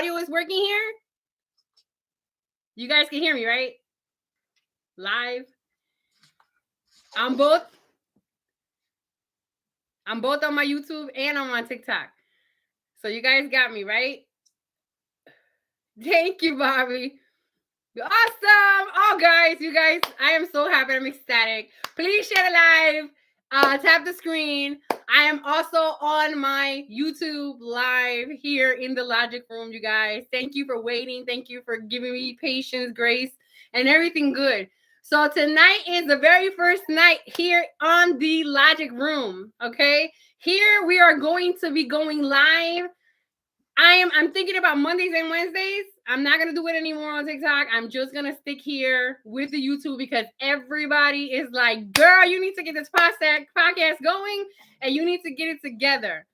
audio is working here? You guys can hear me, right? Live. I'm both on my YouTube and on my TikTok. So you guys got me, right? Thank you, Bobby. Awesome. Oh, guys, you guys, I am so happy. I'm ecstatic. Please share the live. Tap the screen. I am also on my YouTube live here in the Logic Room, you guys. Thank you for waiting. Thank you for giving me patience, grace, and everything good. So tonight is the very first night here on the Logic Room, okay? Here we are going to be going live. I'm thinking about Mondays and Wednesdays. I'm not gonna do it anymore on TikTok. I'm just gonna stick here with the YouTube because everybody is like, girl, you need to get this podcast going and you need to get it together.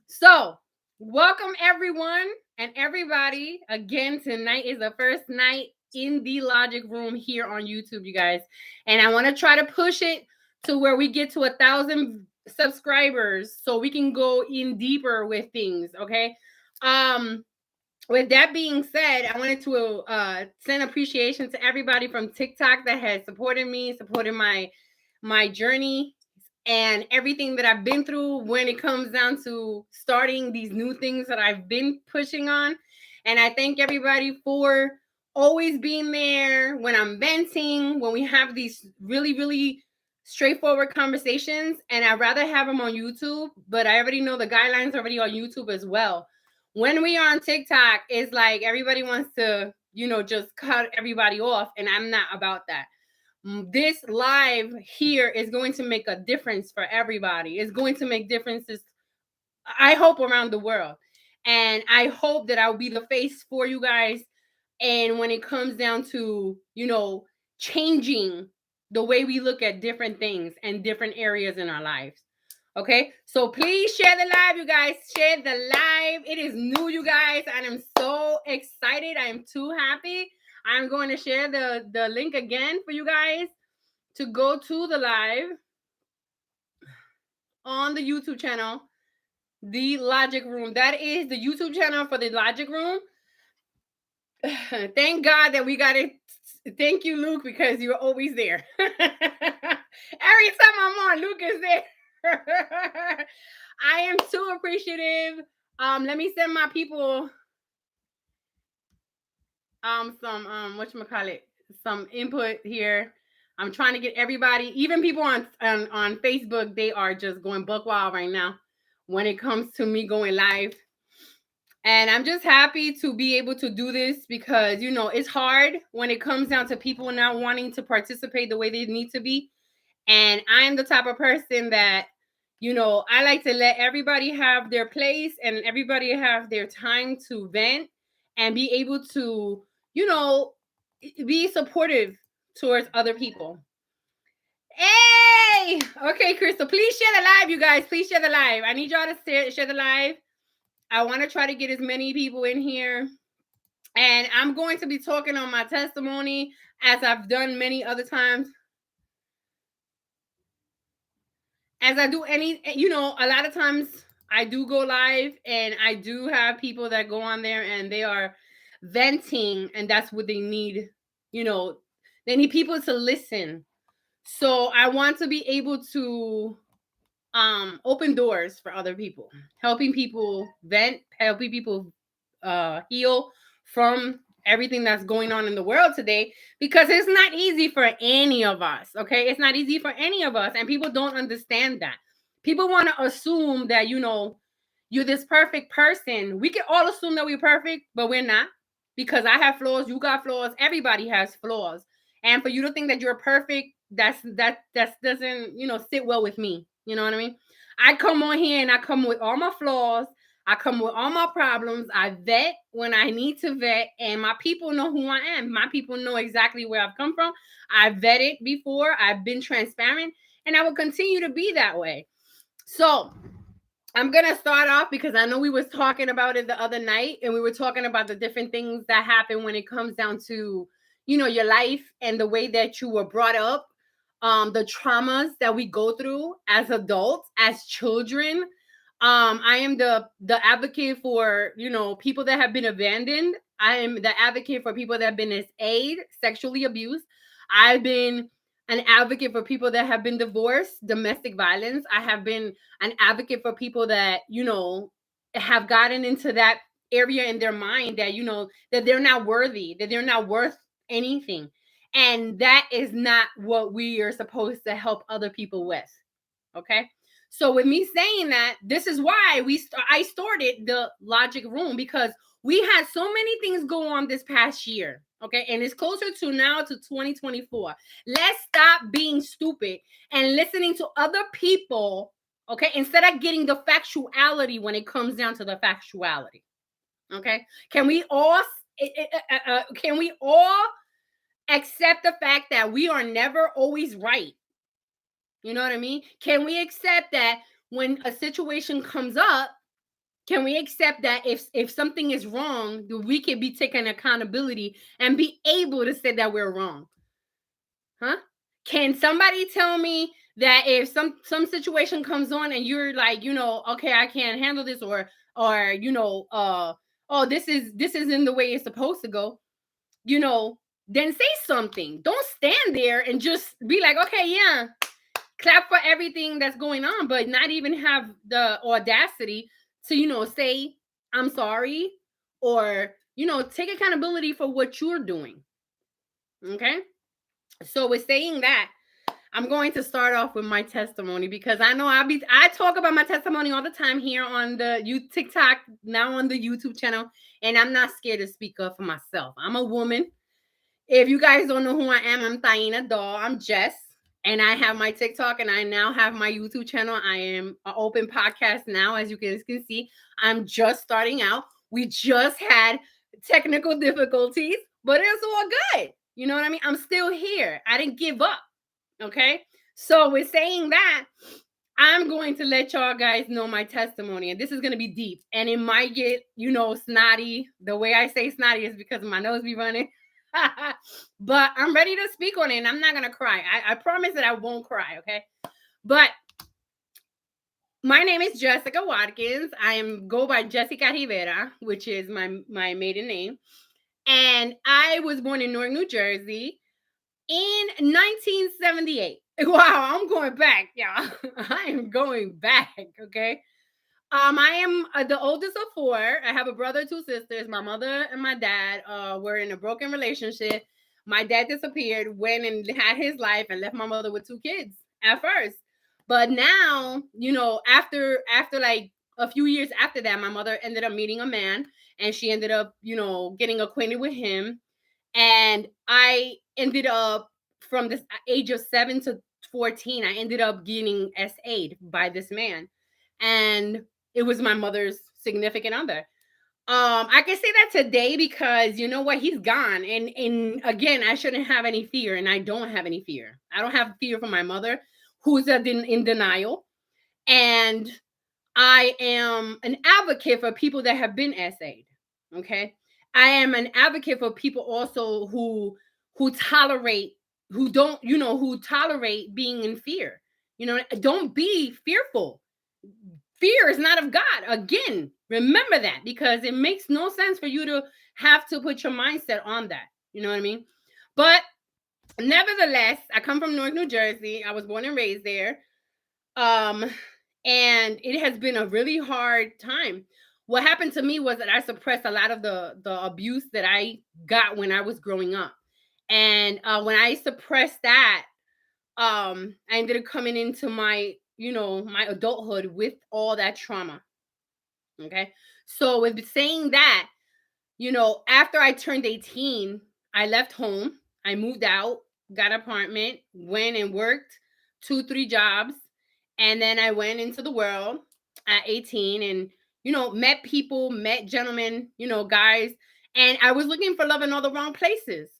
So welcome everyone and everybody. Again, tonight is the first night in the Logic Room here on YouTube, you guys. And I want to try to push it to where we get to 1,000 subscribers so we can go in deeper with things, okay? With that being said, I wanted to send appreciation to everybody from TikTok that has supported me, supported my journey and everything that I've been through when it comes down to starting these new things that I've been pushing on. And I thank everybody for always being there when I'm venting, when we have these really, really straightforward conversations. And I'd rather have them on YouTube, but I already know the guidelines already on YouTube as well. When we are on TikTok, it's like everybody wants to, just cut everybody off. And I'm not about that. This live here is going to make a difference for everybody. It's going to make differences, I hope, around the world. And I hope that I'll be the face for you guys. And when it comes down to, changing the way we look at different things and different areas in our lives. Okay, so please share the live, you guys. Share the live. It is new, you guys, and I'm so excited. I am too happy. I'm going to share the link again for you guys to go to the live on the YouTube channel, The Logic Room. That is the YouTube channel for The Logic Room. Thank God that we got it. Thank you, Luke, because you're always there. Every time I'm on, Luke is there. I am too appreciative. Let me send my people some some input here. I'm trying to get everybody, even people on Facebook, they are just going buck wild right now when it comes to me going live. And I'm just happy to be able to do this because, it's hard when it comes down to people not wanting to participate the way they need to be. And I'm the type of person that, I like to let everybody have their place and everybody have their time to vent and be able to, be supportive towards other people. Hey! Okay, Crystal, please share the live, you guys. Please share the live. I need y'all to share the live. I want to try to get as many people in here. And I'm going to be talking on my testimony as I've done many other times. As I do a lot of times I do go live and I do have people that go on there and they are venting and that's what they need. They need people to listen. So I want to be able to open doors for other people, helping people vent, helping people heal from everything that's going on in the world today, because it's not easy for any of us. Okay, it's not easy for any of us, and people don't understand that. People want to assume that you're this perfect person. We can all assume that we're perfect, but we're not, because I have flaws, you got flaws, everybody has flaws. And for you to think that you're perfect, that doesn't sit well with me. You know what I mean? I come on here and I come with all my flaws. I come with all my problems. I vet when I need to vet, and my people know who I am. My people know exactly where I've come from. I've vetted before. I've been transparent, and I will continue to be that way. So I'm going to start off because I know we was talking about it the other night, and we were talking about the different things that happen when it comes down to, your life and the way that you were brought up, the traumas that we go through as adults, as children, I am the advocate for, people that have been abandoned. I am the advocate for people that have been SA'd, sexually abused. I've been an advocate for people that have been divorced, domestic violence. I have been an advocate for people that, have gotten into that area in their mind that, that they're not worthy, that they're not worth anything. And that is not what we are supposed to help other people with. Okay. So with me saying that, this is why I started the Logic Room, because we had so many things go on this past year. Okay. And it's closer to now to 2024. Let's stop being stupid and listening to other people. Okay. Instead of getting the factuality when it comes down to the factuality. Okay. Can we all accept the fact that we are never always right? You know what I mean? Can we accept that when a situation comes up, can we accept that if something is wrong, that we can be taking accountability and be able to say that we're wrong? Huh? Can somebody tell me that if some situation comes on and you're like, okay, I can't handle this, or oh, this isn't the way it's supposed to go, then say something. Don't stand there and just be like, okay, yeah, clap for everything that's going on, but not even have the audacity to, say, I'm sorry, or, take accountability for what you're doing. Okay. So with saying that, I'm going to start off with my testimony, because I know I talk about my testimony all the time here on the TikTok, now on the YouTube channel, and I'm not scared to speak up for myself. I'm a woman. If you guys don't know who I am, I'm Taina Doll. I'm Jess. And I have my TikTok, and I now have my YouTube channel. I am an open podcast now, as you guys can see. I'm just starting out. We just had technical difficulties, but it's all good. You know what I mean? I'm still here. I didn't give up. Okay. So with saying that, I'm going to let y'all guys know my testimony, and this is going to be deep, and it might get, snotty. The way I say snotty is because my nose be running. But I'm ready to speak on it, and I'm not going to cry. I promise that I won't cry, okay? But my name is Jessica Watkins. I go by Jessica Rivera, which is my maiden name. And I was born in Newark, New Jersey in 1978. Wow, I'm going back, y'all. I am going back, okay? I am the oldest of four. I have a brother, two sisters. My mother and my dad were in a broken relationship. My dad disappeared, went and had his life, and left my mother with two kids at first. But now, after like a few years after that, my mother ended up meeting a man, and she ended up, getting acquainted with him. And I ended up, from this age of 7 to 14, I ended up getting SA'd by this man. And it was my mother's significant other. I can say that today because you know what? He's gone. And again, I shouldn't have any fear, and I don't have any fear. I don't have fear for my mother, who's in denial. And I am an advocate for people that have been SA'd. Okay. I am an advocate for people also who tolerate, who tolerate being in fear. Don't be fearful. Fear is not of God. Again, remember that, because it makes no sense for you to have to put your mindset on that. You know what I mean? But nevertheless, I come from Newark, New Jersey. I was born and raised there. And it has been a really hard time. What happened to me was that I suppressed a lot of the abuse that I got when I was growing up. And when I suppressed that, I ended up coming into my my adulthood with all that trauma. Okay. So with saying that, after I turned 18, I left home. I moved out, got an apartment, went and worked 2-3 jobs. And then I went into the world at 18 and, met people, met gentlemen, guys. And I was looking for love in all the wrong places.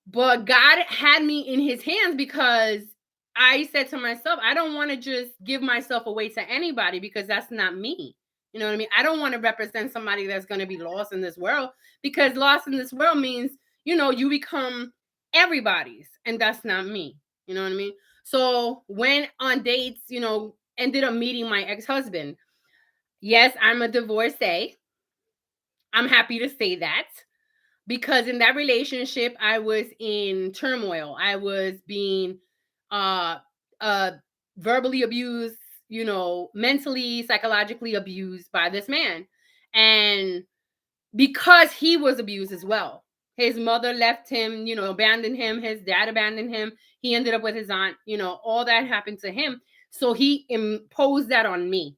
But God had me in his hands, because I said to myself, I don't want to just give myself away to anybody, because that's not me. You know what I mean? I don't want to represent somebody that's going to be lost in this world, because lost in this world means, you become everybody's, and that's not me. You know what I mean? So went on dates, ended up meeting my ex-husband. Yes, I'm a divorcee. I'm happy to say that because in that relationship, I was in turmoil. I was being uh, uh, verbally abused, mentally, psychologically abused by this man. And because he was abused as well. His mother left him, abandoned him. His dad abandoned him. He ended up with his aunt, all that happened to him. So he imposed that on me.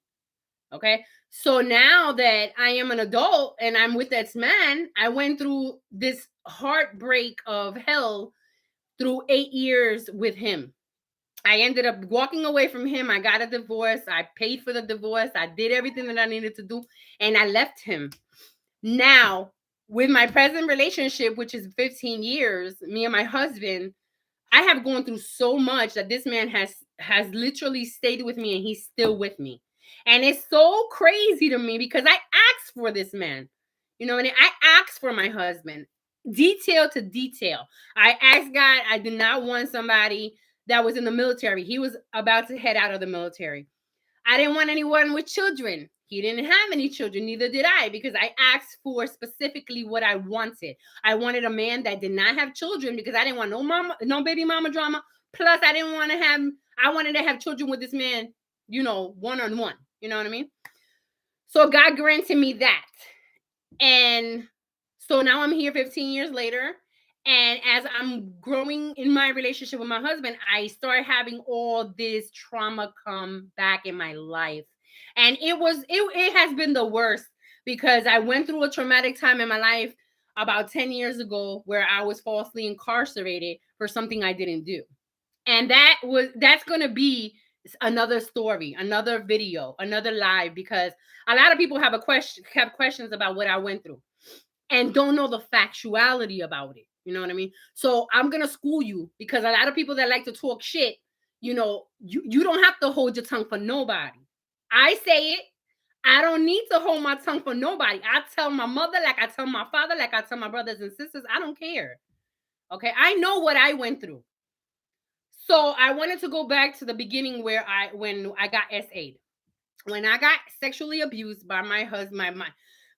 Okay. So now that I am an adult and I'm with this man, I went through this heartbreak of hell through 8 years with him. I ended up walking away from him. I got a divorce. I paid for the divorce. I did everything that I needed to do, and I left him. Now, with my present relationship, which is 15 years, me and my husband, I have gone through so much that this man has literally stayed with me and he's still with me. And it's so crazy to me because I asked for this man. And I asked for my husband, detail to detail. I asked God, I did not want somebody that was in the military. He was about to head out of the military. I didn't want anyone with children. He didn't have any children, neither did I, because I asked for specifically what I wanted. I wanted a man that did not have children because I didn't want no baby mama drama. Plus, I wanted to have children with this man, one on one. You know what I mean? So God granted me that. And so now I'm here 15 years later. And as I'm growing in my relationship with my husband, I start having all this trauma come back in my life. And it has been the worst because I went through a traumatic time in my life about 10 years ago where I was falsely incarcerated for something I didn't do. And that's going to be another story, another video, another live, because a lot of people have questions about what I went through and don't know the factuality about it. You know what I mean? So I'm gonna school you because a lot of people that like to talk shit, you don't have to hold your tongue for nobody. I say it. I don't need to hold my tongue for nobody. I tell my mother, like I tell my father, like I tell my brothers and sisters. I don't care. Okay, I know what I went through. So I wanted to go back to the beginning when I got SA'd. When I got sexually abused by my husband,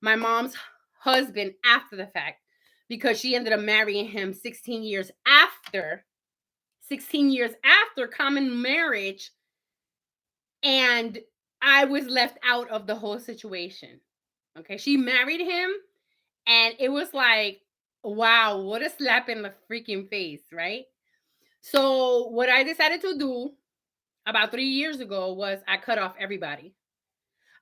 my mom's husband after the fact, because she ended up marrying him 16 years after common marriage, and I was left out of the whole situation. Okay, she married him, and it was like, wow, what a slap in the freaking face, right? So what I decided to do about 3 years ago was I cut off everybody.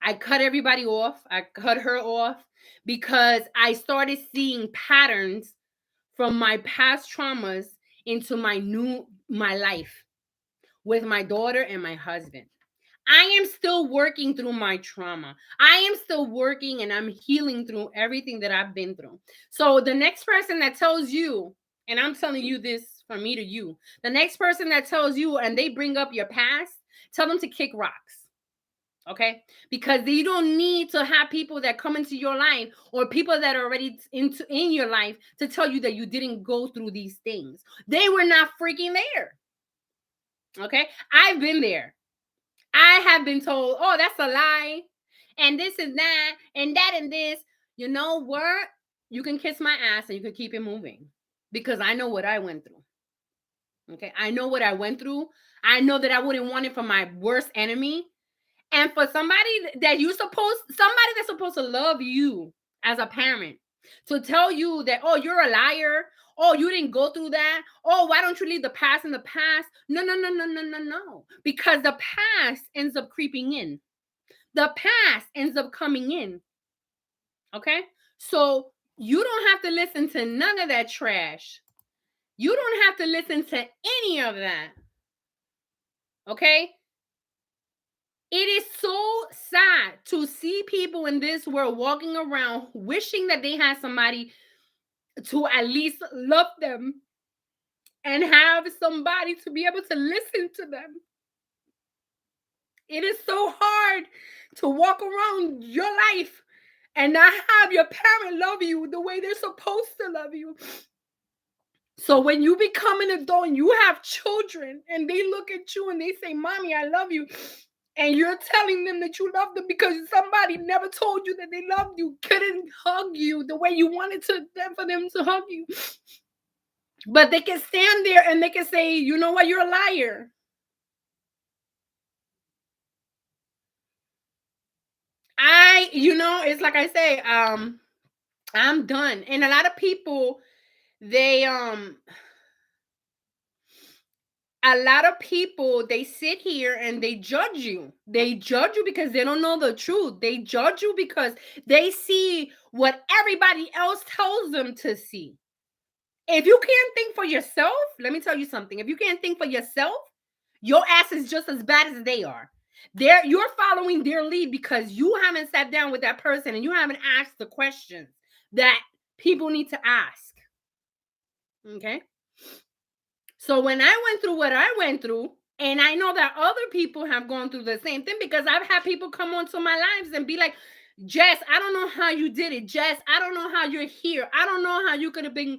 I cut everybody off. I cut her off because I started seeing patterns from my past traumas into my life with my daughter and my husband. I am still working through my trauma. I am still working and I'm healing through everything that I've been through. So the next person that tells you, and I'm telling you this from me to you, the next person that tells you and they bring up your past, tell them to kick rocks. Okay, because you don't need to have people that come into your life or people that are already in your life to tell you that you didn't go through these things. They were not freaking there. Okay, I've been there. I have been told, oh, that's a lie, and this and that, and that and this. You know what? You can kiss my ass and you can keep it moving because I know what I went through. Okay, I know what I went through. I know that I wouldn't want it for my worst enemy. And for somebody that's supposed to love you as a parent, to tell you that, oh, you're a liar. Oh, you didn't go through that. Oh, why don't you leave the past in the past? No, no, no, no, no, no, no. Because the past ends up creeping in. The past ends up coming in. Okay? So you don't have to listen to none of that trash. You don't have to listen to any of that. Okay? It is so sad to see people in this world walking around wishing that they had somebody to at least love them and have somebody to be able to listen to them. It is so hard to walk around your life and not have your parent love you the way they're supposed to love you. So when you become an adult and you have children and they look at you and they say, Mommy, I love you. and you're telling them that you love them because somebody never told you that they loved you, couldn't hug you the way you wanted for them to hug you. But they can stand there and they can say, you know what, you're a liar. It's like I say, I'm done. And a lot of people, they a lot of people, they sit here and they judge you. They judge you because they don't know the truth. They judge you because they see what everybody else tells them to see. If you can't think for yourself, let me tell you something. If you can't think for yourself, your ass is just as bad as they are. You're following their lead because you haven't sat down with that person and you haven't asked the questions that people need to ask. Okay? So when I went through what I went through, and I know that other people have gone through the same thing, because I've had people come onto my lives and be like, Jess, I don't know how you did it. Jess, I don't know how you're here. I don't know how you could have been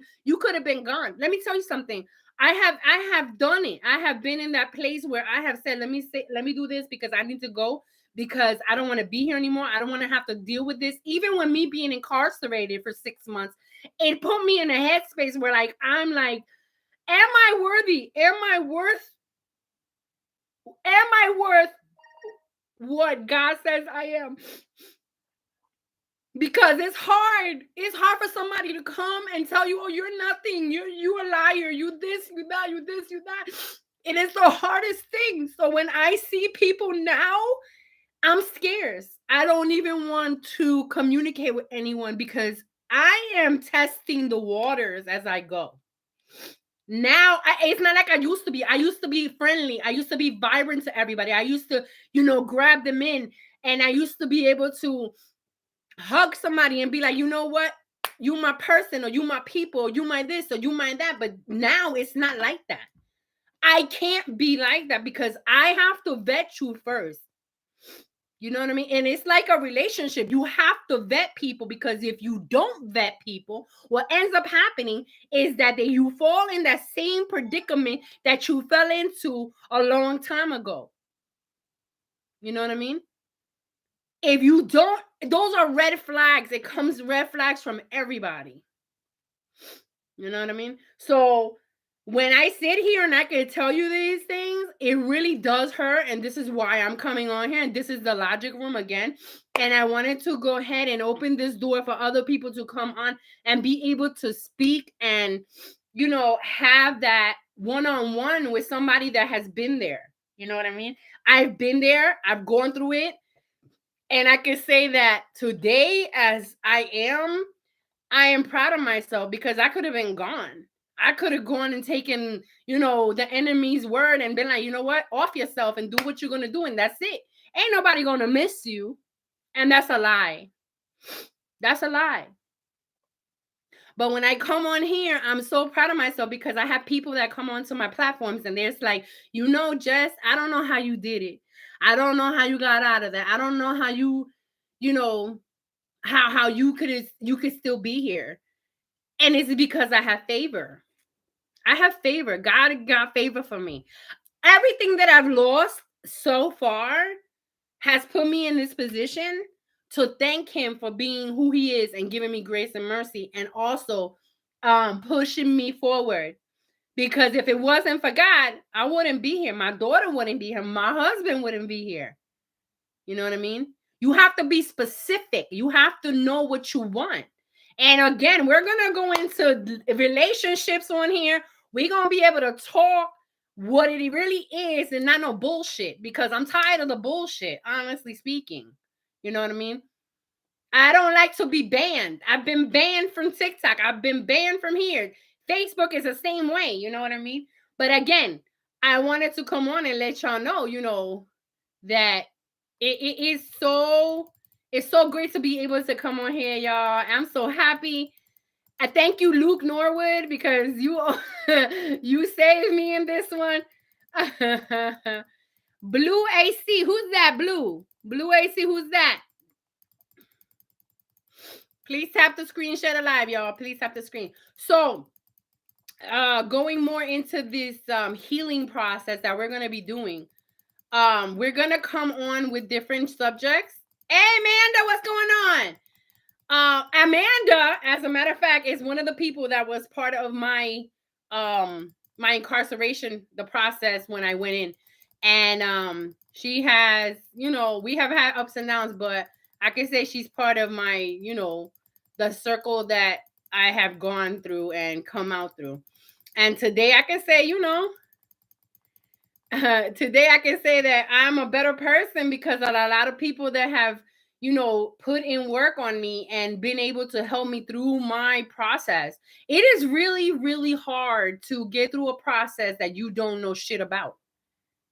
gone. Let me tell you something. I have done it. I have been in that place where I have said, let me do this because I need to go, because I don't want to be here anymore. I don't want to have to deal with this. Even when me being incarcerated for 6 months, it put me in a headspace where I'm like, am I worthy? Am I worth what God says I am? Because it's hard. It's hard for somebody to come and tell you, oh, you're nothing. You're a liar. You this, you that, you this, you that. It is the hardest thing. So when I see people now, I'm scared. I don't even want to communicate with anyone because I am testing the waters as I go. Now it's not like I used to be. I used to be friendly. I used to be vibrant to everybody. I used to, grab them in, and I used to be able to hug somebody and be like, you know what? You my person, or you my people, or you my this, or you my that. But now it's not like that. I can't be like that because I have to vet you first. You know what I mean? And it's like a relationship. You have to vet people, because if you don't vet people, what ends up happening is that you fall in that same predicament that you fell into a long time ago. You know what I mean? If you don't, those are red flags. It comes red flags from everybody. You know what I mean? So when I sit here and I can tell you these things, it really does hurt. And this is why I'm coming on here. And this is the logic room again. And I wanted to go ahead and open this door for other people to come on and be able to speak and, have that one-on-one with somebody that has been there. You know what I mean? I've been there. I've gone through it. And I can say that today, as I am proud of myself, because I could have been gone. I could have gone and taken, the enemy's word and been like, you know what? Off yourself and do what you're going to do. And that's it. Ain't nobody going to miss you. And that's a lie. That's a lie. But when I come on here, I'm so proud of myself because I have people that come onto my platforms and they're like, Jess, I don't know how you did it. I don't know how you got out of that. I don't know how how you could still be here. And it's because I have favor. I have favor. God got favor for me. Everything that I've lost so far has put me in this position to thank him for being who he is and giving me grace and mercy, and also pushing me forward. Because if it wasn't for God, I wouldn't be here. My daughter wouldn't be here. My husband wouldn't be here. You know what I mean? You have to be specific. You have to know what you want. And again, we're going to go into relationships on here. We're going to be able to talk what it really is and not no bullshit, because I'm tired of the bullshit, honestly speaking. You know what I mean? I don't like to be banned. I've been banned from TikTok. I've been banned from here. Facebook is the same way. You know what I mean? But again, I wanted to come on and let y'all know, that it's so great to be able to come on here, y'all. I'm so happy. I thank you, Luke Norwood, because you you saved me in this one. Blue AC, who's that? Blue AC, who's that? Please tap the screen, share the live, y'all. Please tap the screen. So going more into this healing process that we're going to be doing. We're gonna come on with different subjects. Hey, Amanda, what's going on? Amanda, as a matter of fact, is one of the people that was part of my incarceration, the process when I went in. And she has, we have had ups and downs, but I can say she's part of my, the circle that I have gone through and come out through. And today I can say, today I can say that I'm a better person because a lot of people that have, put in work on me and been able to help me through my process. It is really, really hard to get through a process that you don't know shit about.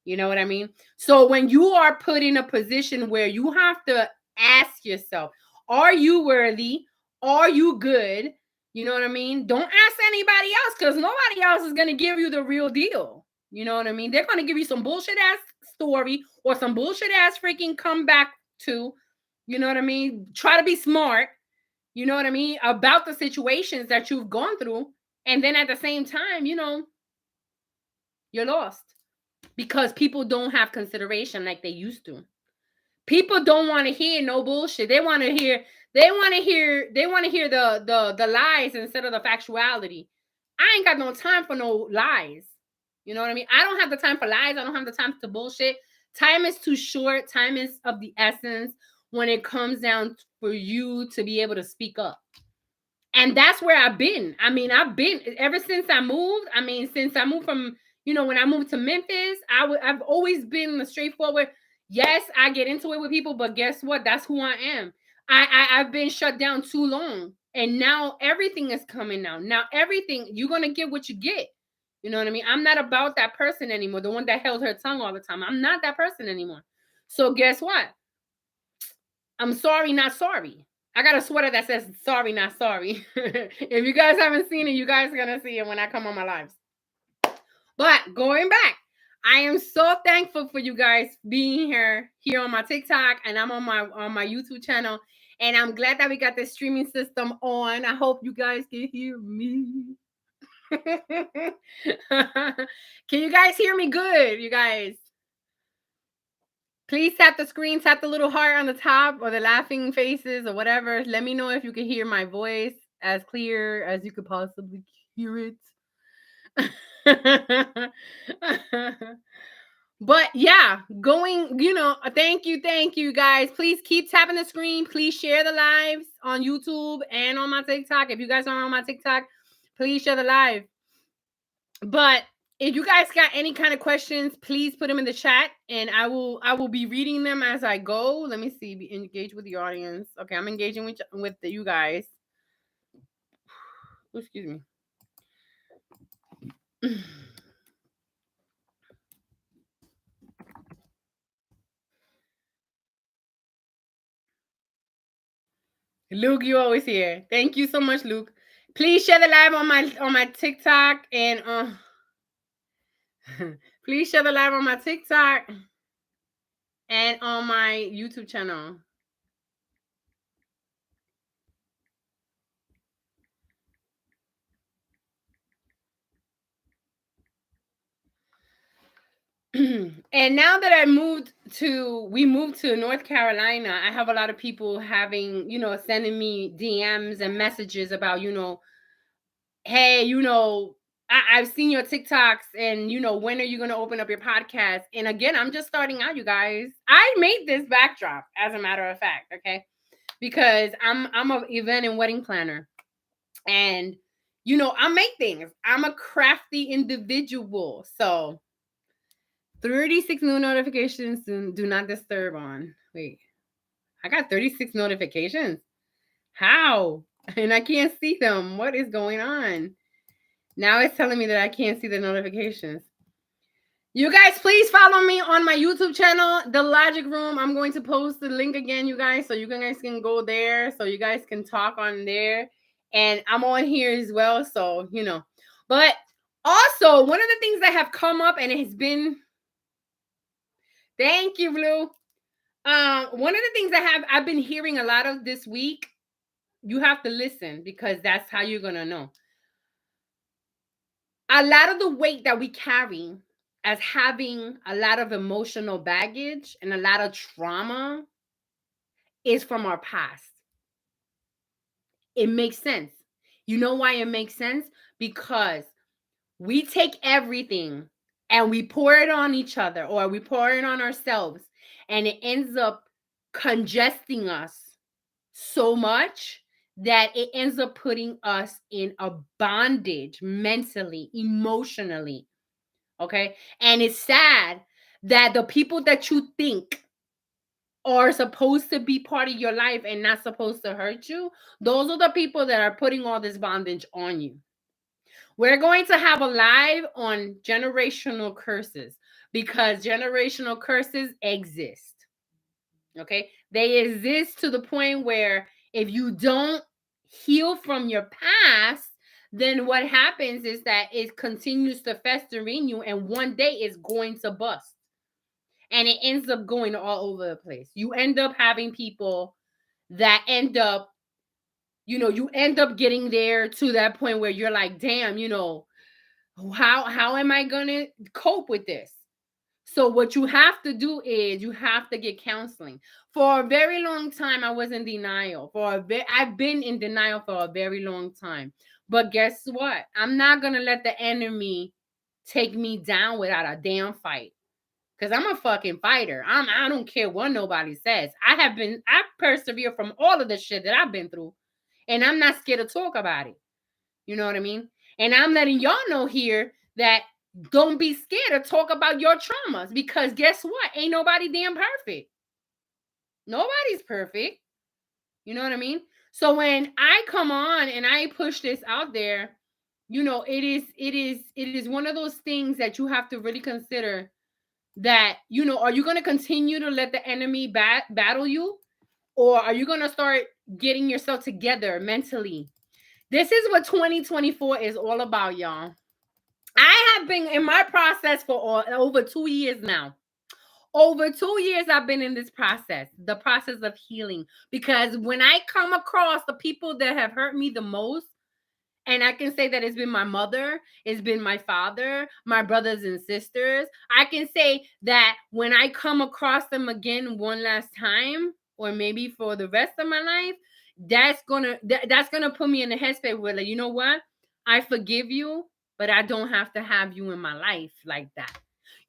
You know what I mean? So when you are put in a position where you have to ask yourself, are you worthy? Are you good? You know what I mean? Don't ask anybody else because nobody else is going to give you the real deal. You know what I mean? They're going to give you some bullshit ass story or some bullshit ass freaking comeback to, you know what I mean? Try to be smart, you know what I mean? About the situations that you've gone through. And then at the same time, you're lost because people don't have consideration like they used to. People don't want to hear no bullshit. They want to hear the lies instead of the factuality. I ain't got no time for no lies. You know what I mean? I don't have the time for lies. I don't have the time to bullshit. Time is too short. Time is of the essence when it comes down for you to be able to speak up. And that's where I've been. I mean, I've been ever since I moved. I mean, since I moved from, when I moved to Memphis, I've always been the straightforward. Yes, I get into it with people, but guess what? That's who I am. I've been shut down too long, and now everything is coming out. Now everything you're gonna get what you get. You know what I mean? I'm not about that person anymore. The one that held her tongue all the time. I'm not that person anymore. So guess what? I'm sorry, not sorry. I got a sweater that says sorry, not sorry. If you guys haven't seen it, you guys are going to see it when I come on my lives. But going back, I am so thankful for you guys being here on my TikTok, and I'm on my YouTube channel. And I'm glad that we got this streaming system on. I hope you guys can hear me. Can you guys hear me good, you guys? Please tap the screen, tap the little heart on the top or the laughing faces or whatever. Let me know if you can hear my voice as clear as you could possibly hear it. But yeah, thank you guys. Please keep tapping the screen. Please share the lives on YouTube and on my TikTok. If you guys are on my TikTok, please share the live. But if you guys got any kind of questions, please put them in the chat and I will be reading them as I go. Let me see. Be engaged with the audience. Okay, I'm engaging with you guys. Excuse me. Luke, you always here. Thank you so much, Luke. Please share the live on my TikTok and please share the live on my TikTok and on my YouTube channel. And now that we moved to North Carolina, I have a lot of people having, sending me DMs and messages about, hey, I've seen your TikToks and, when are you going to open up your podcast? And again, I'm just starting out, you guys. I made this backdrop, as a matter of fact, okay? Because I'm an event and wedding planner. And, I make things. I'm a crafty individual. So 36 new notifications do not disturb on. Wait, I got 36 notifications. How? And I can't see them. What is going on? Now it's telling me that I can't see the notifications. You guys, please follow me on my YouTube channel, The Logic Room. I'm going to post the link again, you guys, so you guys can go there, so you guys can talk on there. And I'm on here as well, so, But also, one of the things that have come up, and it has been... Thank you, Blue. One of the things I've been hearing a lot of this week, you have to listen because that's how you're gonna know. A lot of the weight that we carry as having a lot of emotional baggage and a lot of trauma is from our past. It makes sense. You know why it makes sense? Because we take everything and we pour it on each other, or we pour it on ourselves, and it ends up congesting us so much that it ends up putting us in a bondage mentally, emotionally. Okay. And it's sad that the people that you think are supposed to be part of your life and not supposed to hurt you, those are the people that are putting all this bondage on you. We're going to have a live on generational curses because generational curses exist. Okay. They exist to the point where if you don't heal from your past, then what happens is that it continues to fester in you, and one day it's going to bust. And it ends up going all over the place. You end up having people that end up, you end up getting there to that point where you're like, damn, how am I gonna cope with this? So what you have to do is you have to get counseling. For a very long time, I was in denial. I've been in denial for a very long time. But guess what? I'm not gonna let the enemy take me down without a damn fight. Cause I'm a fucking fighter. I don't care what nobody says. I've persevered from all of the shit that I've been through, and I'm not scared to talk about it. You know what I mean? And I'm letting y'all know here that don't be scared to talk about your traumas, because guess what? Ain't nobody damn perfect. Nobody's perfect. You know what I mean? So when I come on and I push this out there, it is one of those things that you have to really consider, that are you going to continue to let the enemy battle you, or are you going to start getting yourself together mentally? This is what 2024 is all about, y'all. I have been in my process for over 2 years now. Over 2 years I've been in this process, the process of healing, because when I come across the people that have hurt me the most, and I can say that it's been my mother, it's been my father, my brothers and sisters. I can say that when I come across them again one last time, or maybe for the rest of my life, that's gonna put me in the headspace where, like, you know what? I forgive you, but I don't have to have you in my life like that.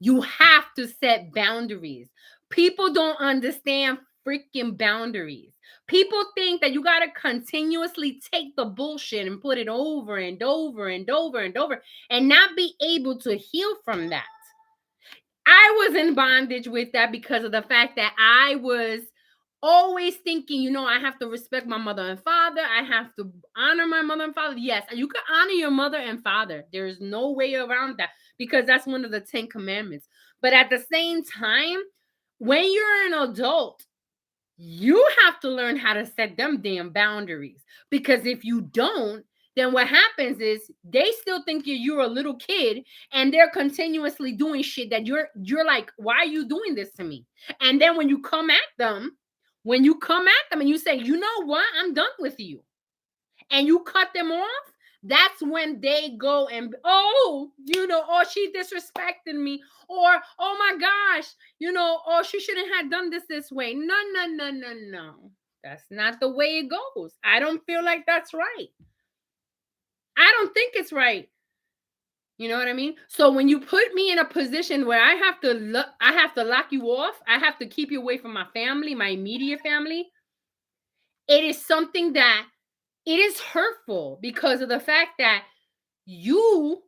You have to set boundaries. People don't understand freaking boundaries. People think that you got to continuously take the bullshit and put it over and over and over and over and not be able to heal from that. I was in bondage with that because of the fact that I was always thinking, I have to respect my mother and father. I have to honor my mother and father. Yes, you can honor your mother and father. There's no way around that, because that's one of the 10 commandments. But at the same time, when you're an adult, you have to learn how to set them damn boundaries. Because if you don't, then what happens is they still think you're a little kid, and they're continuously doing shit that you're like, why are you doing this to me? And then when you come at them, and you say, you know what, I'm done with you, and you cut them off, that's when they go and, oh, she disrespected me, or, oh my gosh, oh, she shouldn't have done this way. No, no, no, no, no. That's not the way it goes. I don't feel like that's right. I don't think it's right. You know what I mean? So when you put me in a position where I have to lock you off, I have to keep you away from my family, my immediate family, it is something that it is hurtful, because of the fact that you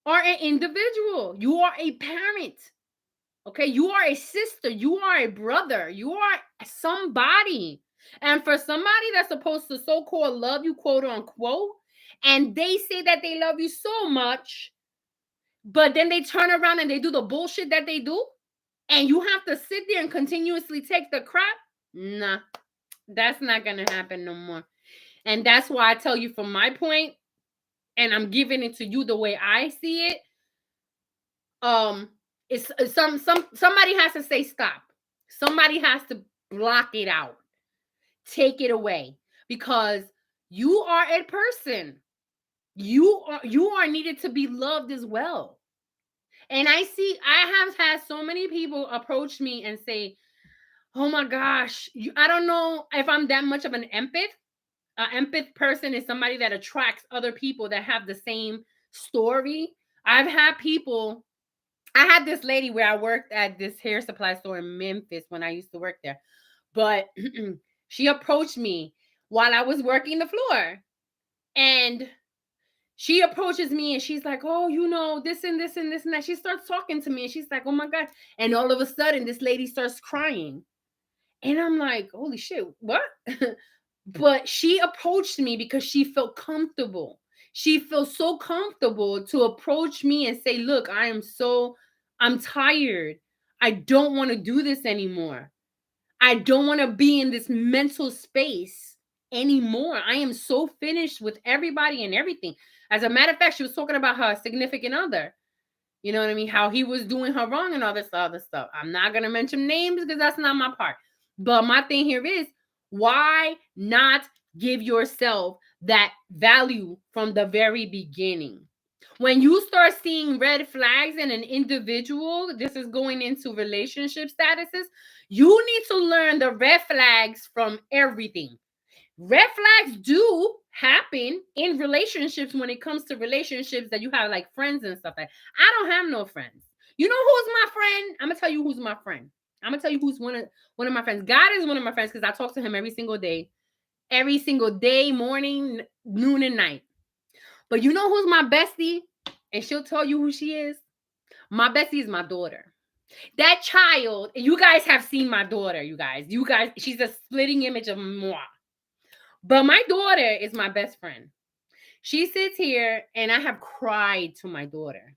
are an individual. You are a parent. Okay? You are a sister. You are a brother. You are somebody. And for somebody that's supposed to so-called love you, quote unquote, and they say that they love you so much, but then they turn around and they do the bullshit that they do, and you have to sit there and continuously take the crap. Nah, that's not going to happen no more. And that's why I tell you from my point, and I'm giving it to you the way I see it. It's somebody has to say stop. Somebody has to block it out. Take it away, because you are a person. You are needed to be loved as well. And I have had so many people approach me and say, oh my gosh, I don't know if I'm that much of an empath. An empath person is somebody that attracts other people that have the same story. I've had people, I had this lady where I worked at this hair supply store in Memphis when I used to work there. But she approached me while I was working the floor. And she approaches me and she's like, oh, you know, this and this and this and that. She starts talking to me and she's like, oh my God. And all of a sudden, this lady starts crying. And I'm like, holy shit, what? But she approached me because she felt comfortable. She felt so comfortable to approach me and say, look, I'm tired. I don't want to do this anymore. I don't want to be in this mental space anymore. I am so finished with everybody and everything. As a matter of fact, she was talking about her significant other. You know what I mean? How he was doing her wrong and all this other stuff. I'm not going to mention names because that's not my part. But my thing here is, why not give yourself that value from the very beginning? When you start seeing red flags in an individual, this is going into relationship statuses, you need to learn the red flags from everything. Red flags do happen in relationships when it comes to relationships that you have like friends and stuff like that. I don't have no friends. You know who's my friend? I'm gonna tell you who's my friend. I'm gonna tell you who's one of my friends. God is one of my friends because I talk to him every single day, morning, noon, and night. But you know who's my bestie? And she'll tell you who she is. My bestie is my daughter. That child, you guys have seen my daughter, you guys, she's a splitting image of moi. But my daughter is my best friend. She sits here and I have cried to my daughter.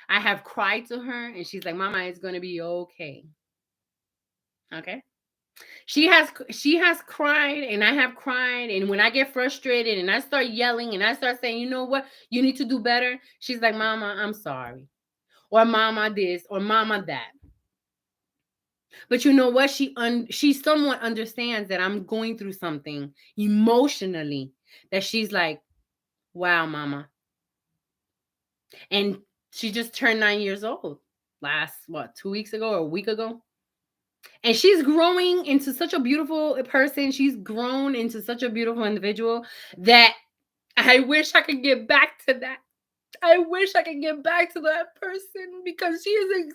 I have cried to her and she's like, Mama, it's going to be okay. Okay. She has cried and I have cried. And when I get frustrated and I start yelling and I start saying, you know what, you need to do better. She's like, Mama, I'm sorry. Or Mama this or Mama that. But you know what? She somewhat understands that I'm going through something emotionally, that she's like, wow, Mama. And she just turned 9 years old last, 2 weeks ago or a week ago. And she's growing into such a beautiful person. She's grown into such a beautiful individual that I wish I could get back to that. I wish I could get back to that person because she is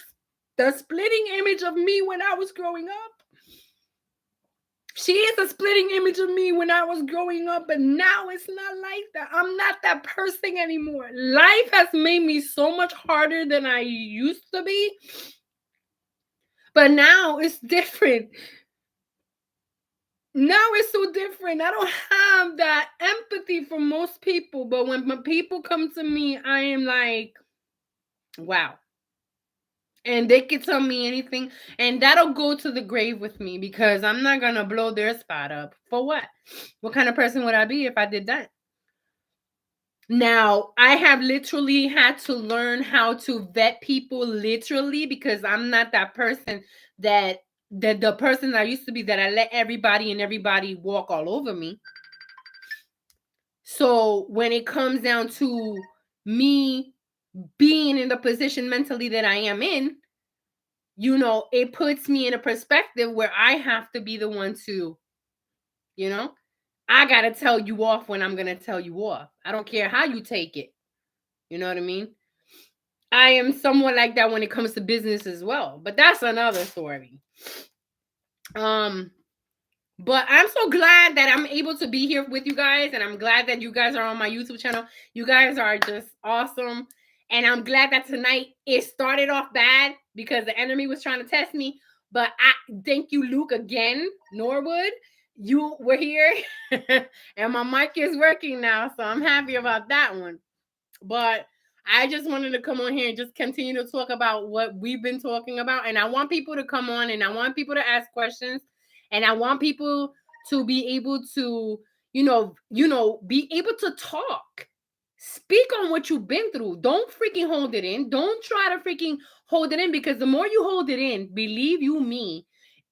the splitting image of me when I was growing up. She is a splitting image of me when I was growing up, but now it's not like that. I'm not that person anymore. Life has made me so much harder than I used to be. But now it's different. Now it's so different. I don't have that empathy for most people, but when people come to me, I am like, wow. And they can tell me anything, and that'll go to the grave with me because I'm not gonna blow their spot up. For what? What kind of person would I be if I did that? Now, I have literally had to learn how to vet people literally because I'm not that person that the person I used to be that I let everybody walk all over me. So when it comes down to me being in the position mentally that I am in, it puts me in a perspective where I have to be the one to, you know, I got to tell you off when I'm going to tell you off. I don't care how you take it. You know what I mean? I am somewhat like that when it comes to business as well, but that's another story. But I'm so glad that I'm able to be here with you guys, and I'm glad that you guys are on my YouTube channel. You guys are just awesome. And I'm glad that tonight it started off bad because the enemy was trying to test me. But I thank you, Luke, again, Norwood. You were here, and my mic is working now, so I'm happy about that one. But I just wanted to come on here and just continue to talk about what we've been talking about. And I want people to come on and I want people to ask questions. And I want people to be able to, be able to talk. Speak on what you've been through. Don't freaking hold it in. Don't try to freaking hold it in because the more you hold it in, believe you me,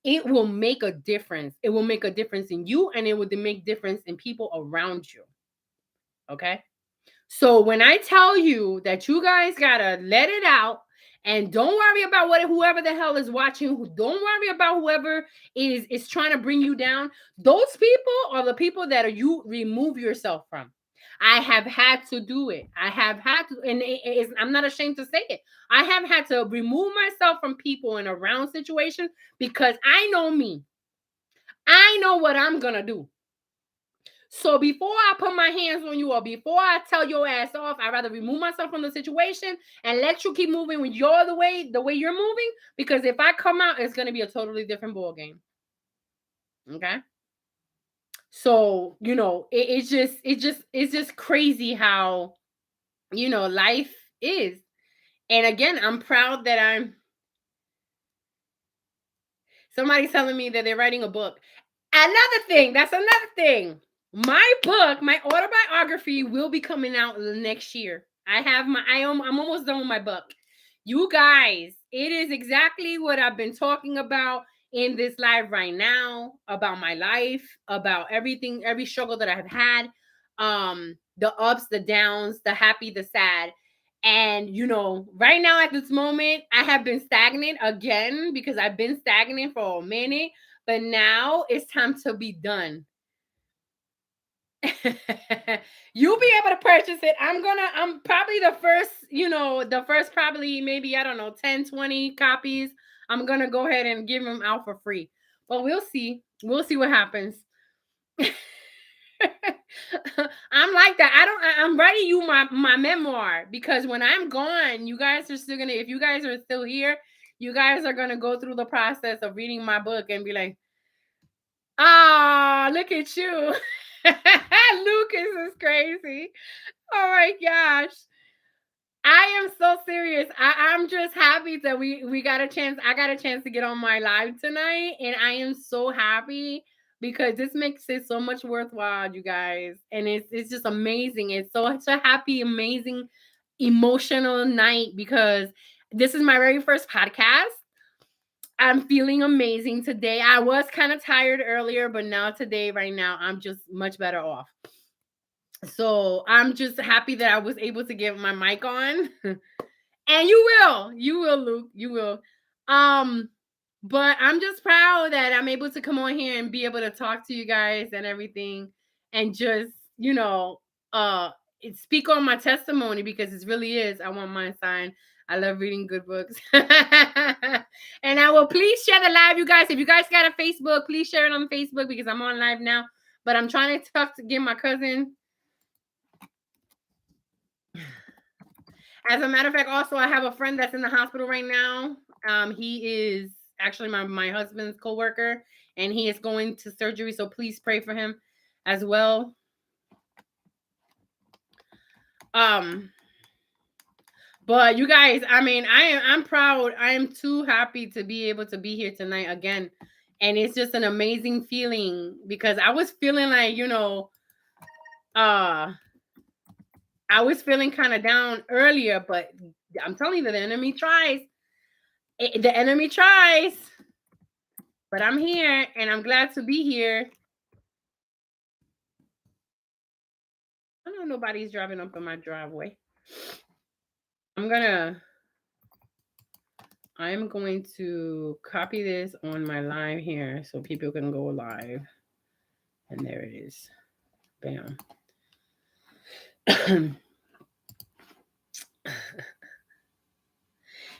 it will make a difference. It will make a difference in you and it will make difference in people around you. Okay? So when I tell you that you guys gotta let it out And don't worry about whoever the hell is watching. Don't worry about whoever is trying to bring you down. Those people are the people that you remove yourself from. I have had to do it. I have had to, and I'm not ashamed to say it. I have had to remove myself from people and around situations because I know me. I know what I'm gonna do. So before I put my hands on you or before I tell your ass off, I'd rather remove myself from the situation and let you keep moving when you're the way you're moving. Because if I come out, it's gonna be a totally different ball game. Okay. So, it's just crazy how, life is. And again, I'm proud that somebody's telling me that they're writing a book. That's another thing. My book, my autobiography will be coming out next year. I'm almost done with my book. You guys, it is exactly what I've been talking about in this live right now, about my life, about everything, every struggle that I've had, the ups, the downs, the happy, the sad. And right now at this moment, I have been stagnant again because I've been stagnant for a minute, but now it's time to be done. You'll be able to purchase it. I'm probably the first probably maybe, I don't know, 10, 20 copies. I'm gonna go ahead and give them out for free. But we'll see. We'll see what happens. I'm like that. I'm writing you my memoir because when I'm gone, you guys are still gonna, if you guys are still here, you guys are gonna go through the process of reading my book and be like, look at you. Lucas is crazy. Oh my gosh. I am so serious. I'm just happy that we got a chance. I got a chance to get on my live tonight. And I am so happy because this makes it so much worthwhile, you guys. And it's just amazing. It's such a happy, amazing, emotional night because this is my very first podcast. I'm feeling amazing today. I was kind of tired earlier, but now today, right now, I'm just much better off. So I'm just happy that I was able to get my mic on. And you will, Luke, you will. But I'm just proud that I'm able to come on here and be able to talk to you guys and everything, and just speak on my testimony because it really is. I want mine signed. I love reading good books. And I will please share the live, you guys. If you guys got a Facebook, please share it on Facebook because I'm on live now. But I'm trying to talk to get my cousin. As a matter of fact, also I have a friend that's in the hospital right now. He is actually my husband's coworker, and he is going to surgery. So please pray for him as well. But you guys, I mean, I'm proud. I am too happy to be able to be here tonight again. And it's just an amazing feeling because I was feeling like, I was feeling kind of down earlier, but I'm telling you, the enemy tries. The enemy tries. But I'm here and I'm glad to be here. I know nobody's driving up in my driveway. I'm going to copy this on my live here so people can go live. And there it is. Bam.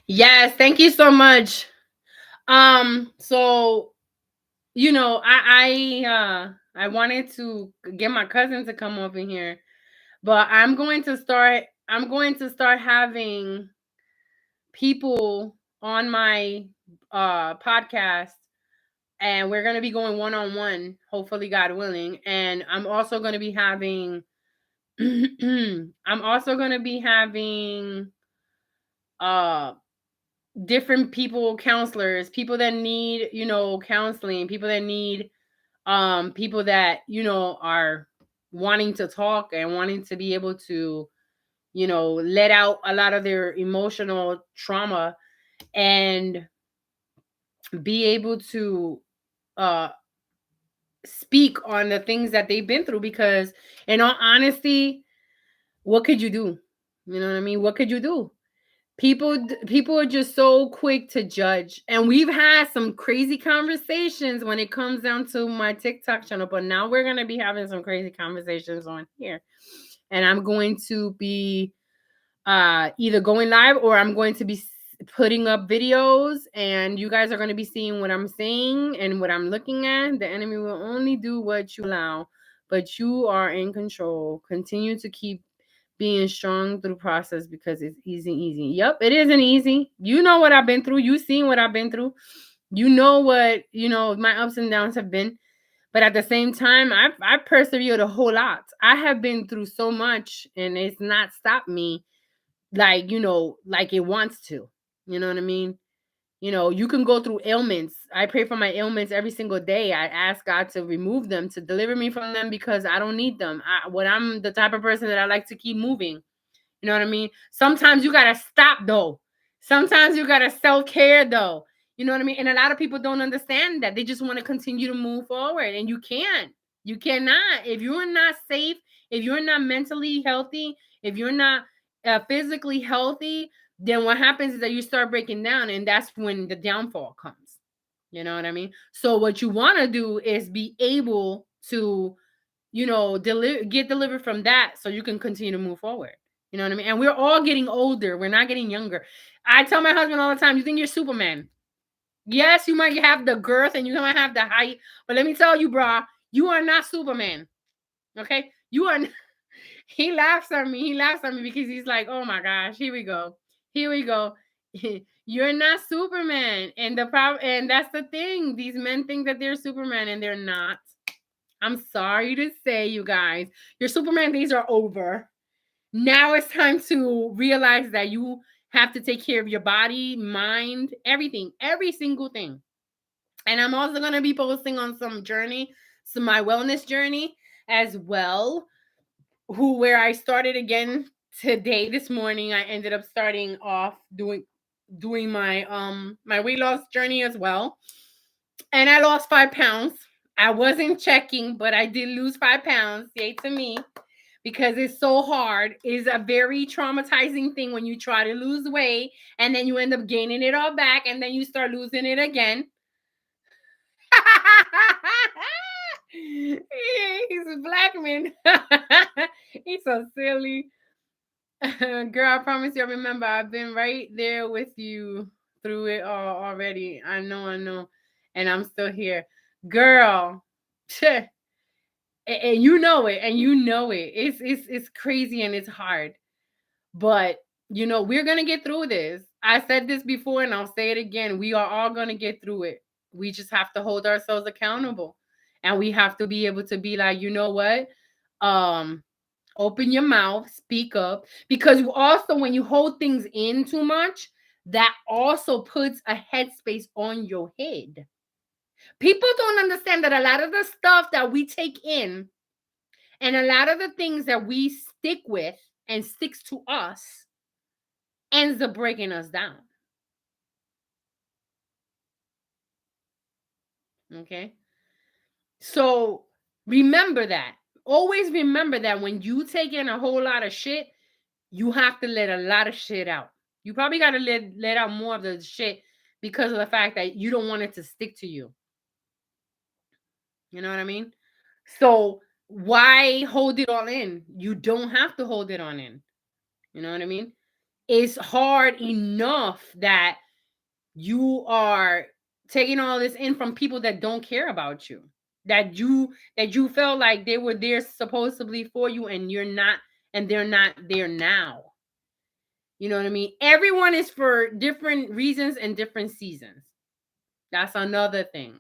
Yes, thank you so much. So I wanted to get my cousin to come over here, but I'm going to start having people on my podcast, and we're going to be going one-on-one, hopefully God willing. And I'm also going to be having different people, counselors, people that need, counseling, people that need people that, are wanting to talk and wanting to be able to, let out a lot of their emotional trauma and be able to speak on the things that they've been through. Because in all honesty, what could you do? You know what I mean? What could you do? People are just so quick to judge, and we've had some crazy conversations when it comes down to my TikTok channel, but now we're going to be having some crazy conversations on here, and I'm going to be either going live, or I'm going to be putting up videos, and you guys are going to be seeing what I'm saying and what I'm looking at. The enemy will only do what you allow, but you are in control. Continue to keep being strong through the process, because it's easy. Yep, it isn't easy. You know what I've been through. You've seen what I've been through. You know what, my ups and downs have been. But at the same time, I've persevered a whole lot. I have been through so much, and it's not stopped me like it wants to. You know what I mean? You can go through ailments. I pray for my ailments every single day. I ask God to remove them, to deliver me from them, because I don't need them. I'm the type of person that I like to keep moving. You know what I mean? Sometimes you got to stop, though. Sometimes you got to self-care, though. You know what I mean? And a lot of people don't understand that. They just want to continue to move forward, and you can't. You cannot. If you're not safe, if you're not mentally healthy, if you're not physically healthy, then what happens is that you start breaking down, and that's when the downfall comes. You know what I mean? So what you want to do is be able to, get delivered from that, so you can continue to move forward. You know what I mean? And we're all getting older. We're not getting younger. I tell my husband all the time, you think you're Superman. Yes, you might have the girth and you might have the height, but let me tell you, brah, you are not Superman. Okay? You are. He laughs at me. He laughs at me because he's like, oh my gosh, here we go. Here we go. You're not Superman. And the problem, and that's the thing. These men think that they're Superman, and they're not. I'm sorry to say, you guys, your Superman days are over. Now it's time to realize that you have to take care of your body, mind, everything, every single thing. And I'm also going to be posting on my wellness journey as well, where I started again today. This morning, I ended up starting off doing my weight loss journey as well. And I lost 5 pounds. I wasn't checking, but I did lose 5 pounds. Yay to me. Because it's so hard. It's a very traumatizing thing when you try to lose weight and then you end up gaining it all back, and then you start losing it again. He's a black man. He's so silly. Girl, I promise you, remember, I've been right there with you through it all already. I know. And I'm still here. Girl. And you know it, It's crazy and it's hard. But we're gonna get through this. I said this before and I'll say it again. We are all gonna get through it. We just have to hold ourselves accountable. And we have to be able to be like, you know what? Open your mouth, speak up. Because also, when you hold things in too much, that also puts a headspace on your head. People don't understand that a lot of the stuff that we take in and a lot of the things that we stick with and sticks to us ends up breaking us down. Okay? So remember that. Always remember that when you take in a whole lot of shit, you have to let a lot of shit out. You probably got to let out more of the shit because of the fact that you don't want it to stick to you. You know what I mean? So why hold it all in? You don't have to hold it on in. You know what I mean? It's hard enough that you are taking all this in from people that don't care about you, that you felt like they were there supposedly for you, and you're not, and they're not there now. You know what I mean? Everyone is for different reasons and different seasons. That's another thing.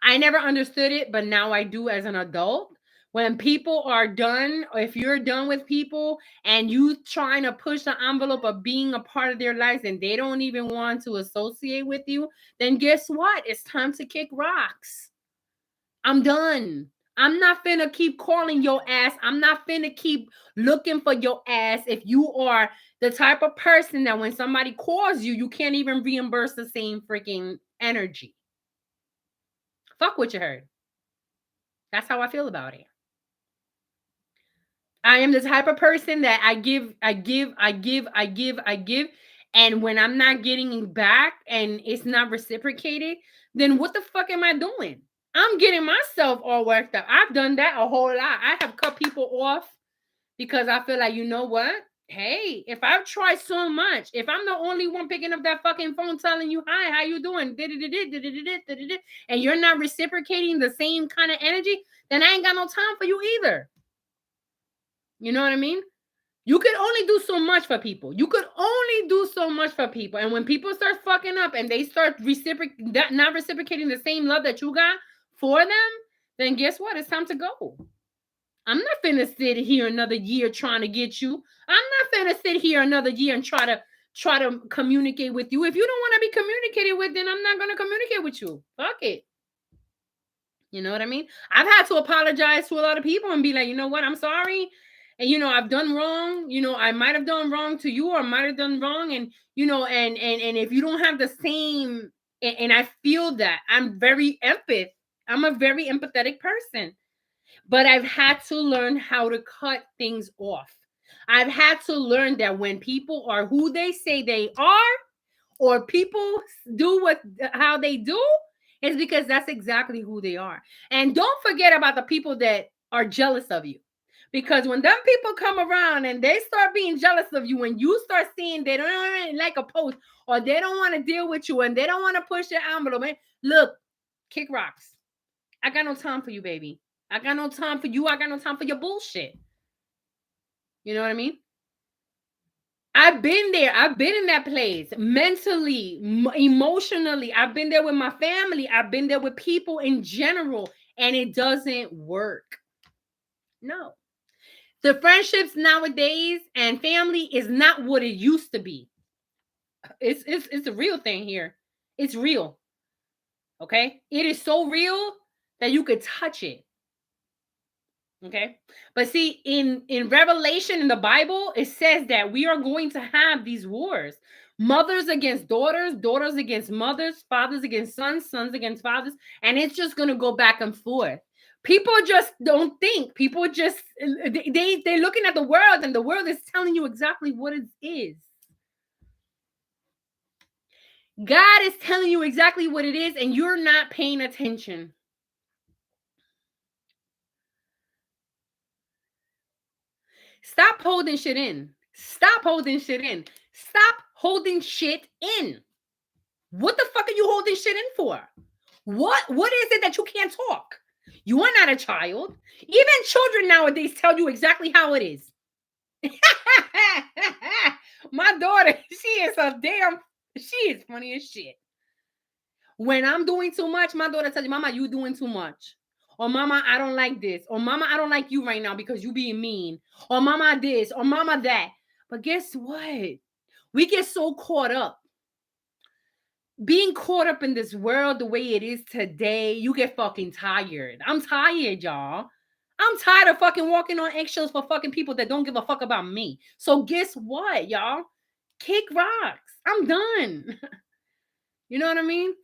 I never understood it, but now I do as an adult. When people are done, or if you're done with people and you trying to push the envelope of being a part of their lives and they don't even want to associate with you, then guess what? It's time to kick rocks. I'm done. I'm not finna keep calling your ass. I'm not finna keep looking for your ass if you are the type of person that when somebody calls you, you can't even reimburse the same freaking energy. Fuck what you heard. That's how I feel about it. I am the type of person that I give, And when I'm not getting it back and it's not reciprocated, then what the fuck am I doing? I'm getting myself all worked up. I've done that a whole lot. I have cut people off because I feel like, you know what? Hey, if I've tried so much, if I'm the only one picking up that fucking phone telling you, hi, how you doing? And you're not reciprocating the same kind of energy, then I ain't got no time for you either. You know what I mean? You could only do so much for people. You could only do so much for people. And when people start fucking up and they start not reciprocating the same love that you got for them, then guess what? It's time to go. I'm not finna sit here another year trying to get you. I'm not finna sit here another year and try to communicate with you. If you don't want to be communicated with, then I'm not gonna communicate with you. Fuck it. You know what I mean? I've had to apologize to a lot of people and be like, you know what? I'm sorry. And I've done wrong. I might have done wrong to you, or I might have done wrong. And and if you don't have the same, and I feel that I'm very I'm a very empathetic person. But I've had to learn how to cut things off. I've had to learn that when people are who they say they are, or people do how they do, it's because that's exactly who they are. And don't forget about the people that are jealous of you. Because when them people come around and they start being jealous of you, and you start seeing they don't like a post, or they don't want to deal with you, and they don't want to push your envelope, man, look, kick rocks. I got no time for you, baby. I got no time for you. I got no time for your bullshit. You know what I mean? I've been there. I've been in that place mentally, emotionally. I've been there with my family. I've been there with people in general, and it doesn't work. No. The friendships nowadays and family is not what it used to be. It's a real thing here. It's real. Okay? It is so real that you could touch it. Okay. But see, in Revelation in the Bible, it says that we are going to have these wars. Mothers against daughters, daughters against mothers, fathers against sons, sons against fathers, and it's just going to go back and forth. People just don't think. People just they're looking at the world, and the world is telling you exactly what it is. God is telling you exactly what it is, and you're not paying attention. Stop holding shit in. Stop holding shit in. Stop holding shit in. What the fuck are you holding shit in for? What is it that you can't talk? You are not a child. Even children nowadays tell you exactly how it is. My daughter, she is funny as shit. When I'm doing too much, my daughter tells you, Mama, you doing too much. Or Mama, I don't like this. Or Mama, I don't like you right now because you being mean. Or Mama this. Or Mama that. But guess what? We get so caught up. Being caught up in this world the way it is today, you get fucking tired. I'm tired, y'all. I'm tired of fucking walking on eggshells for fucking people that don't give a fuck about me. So guess what, y'all? Kick rocks. I'm done. You know what I mean?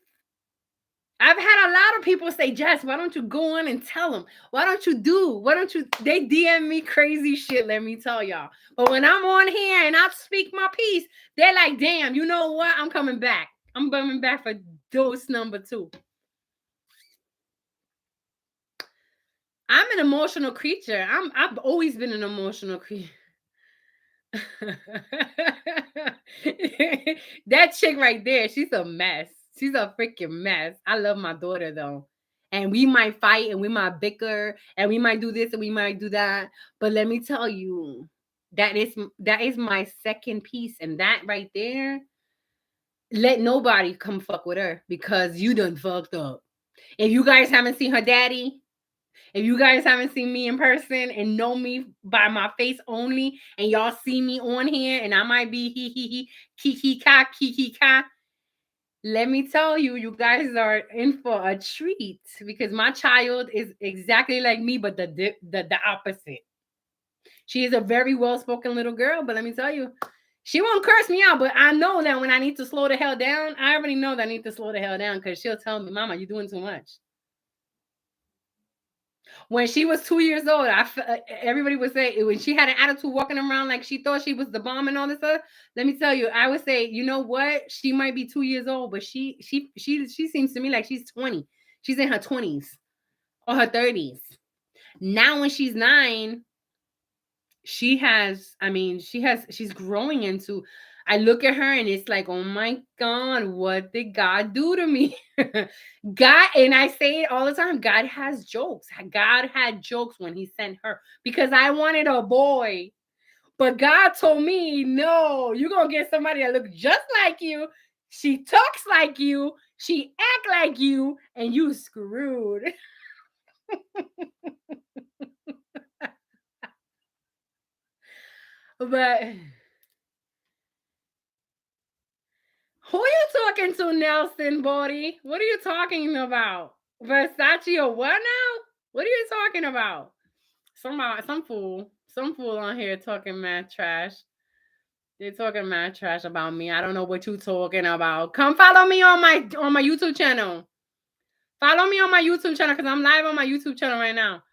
I've had a lot of people say, Jess, why don't you go on and tell them? Why don't you they DM me crazy shit, let me tell y'all. But when I'm on here and I speak my piece, they're like, damn, you know what? I'm coming back. I'm coming back for dose number 2. I'm an emotional creature. I've always been an emotional creature. That chick right there, she's a mess. She's a freaking mess. I love my daughter though. And we might fight and we might bicker and we might do this and we might do that. But let me tell you, that is my second piece. And that right there, let nobody come fuck with her because you done fucked up. If you guys haven't seen her daddy, if you guys haven't seen me in person and know me by my face only, and y'all see me on here and I might be kiki ka, let me tell you, you guys are in for a treat because my child is exactly like me, but the opposite. She is a very well-spoken little girl, but let me tell you, she won't curse me out, but I know that when I need to slow the hell down, I already know that I need to slow the hell down because she'll tell me, Mama, you're doing too much. When she was 2 years old, everybody would say when she had an attitude walking around like she thought she was the bomb and all this stuff. Let me tell you, I would say, you know what? She might be 2 years old, but she seems to me like she's 20. She's in her 20s or her 30s. Now when she's 9, she's growing into. I look at her and it's like, oh my God, what did God do to me? God, and I say it all the time, God has jokes. God had jokes when he sent her because I wanted a boy. But God told me, no, you're gonna get somebody that looks just like you. She talks like you, she act like you, and you screwed. But who you talking to, Nelson Body? What are you talking about? Versace or what now? What are you talking about? Some fool on here talking mad trash. They're talking mad trash about me. I don't know what you talking about. Come follow me on my YouTube channel. Follow me on my YouTube channel because I'm live on my YouTube channel right now.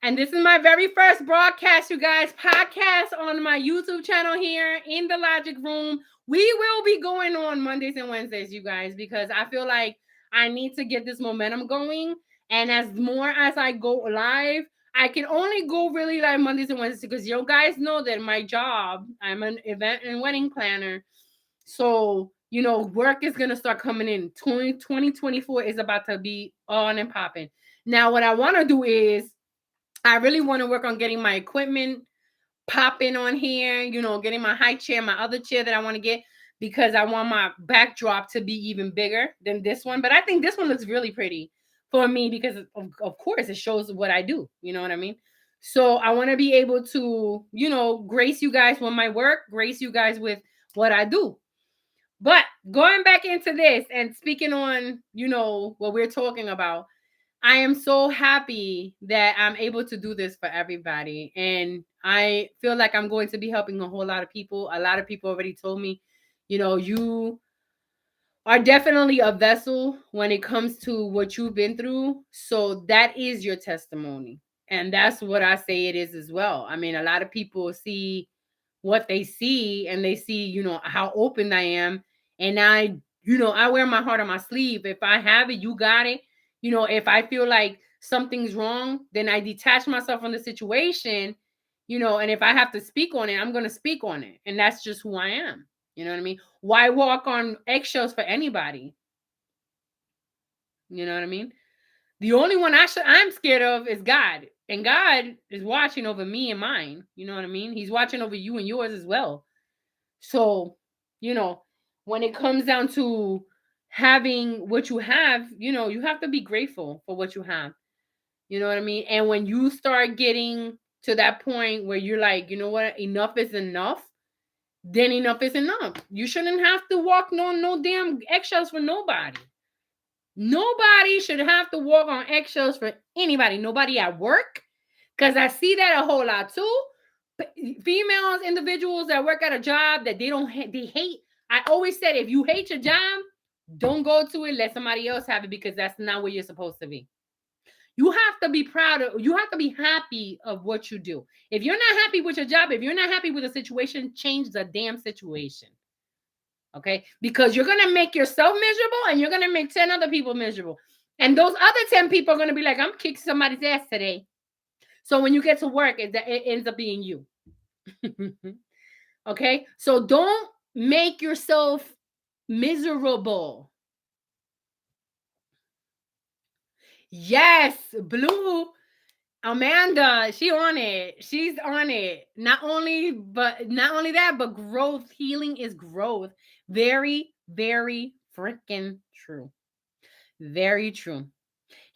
And this is my very first broadcast, you guys. Podcast on my YouTube channel here in the Logic Room. We will be going on Mondays and Wednesdays, you guys, because I feel like I need to get this momentum going. And as more as I go live, I can only go really live Mondays and Wednesdays because you guys know that my job, I'm an event and wedding planner. So, work is going to start coming in. 2024 is about to be on and popping. Now, what I want to do is I really want to work on getting my equipment popping on here, getting my high chair, my other chair that I want to get because I want my backdrop to be even bigger than this one. But I think this one looks really pretty for me because, of course, it shows what I do. You know what I mean? So I want to be able to, grace you guys with my work, grace you guys with what I do. But going back into this and speaking on, what we're talking about, I am so happy that I'm able to do this for everybody. And I feel like I'm going to be helping a whole lot of people. A lot of people already told me, you are definitely a vessel when it comes to what you've been through. So that is your testimony. And that's what I say it is as well. I mean, a lot of people see what they see and they see, how open I am. And I wear my heart on my sleeve. If I have it, you got it. If I feel like something's wrong, then I detach myself from the situation, and if I have to speak on it, I'm going to speak on it. And that's just who I am. You know what I mean? Why walk on eggshells for anybody? You know what I mean? The only one I'm scared of is God. And God is watching over me and mine. You know what I mean? He's watching over you and yours as well. So, when it comes down to having what you have, you have to be grateful for what you have. You know what I mean? And when you start getting to that point where you're like, you know what, enough is enough, then enough is enough. You shouldn't have to walk no damn eggshells for nobody. Nobody should have to walk on eggshells for anybody. Nobody at work. Because I see that a whole lot too. Females, individuals that work at a job that they hate. I always said, if you hate your job, don't go to it. Let somebody else have it because that's not where you're supposed to be. You have to be proud of, you have to be happy of what you do. If you're not happy with your job, if you're not happy with the situation, change the damn situation. Okay? Because you're going to make yourself miserable and you're going to make 10 other people miserable. And those other 10 people are going to be like, I'm kicking somebody's ass today. So when you get to work, it ends up being you. Okay? So don't make yourself miserable. Yes, Blue Amanda, she on it. She's on it. Not only that, but growth. Healing is growth. Very, very freaking true. Very true.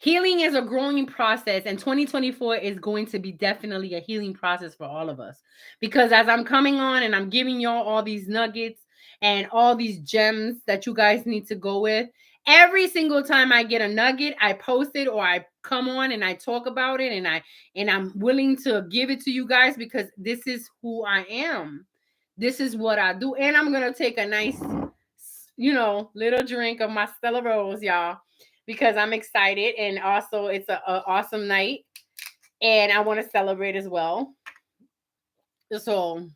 Healing is a growing process, and 2024 is going to be definitely a healing process for all of us. Because as I'm coming on and I'm giving y'all all these nuggets and all these gems that you guys need to go with, every single time I get a nugget, I post it or I come on and I talk about it, and I'm willing to give it to you guys because this is who I am. This is what I do, and I'm gonna take a nice, little drink of my Stella Rose, y'all, because I'm excited, and also it's a awesome night. and I want to celebrate as well. So,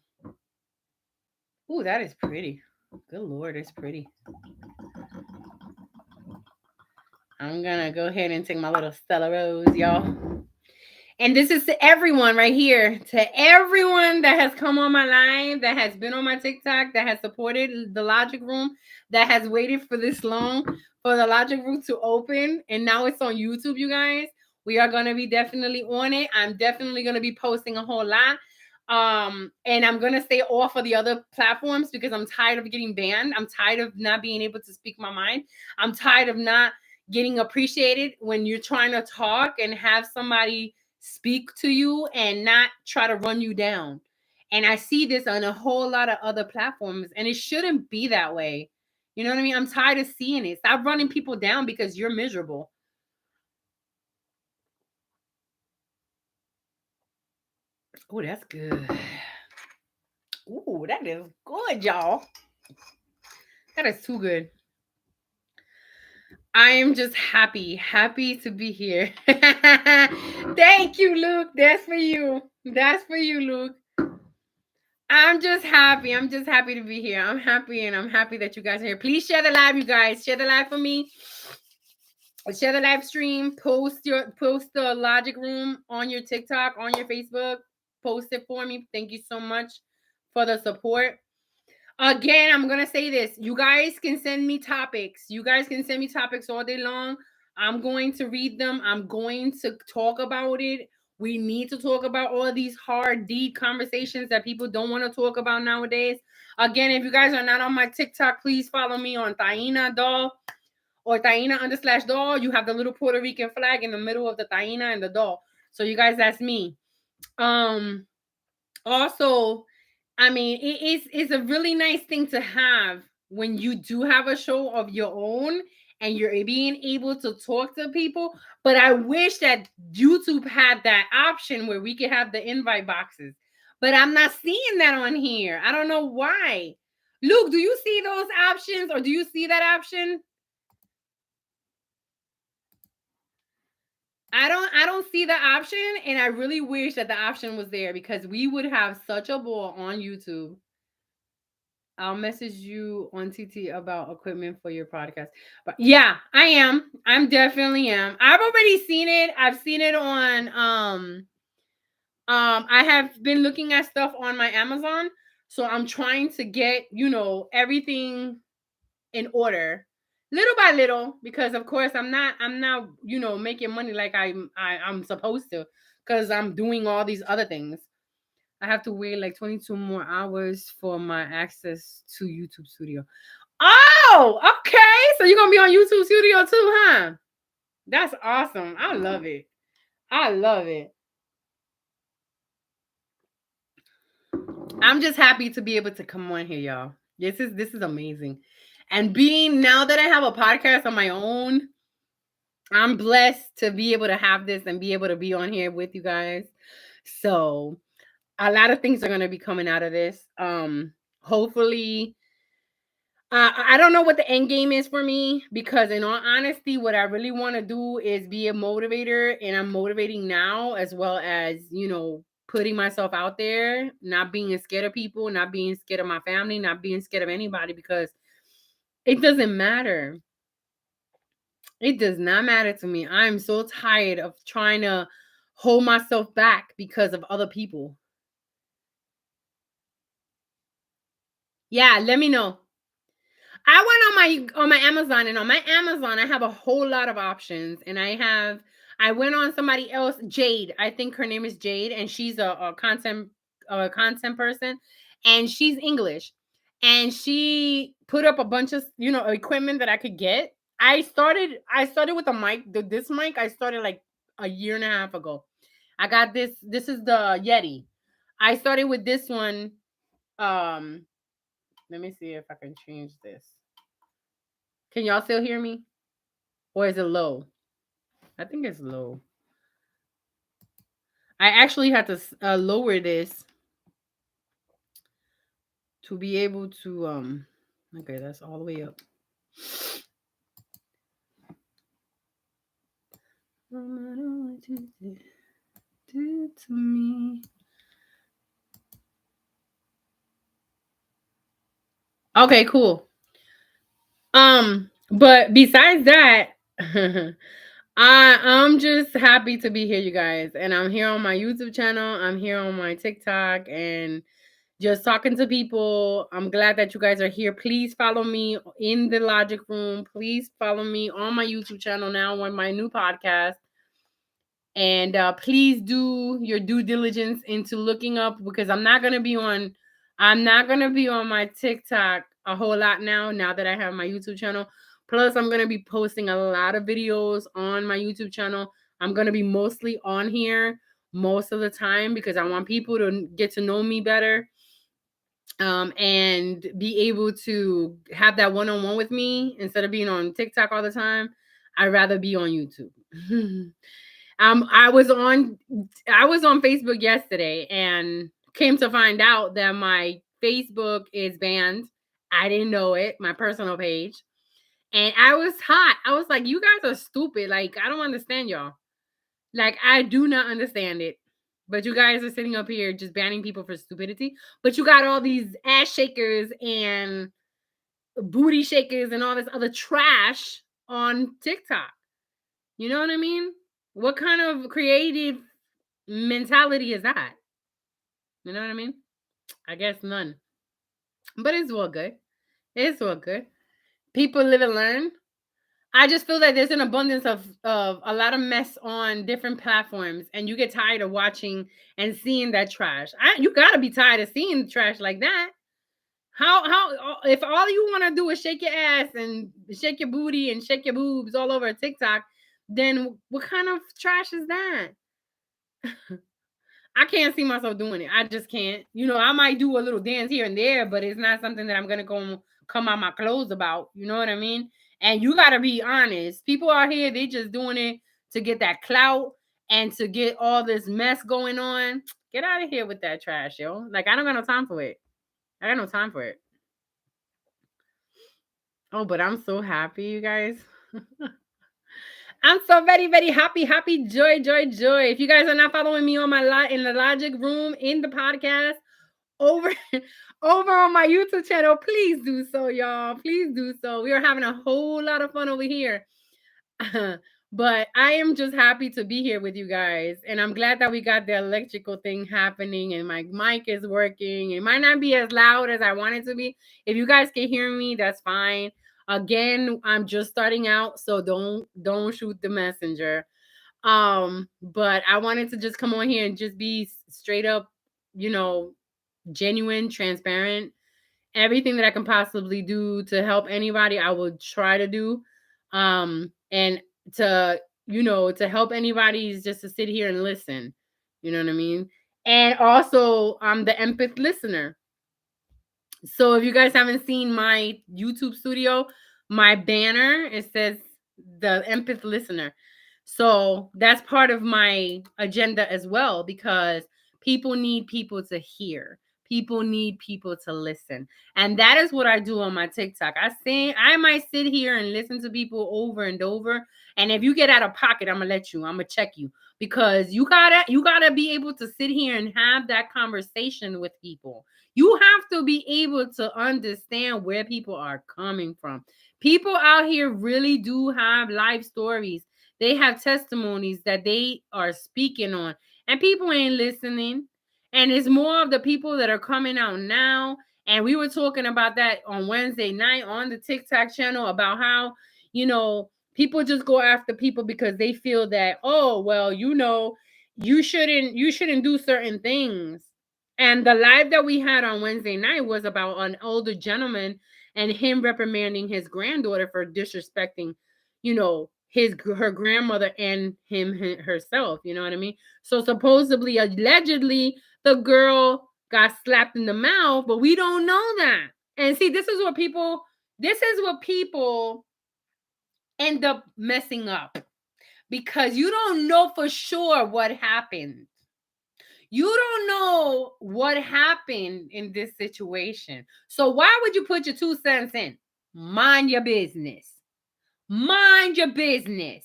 ooh, that is pretty. Good Lord, it's pretty. I'm gonna go ahead and take my little Stella Rose, y'all. And this is to everyone right here, to everyone that has come on my live, that has been on my TikTok, that has supported the Logic Room, that has waited for this long for the Logic Room to open. And now it's on YouTube, you guys. We are going to be definitely on it. I'm definitely going to be posting a whole lot. And I'm going to stay off of the other platforms because I'm tired of getting banned. I'm tired of not being able to speak my mind. I'm tired of not getting appreciated when you're trying to talk and have somebody speak to you and not try to run you down. And I see this on a whole lot of other platforms, and it shouldn't be that way. You know what I mean? I'm tired of seeing it. Stop running people down because you're miserable. Oh, that's good. Ooh, that is good, y'all. That is too good. I am just happy to be here. Thank you, Luke. That's for you. That's for you, Luke. I'm just happy. I'm just happy to be here. I'm happy, and I'm happy that you guys are here. Please share the live, you guys. Share the live for me. Share the live stream. Post the Logic Room on your TikTok, on your Facebook. Post it for me. Thank you so much for the support. Again, I'm gonna say this. You guys can send me topics. You guys can send me topics all day long. I'm going to read them. I'm going to talk about it. We need to talk about all these hard, deep conversations that people don't want to talk about nowadays. Again, if you guys are not on my TikTok, please follow me on Taina Doll or Taina_doll. You have the little Puerto Rican flag in the middle of the Taina and the doll. So you guys, that's me. Also, I mean, it's a really nice thing to have when you do have a show of your own and you're being able to talk to people. But I wish that YouTube had that option where we could have the invite boxes. But I'm not seeing that on here. I don't know why. Luke, do you see those options or do you see that option? I don't see the option, and I really wish that the option was there because we would have such a ball on YouTube. I'll message you on TT about equipment for your podcast. But yeah, I am. I'm definitely am. I've already seen it. I've seen it on I have been looking at stuff on my Amazon. So I'm trying to get, everything in order little by little because of course I'm not making money like I'm supposed to because I'm doing all these other things. I have to wait like 22 more hours for my access to YouTube Studio. Oh, okay. So you're gonna be on YouTube Studio too, huh? That's awesome. I love it. I love it. I'm just happy to be able to come on here, y'all. This is amazing. And being now that I have a podcast on my own, I'm blessed to be able to have this and be able to be on here with you guys. So a lot of things are going to be coming out of this. Hopefully, I don't know what the end game is for me because, in all honesty, what I really want to do is be a motivator, and I'm motivating now as well as putting myself out there, not being scared of people, not being scared of my family, not being scared of anybody because it doesn't matter. It does not matter to me. I'm so tired of trying to hold myself back because of other people. Yeah, let me know. I went on my Amazon, and on my Amazon I have a whole lot of options, and I went on somebody else, Jade. I think her name is Jade, and she's a content person, and she's English, and she put up a bunch of equipment that I could get. I started with a mic. This mic I started like a year and a half ago. I got this. This is the Yeti. I started with this one. Um, Let me see if I can change this. Can y'all still hear me? Or is it low? I think it's low. I actually had to lower this to be able to okay, that's all the way up. did to me. Okay, cool. But besides that, I'm just happy to be here, you guys. And I'm here on my YouTube channel. I'm here on my TikTok and just talking to people. I'm glad that you guys are here. Please follow me in the Logic Room. Please follow me on my YouTube channel now on my new podcast. And please do your due diligence into looking up, because I'm not gonna be on my TikTok a whole lot now that I have my YouTube channel. Plus, I'm gonna be posting a lot of videos on my YouTube channel. I'm gonna be mostly on here most of the time because I want people to get to know me better, and be able to have that one-on-one with me instead of being on TikTok all the time. I'd rather be on YouTube. I was on Facebook yesterday and came to find out that my Facebook is banned. I didn't know it, my personal page. And I was hot. I was like, you guys are stupid. Like, I don't understand y'all. Like, I do not understand it. But you guys are sitting up here just banning people for stupidity. But you got all these ass shakers and booty shakers and all this other trash on TikTok. You know what I mean? What kind of creative mentality is that? You know what I mean? I guess none. But it's all good. It's all good. People live and learn. I just feel that there's an abundance of a lot of mess on different platforms, and you get tired of watching and seeing that trash. You gotta be tired of seeing trash like that. How if all you want to do is shake your ass and shake your booty and shake your boobs all over TikTok, then what kind of trash is that? I can't see myself doing it. I just can't. You know, I might do a little dance here and there, but it's not something that I'm gonna go come out my clothes about. You know what I mean? And you gotta be honest. People out here, they just doing it to get that clout and to get all this mess going on. Get out of here with that trash, yo. Like, I don't got no time for it. I got no time for it. Oh, but I'm so happy, you guys. I'm so very, very happy, joy, joy, joy. If you guys are not following me on my in the Logic Room in the podcast over over on my YouTube channel, please do so, y'all. Please do so. We are having a whole lot of fun over here. But I am just happy to be here with you guys, and I'm glad that we got the electrical thing happening and my mic is working. It might not be as loud as I want it to be. If you guys can hear me, that's fine. Again, I'm just starting out, so don't shoot the messenger. But I wanted to just come on here and just be straight up, you know, genuine, transparent. Everything that I can possibly do to help anybody, I will try to do. And to, to help anybody is just to sit here and listen. You know what I mean? And also, I'm the empath listener. So if you guys haven't seen my YouTube studio, my banner, it says the empath listener. So that's part of my agenda as well, because people need people to hear. People need people to listen. And that is what I do on my TikTok. I might sit here and listen to people over and over. And if you get out of pocket, I'm gonna check you, because you gotta be able to sit here and have that conversation with people. You have to be able to understand where people are coming from. People out here really do have life stories. They have testimonies that they are speaking on, and people ain't listening. And it's more of the people that are coming out now. And we were talking about that on Wednesday night on the TikTok channel about how, people just go after people because they feel that, oh, well, you shouldn't do certain things. And the live that we had on Wednesday night was about an older gentleman and him reprimanding his granddaughter for disrespecting, her grandmother and herself. You know what I mean? So supposedly, allegedly, the girl got slapped in the mouth, but we don't know that. And see, this is what people end up messing up, because you don't know for sure what happened. You don't know what happened in this situation. So why would you put your 2 cents in? Mind your business. Mind your business.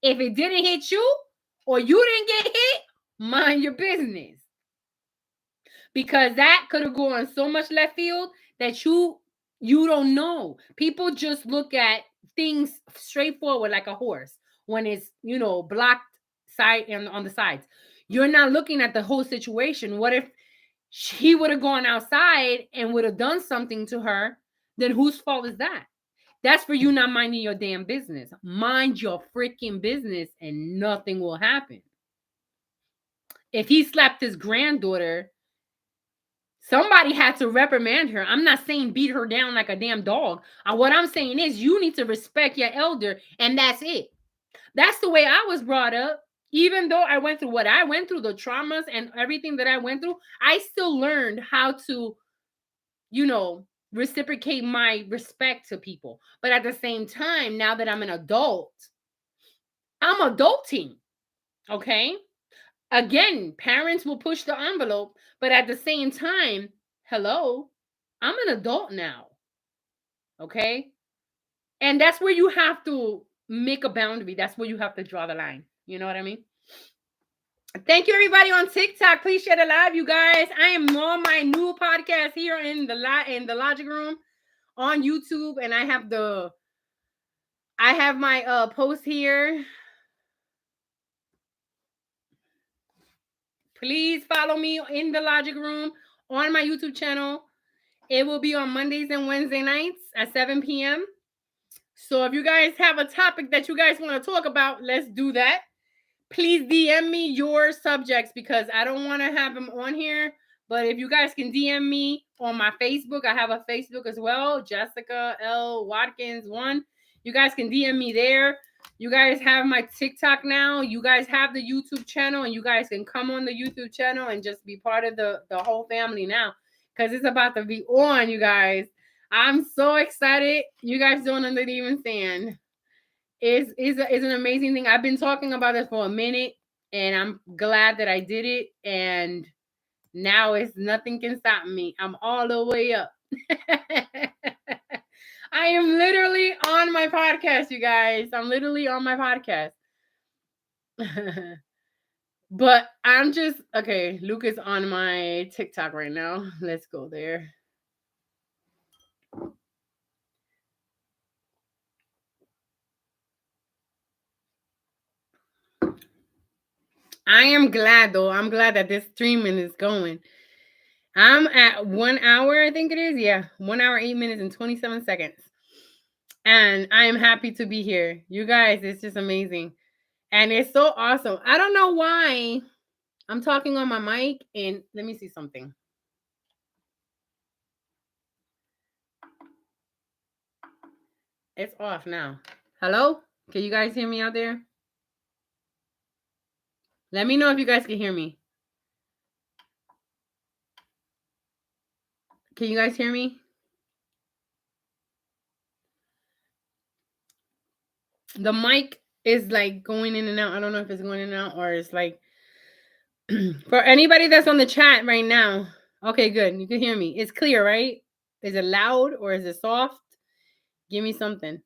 If it didn't hit you or you didn't get hit, mind your business. Because that could have gone so much left field that you don't know. People just look at things straightforward like a horse when it's, blocked side and on the sides. You're not looking at the whole situation. What if he would have gone outside and would have done something to her? Then whose fault is that? That's for you not minding your damn business. Mind your freaking business and nothing will happen. If he slapped his granddaughter, somebody had to reprimand her. I'm not saying beat her down like a damn dog. What I'm saying is you need to respect your elder, and that's it. That's the way I was brought up. Even though I went through what I went through, the traumas and everything that I went through, I still learned how to, reciprocate my respect to people. But at the same time, now that I'm an adult, I'm adulting. Okay? Again, parents will push the envelope, but at the same time, hello, I'm an adult now. Okay? And that's where you have to make a boundary. That's where you have to draw the line. You know what I mean? Thank you, everybody on TikTok. Please share the live, you guys. I am on my new podcast here in the Logic Room on YouTube, and I have my post here. Please follow me in the Logic Room on my YouTube channel. It will be on Mondays and Wednesday nights at 7 p.m. So if you guys have a topic that you guys want to talk about, let's do that. Please DM me your subjects because I don't want to have them on here. But if you guys can DM me on my Facebook, I have a Facebook as well, Jessica L. Watkins 1. You guys can DM me there. You guys have my TikTok now. You guys have the YouTube channel, and you guys can come on the YouTube channel and just be part of the whole family now because it's about to be on, you guys. I'm so excited. You guys don't understand. Is an amazing thing. I've been talking about it for a minute, and I'm glad that I did it. And now it's nothing can stop me. I'm all the way up. I am literally on my podcast, you guys. I'm literally on my podcast. But I'm just okay. Luke is on my TikTok right now. Let's go there. I am glad though. I'm glad that this streaming is going. I'm at 1 hour, I think it is. Yeah, 1 hour, 8 minutes, and 27 seconds. And I am happy to be here. You guys, it's just amazing. And it's so awesome. I don't know why I'm talking on my mic. And let me see something. It's off now. Hello? Can you guys hear me out there? Let me know if you guys can hear me. Can you guys hear me? The mic is like going in and out. I don't know if it's going in and out or it's like for anybody that's on the chat right now. Okay, good. You can hear me. It's clear, right? Is it loud or is it soft? Give me something.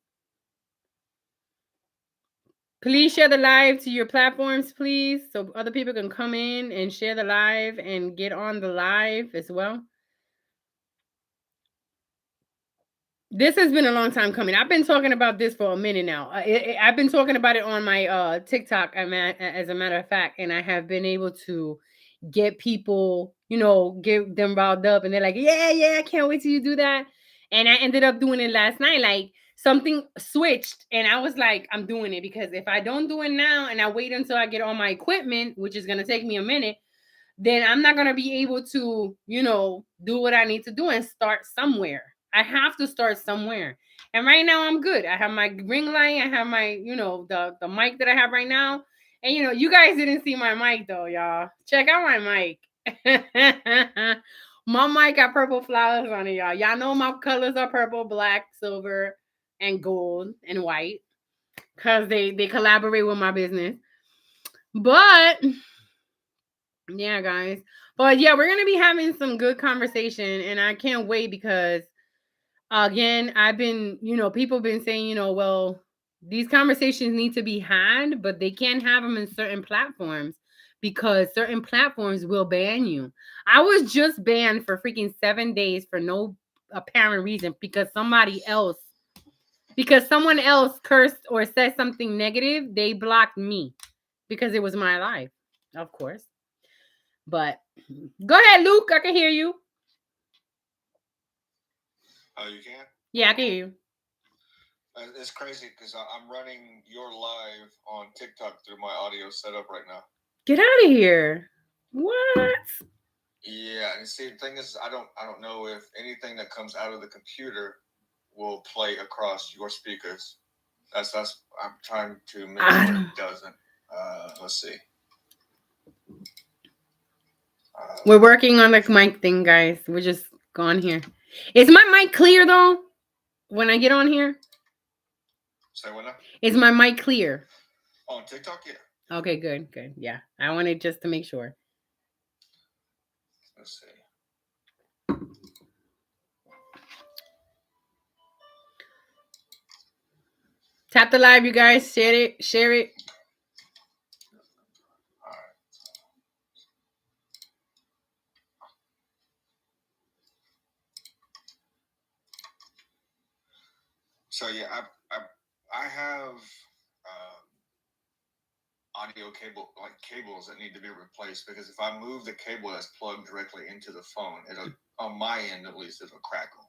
Please share the live to your platforms, please, so other people can come in and share the live and get on the live as well. This has been a long time coming. I've been talking about this for a minute now. I've been talking about it on my TikTok, as a matter of fact, and I have been able to get people, get them riled up, and they're like, yeah, I can't wait till you do that. And I ended up doing it last night. Like something switched, and I was like, I'm doing it because if I don't do it now and I wait until I get all my equipment, which is gonna take me a minute, then I'm not gonna be able to, do what I need to do and start somewhere. I have to start somewhere. And right now I'm good. I have my ring light. I have my, the mic that I have right now. And you guys didn't see my mic though, y'all. Check out my mic. My mic got purple flowers on it, y'all. Y'all know my colors are purple, black, silver, and gold and white. Cause they collaborate with my business. But yeah, guys. But yeah, we're gonna be having some good conversation, and I can't wait because again, I've been, people been saying, well, these conversations need to be had, but they can't have them in certain platforms because certain platforms will ban you. I was just banned for freaking 7 days for no apparent reason because someone else cursed or said something negative. They blocked me because it was my life, of course. But go ahead, Luke. I can hear you. Oh, you can? Yeah, I can hear you. It's crazy because I'm running your live on TikTok through my audio setup right now. Get out of here. What? Yeah, and see, the thing is, I don't know if anything that comes out of the computer will play across your speakers. That's I'm trying to make sure it doesn't. Let's see. We're working on the mic thing, guys. We're just going here. Is my mic clear though? When I get on here? Say what now? Is my mic clear? On TikTok, yeah. Okay, good. Yeah. I wanted just to make sure. Let's see. Tap the live, you guys. Share it. All right. So yeah, I have audio cables that need to be replaced because if I move the cable that's plugged directly into the phone, it'll on my end at least it'll crackle.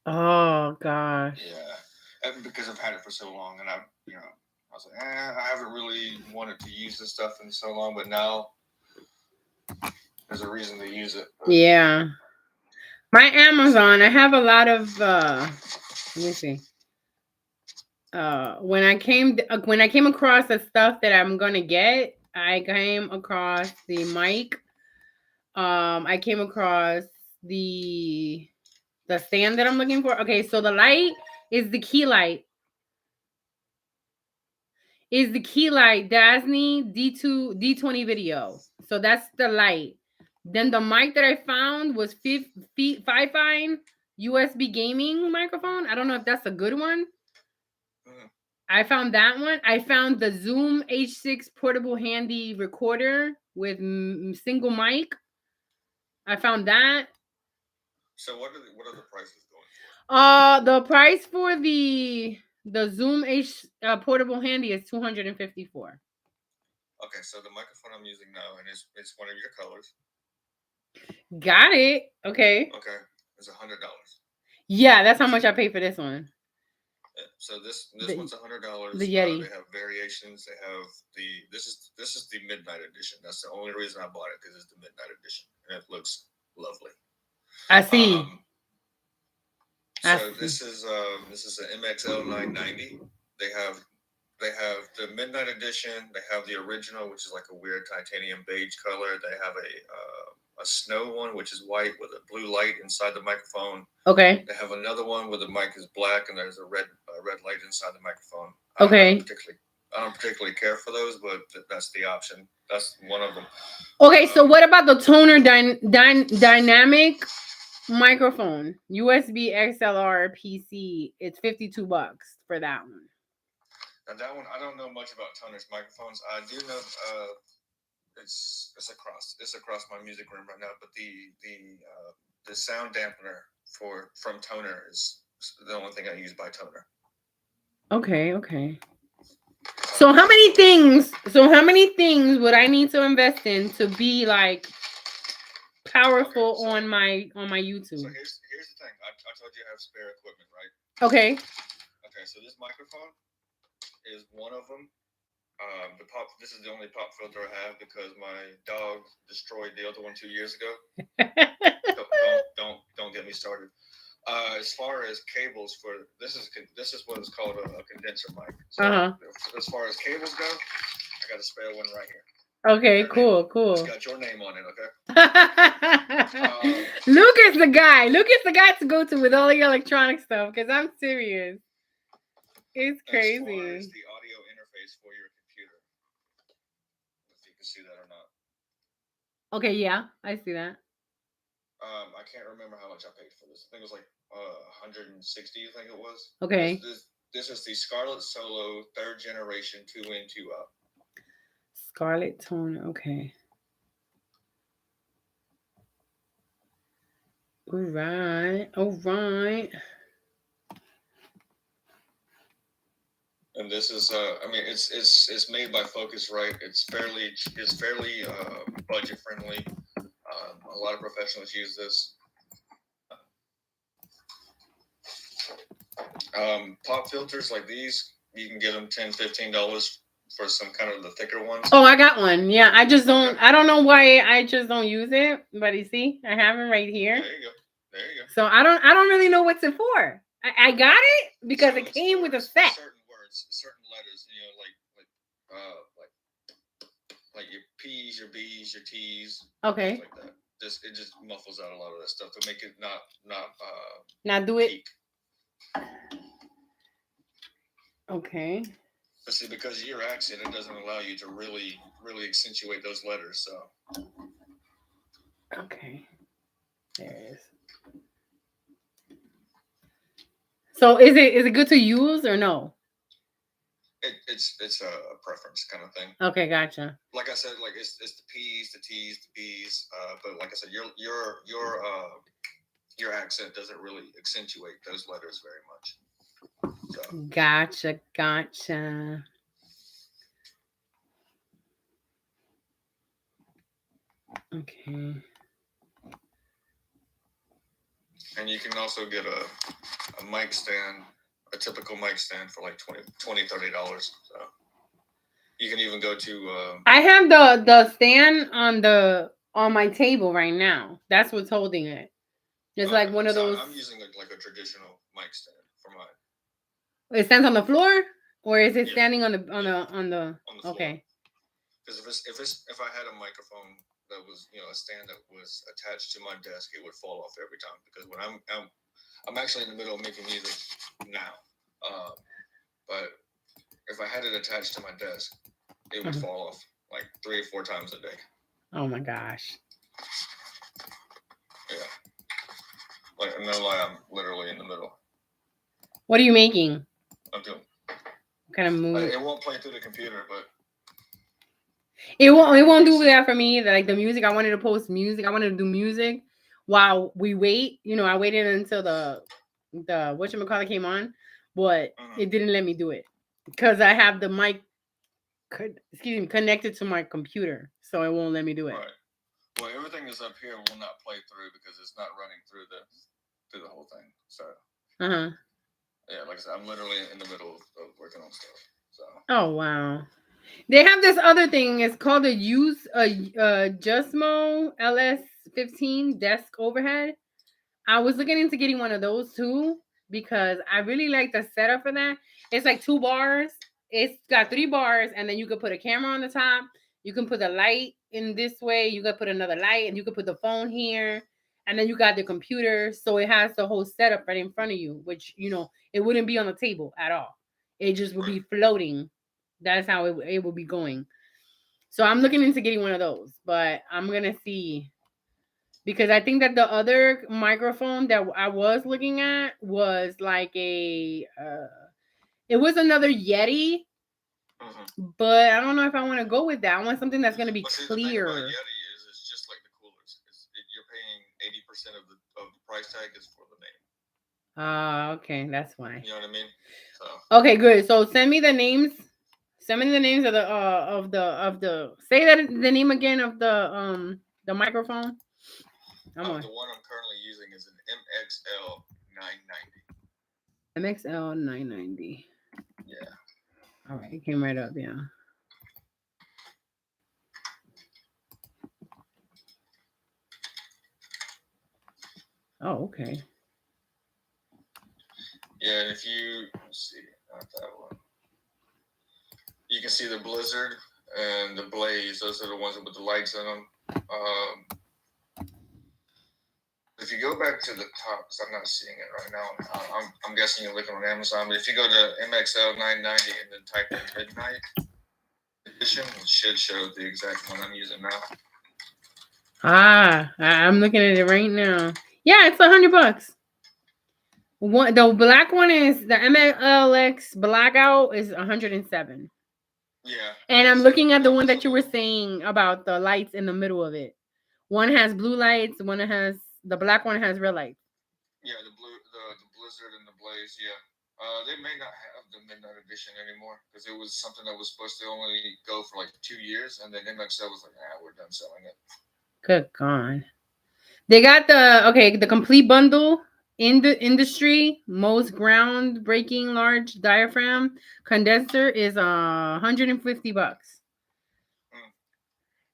Oh gosh. Yeah, and because I've had it for so long, and I was like, I haven't really wanted to use this stuff in so long, but now there's a reason to use it. Yeah. My Amazon, I have a lot of let me see. When I came across the stuff that I'm gonna get, I came across the mic. I came across the stand that I'm looking for. Okay, so the light is the key light. Is the key light Dasney D20 video. So that's the light. Then the mic that I found was Five Fine USB gaming microphone. I don't know if that's a good one. I found that one. I found the Zoom H6 portable handy recorder with single mic. I found that. So what are the prices going for? The price for the Zoom H portable handy is $254. Okay, so the microphone I'm using now, and it's one of your colors. Got it. Okay. Okay, it's $100. Yeah, that's how much I paid for this one. So this one's $100. The Yeti. They have variations. They have this is the midnight edition. That's the only reason I bought it because it's the midnight edition and it looks lovely. I see. This is an MXL 990. They have the midnight edition. They have the original, which is like a weird titanium beige color. They have a snow one, which is white with a blue light inside the microphone. Okay. They have another one where the mic is black and there's a red light inside the microphone. Okay. I don't particularly care for those, but that's the option. That's one of them. Okay, so what about the toner dynamic microphone? USB XLR PC. It's $52 for that one. Now that one, I don't know much about Toner's microphones. I do know it's across my music room right now. But the sound dampener from Toner is the only thing I use by Toner. Okay. So how many things would I need to invest in to be like powerful on my YouTube? So here's the thing. I told you I have spare equipment, right? Okay. So this microphone is one of them. This is the only pop filter I have because my dog destroyed the other one 2 years ago. don't get me started. As far as cables for this is what is called a condenser mic. So as far as cables go, I got a spare one right here. Okay, cool. It's got your name on it, okay? Luke is the guy. Luke is the guy to go to with all the electronic stuff because I'm serious. It's crazy. As far as the audio interface for your computer, if you can see that or not. Okay, yeah, I see that. I can't remember how much I paid for this. I think it was like 160. I think it was. Okay. This is the Scarlett Solo 3rd generation 2-in 2-out. Scarlet tone. Okay. All right. All right. And this is, I mean, it's made by Focusrite. It's fairly budget friendly. A lot of professionals use this. Pop filters like these, you can get them $10-15 for some kind of the thicker ones. Oh, I got one. Yeah, I just don't. I don't know why I just don't use it. But you see, I have it right here. There you go. There you go. So I don't really know what's it for. I got it because it came with a set. Certain words, certain letters. You know, like your P's, your B's, your T's. Okay. Like that. It just muffles out a lot of that stuff to make it not do it. Peak. Okay. But see, because of your accent, it doesn't allow you to really accentuate those letters. So. Okay. There it is. So is it good to use or no? It's a preference kind of thing. Okay, gotcha. Like I said, like it's the P's, the T's, the B's. But like I said, your accent doesn't really accentuate those letters very much. So. Gotcha. Okay. And you can also get a mic stand, a typical mic stand for like $20-$30. So you can even go to. I have the stand on my table right now. That's what's holding it. It's like one of those. I'm using like a traditional mic stand for mine. It stands on the floor, or is it standing on the floor? Okay. Because if I had a microphone that was a stand that was attached to my desk, it would fall off every time. Because when I'm actually in the middle of making music now, but if I had it attached to my desk, it would fall off like 3 or 4 times a day. Oh my gosh. Yeah. Like, no lie, I'm literally in the middle. What are you making? I'm doing. What kind of movie? It won't play through the computer, but it won't do that for me. Like the music, I wanted to post music. I wanted to do music while we wait. I waited until the whatchamacallit came on, but it didn't let me do it because I have the mic connected to my computer, so it won't let me do it. Right. Well, everything is up here will not play through because it's not running through the whole thing. So. Yeah, like I said, I'm literally in the middle of working on stuff. So. Oh wow. They have this other thing. It's called a Jusmo LS15 desk overhead. I was looking into getting one of those too because I really like the setup for that. It's like 2 bars. It's got 3 bars, and then you could put a camera on the top. You can put the light in this way. You could put another light, and you could put the phone here, and then you got the computer. So it has the whole setup right in front of you, which it wouldn't be on the table at all. It just would be floating. That's how it will be going. So I'm looking into getting one of those, but I'm gonna see because I think that the other microphone that I was looking at was like it was another Yeti, but I don't know if I want to go with that. I want something that's gonna be clear. The thing about Yeti is it's just like the coolers. You're paying 80% of the price tag is for the name. Okay, that's why. You know what I mean? So. Okay, good. So send me the names. Send me the names of the say that the name again of the microphone. The one I'm currently using is an MXL 990. MXL 990. Yeah. All right, it came right up. Yeah. Oh, okay. Yeah, if you let's see, not that one. You can see the Blizzard and the Blaze. Those are the ones with the lights in them. If you go back to the top, because I'm not seeing it right now, I'm guessing you're looking on Amazon. But if you go to MXL 990 and then type in Midnight Edition, it should show the exact one I'm using now. I'm looking at it right now. Yeah, it's $100. The black one is the MLX Blackout is $107. Yeah. And I'm So looking at the that one was a that you were little. saying about the lights in the middle of it. One has blue lights, one has the black one has red lights. Yeah, the Blizzard and the Blaze. Yeah. They may not have the Midnight Edition anymore because it was something that was supposed to only go for like 2 years, and then MXL was like, "Ah, we're done selling it." Good God. They got the complete bundle in the industry. Most groundbreaking large diaphragm condenser is $150. Mm.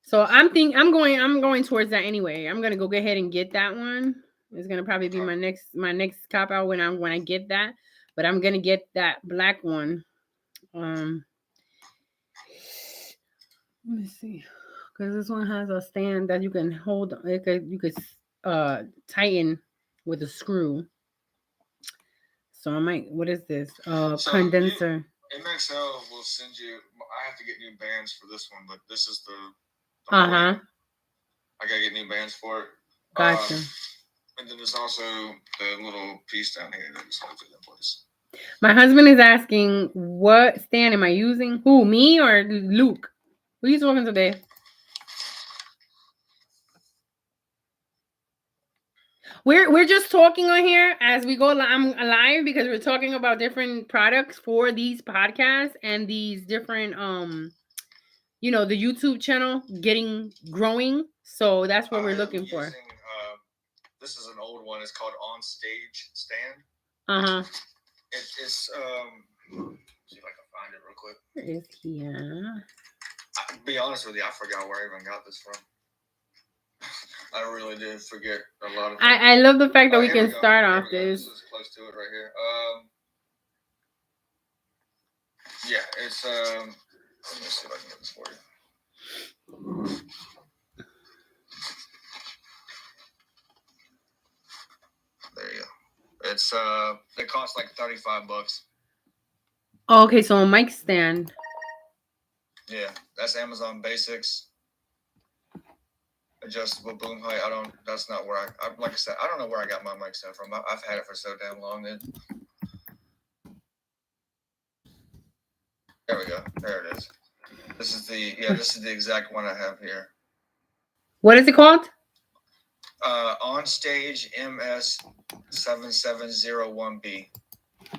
So I'm going towards that anyway. I'm gonna go ahead and get that one. It's gonna probably be my next cop out when I get that. But I'm gonna get that black one. Um Let me see. Because this one has a stand that you can hold. You could tighten with a screw. So I might. What is this? So Condenser. MXL will send you. I have to get new bands for this one, but this is the Uh Hornet. huh. I gotta get new bands for it. Gotcha. And then there's also the little piece down here that just holds it in place. My husband is asking, what stand am I using? Who, me or Luke? Who are you talking today? We're just talking on here as we go. I'm live because we're talking about different products for these podcasts and these different the YouTube channel growing. So that's what we're looking for. This is an old one. It's called On Stage Stand. Uh-huh. It's see if I can find it real quick. Where is he? I'll be honest with you, I forgot where I even got this from. I really did forget a lot of things. I love the fact that we can start off this. This is close to it right here. Yeah, it's let me see if I can get this for you. There you go. It's it costs like $35. Oh, okay, so a mic stand. Yeah, that's Amazon Basics. Adjustable boom height. That's not where I like I said. I don't know where I got my mic stand from. I've had it for so damn long. There we go. There it is. This is the exact one I have here. What is it called? On Stage MS 7701B.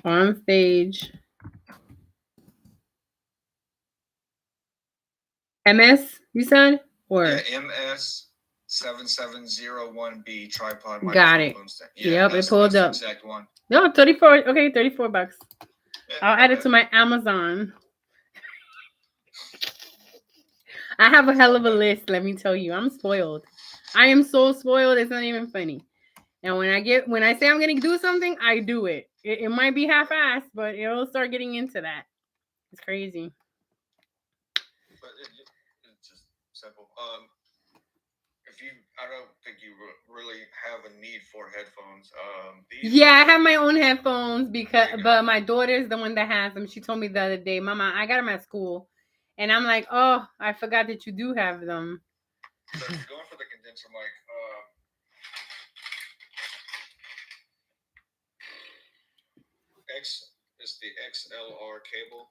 On Stage MS, you said? Or yeah, MS 7701B tripod microphone. Got it. Boom stand. Yeah, yep, it pulled up. The exact one. No, 34. Okay, $34. Yeah, I'll add it to my Amazon. I have a hell of a list, let me tell you. I'm spoiled. I am so spoiled, it's not even funny. And when I say I'm gonna do something, I do it. It might be half-assed, but it'll start getting into that. It's crazy. But it's just simple. I don't think you really have a need for headphones. I have my own headphones but my daughter's the one that has them. She told me the other day, Mama, I got them at school, and I'm like, oh, I forgot that you do have them. So if you're going for the condenser mic, X is the XLR cable.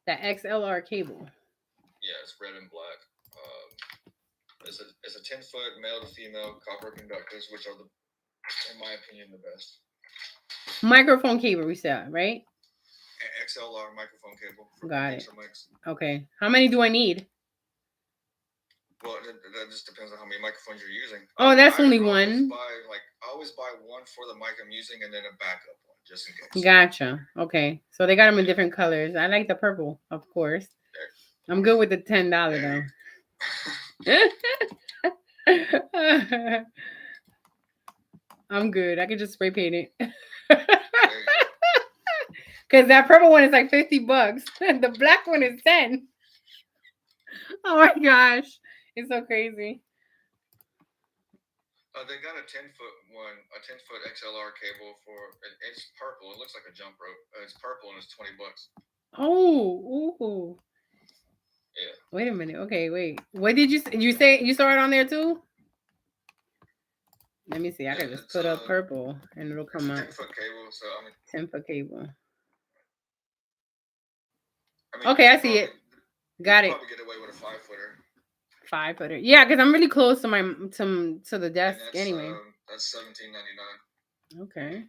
The XLR cable. Yeah, it's red and black. It's a 10-foot male to female copper conductors, which are in my opinion, the best. Microphone cable, we said, right? XLR microphone cable. Got it. Mics. Okay. How many do I need? Well, that just depends on how many microphones you're using. Oh, that's only one. I always buy one for the mic I'm using and then a backup one, just in case. Gotcha. Okay. So they got them in different colors. I like the purple, of course. I'm good with the $10 though. I'm good. I could just spray paint it. Because that purple one is like $50. The black one is 10. Oh my gosh. It's so crazy. They got a 10-foot one, a 10-foot XLR cable it's purple. It looks like a jump rope. It's purple and it's $20. Oh, ooh. Yeah. Wait a minute. Okay, wait. What did you say? You saw it on there too? Let me see. I can just put up purple and it'll come up. 10-foot cable. So 10-foot cable. Okay, I see it. Got it. Probably get away with a 5-footer. 5 footer. Yeah, because I'm really close to my to the desk And anyway. that's $17.99. Okay.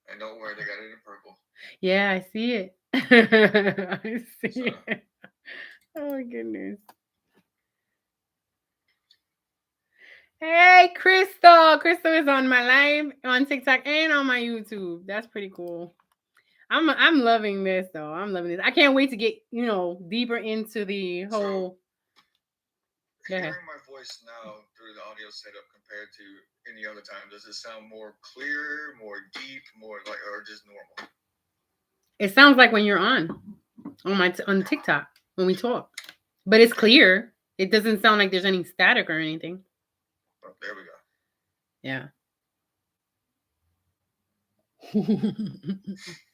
And don't worry, they got it in purple. Yeah, I see it. I see So it. Oh my goodness. Hey, Crystal. Crystal is on my live on TikTok and on my YouTube. That's pretty cool. I'm loving this though. I'm loving this. I can't wait to get, deeper into the whole. Go ahead. hearing my voice now through the audio setup compared to any other time, does it sound more clear, more deep, more like, or just normal? It sounds like when you're on TikTok when we talk, but it's clear. It doesn't sound like there's any static or anything. Oh, there we go. Yeah.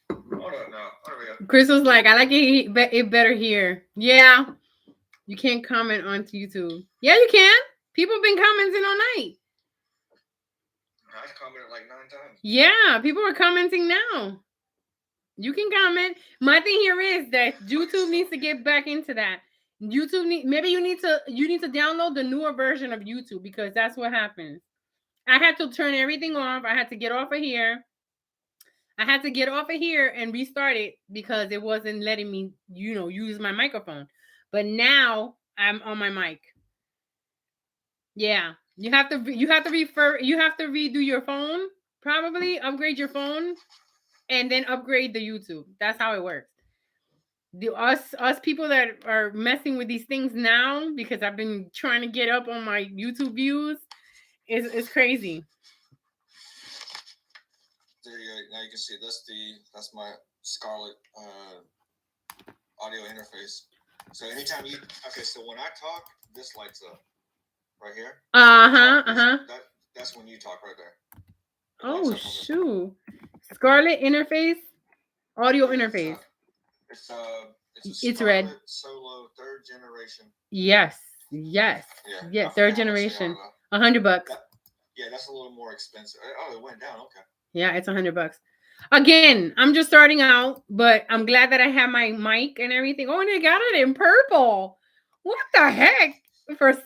Hold on now. There we go. Chris was like, I like it better here. Yeah. You can't comment on YouTube. Yeah, you can. People have been commenting all night. I've commented like 9 times. Yeah, people are commenting now. You can comment. My thing here is that YouTube needs to get back into that. Maybe you need to download the newer version of YouTube because that's what happens. I had to turn everything off. I had to get off of here. I had to get off of here and restart it because it wasn't letting me, use my microphone. But now I'm on my mic. Yeah. You have to redo your phone, probably upgrade your phone and then upgrade the YouTube. That's how it works. Us people that are messing with these things now because I've been trying to get up on my YouTube views is crazy. There you go. Now you can see that's my Scarlett audio interface. So anytime so when I talk, this lights up right here. That's when you talk right there. Oh shoot! Scarlett interface, audio interface. It's red. Solo 3rd generation. Yes. Yeah. 3rd generation. $100. That's a little more expensive. Oh, it went down. Okay. Yeah, it's $100. Again, I'm just starting out, but I'm glad that I have my mic and everything. Oh, and they got it in purple. What the heck? For $70.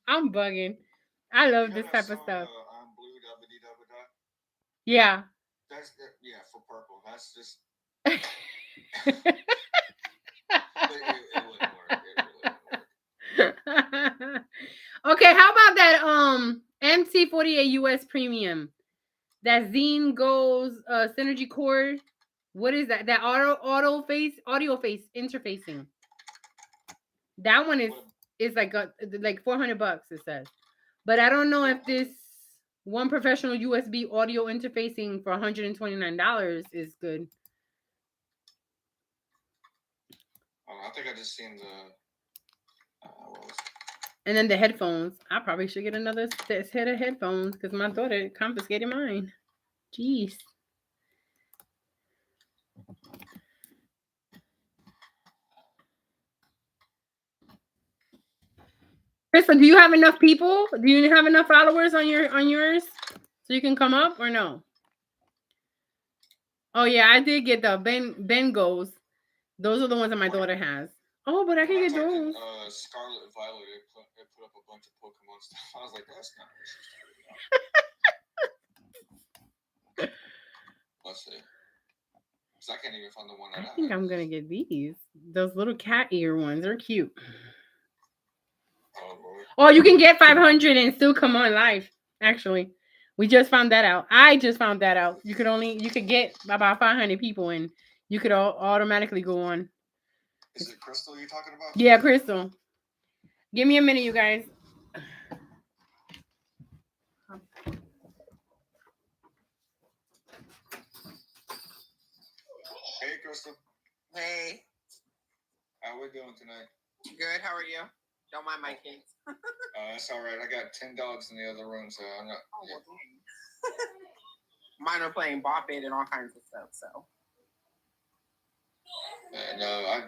I'm bugging. I love this type of stuff. I'm blue, yeah. That's for purple. That's just. It wouldn't work. It really wouldn't work. Okay, how about that MT48 US Premium? That Zine goes Synergy Core. What is that? That audio face interfacing. That one is like $400 it says. But I don't know if this one professional USB audio interfacing for $129 is good. I think I just seen the and then the headphones. I probably should get another set of headphones because my daughter confiscated mine. Jeez. Krista, do you have enough people? Do you have enough followers on yours so you can come up or no? Oh yeah, I did get the Bengals. Those are the ones that my daughter has. Oh, but I can get those. Scarlet Violet, it put up a bunch of Pokemon stuff. I was like, that's not racist. Let's see. Because I can't even find the one I think I'm gonna get these. Those little cat ear ones are cute. Oh, Lord. Oh, you can get 500 and still come on live. Actually, we just found that out. I just found that out. You could get about 500 people and you could automatically go on. Is it Crystal you're talking about? Yeah, Crystal. Give me a minute, you guys. Hey, Crystal. Hey. How we doing tonight? Good. How are you? Don't mind my kids. That's all right. I got 10 dogs in the other room, so I'm not. Oh, well, mine are playing bop it and all kinds of stuff. So. No,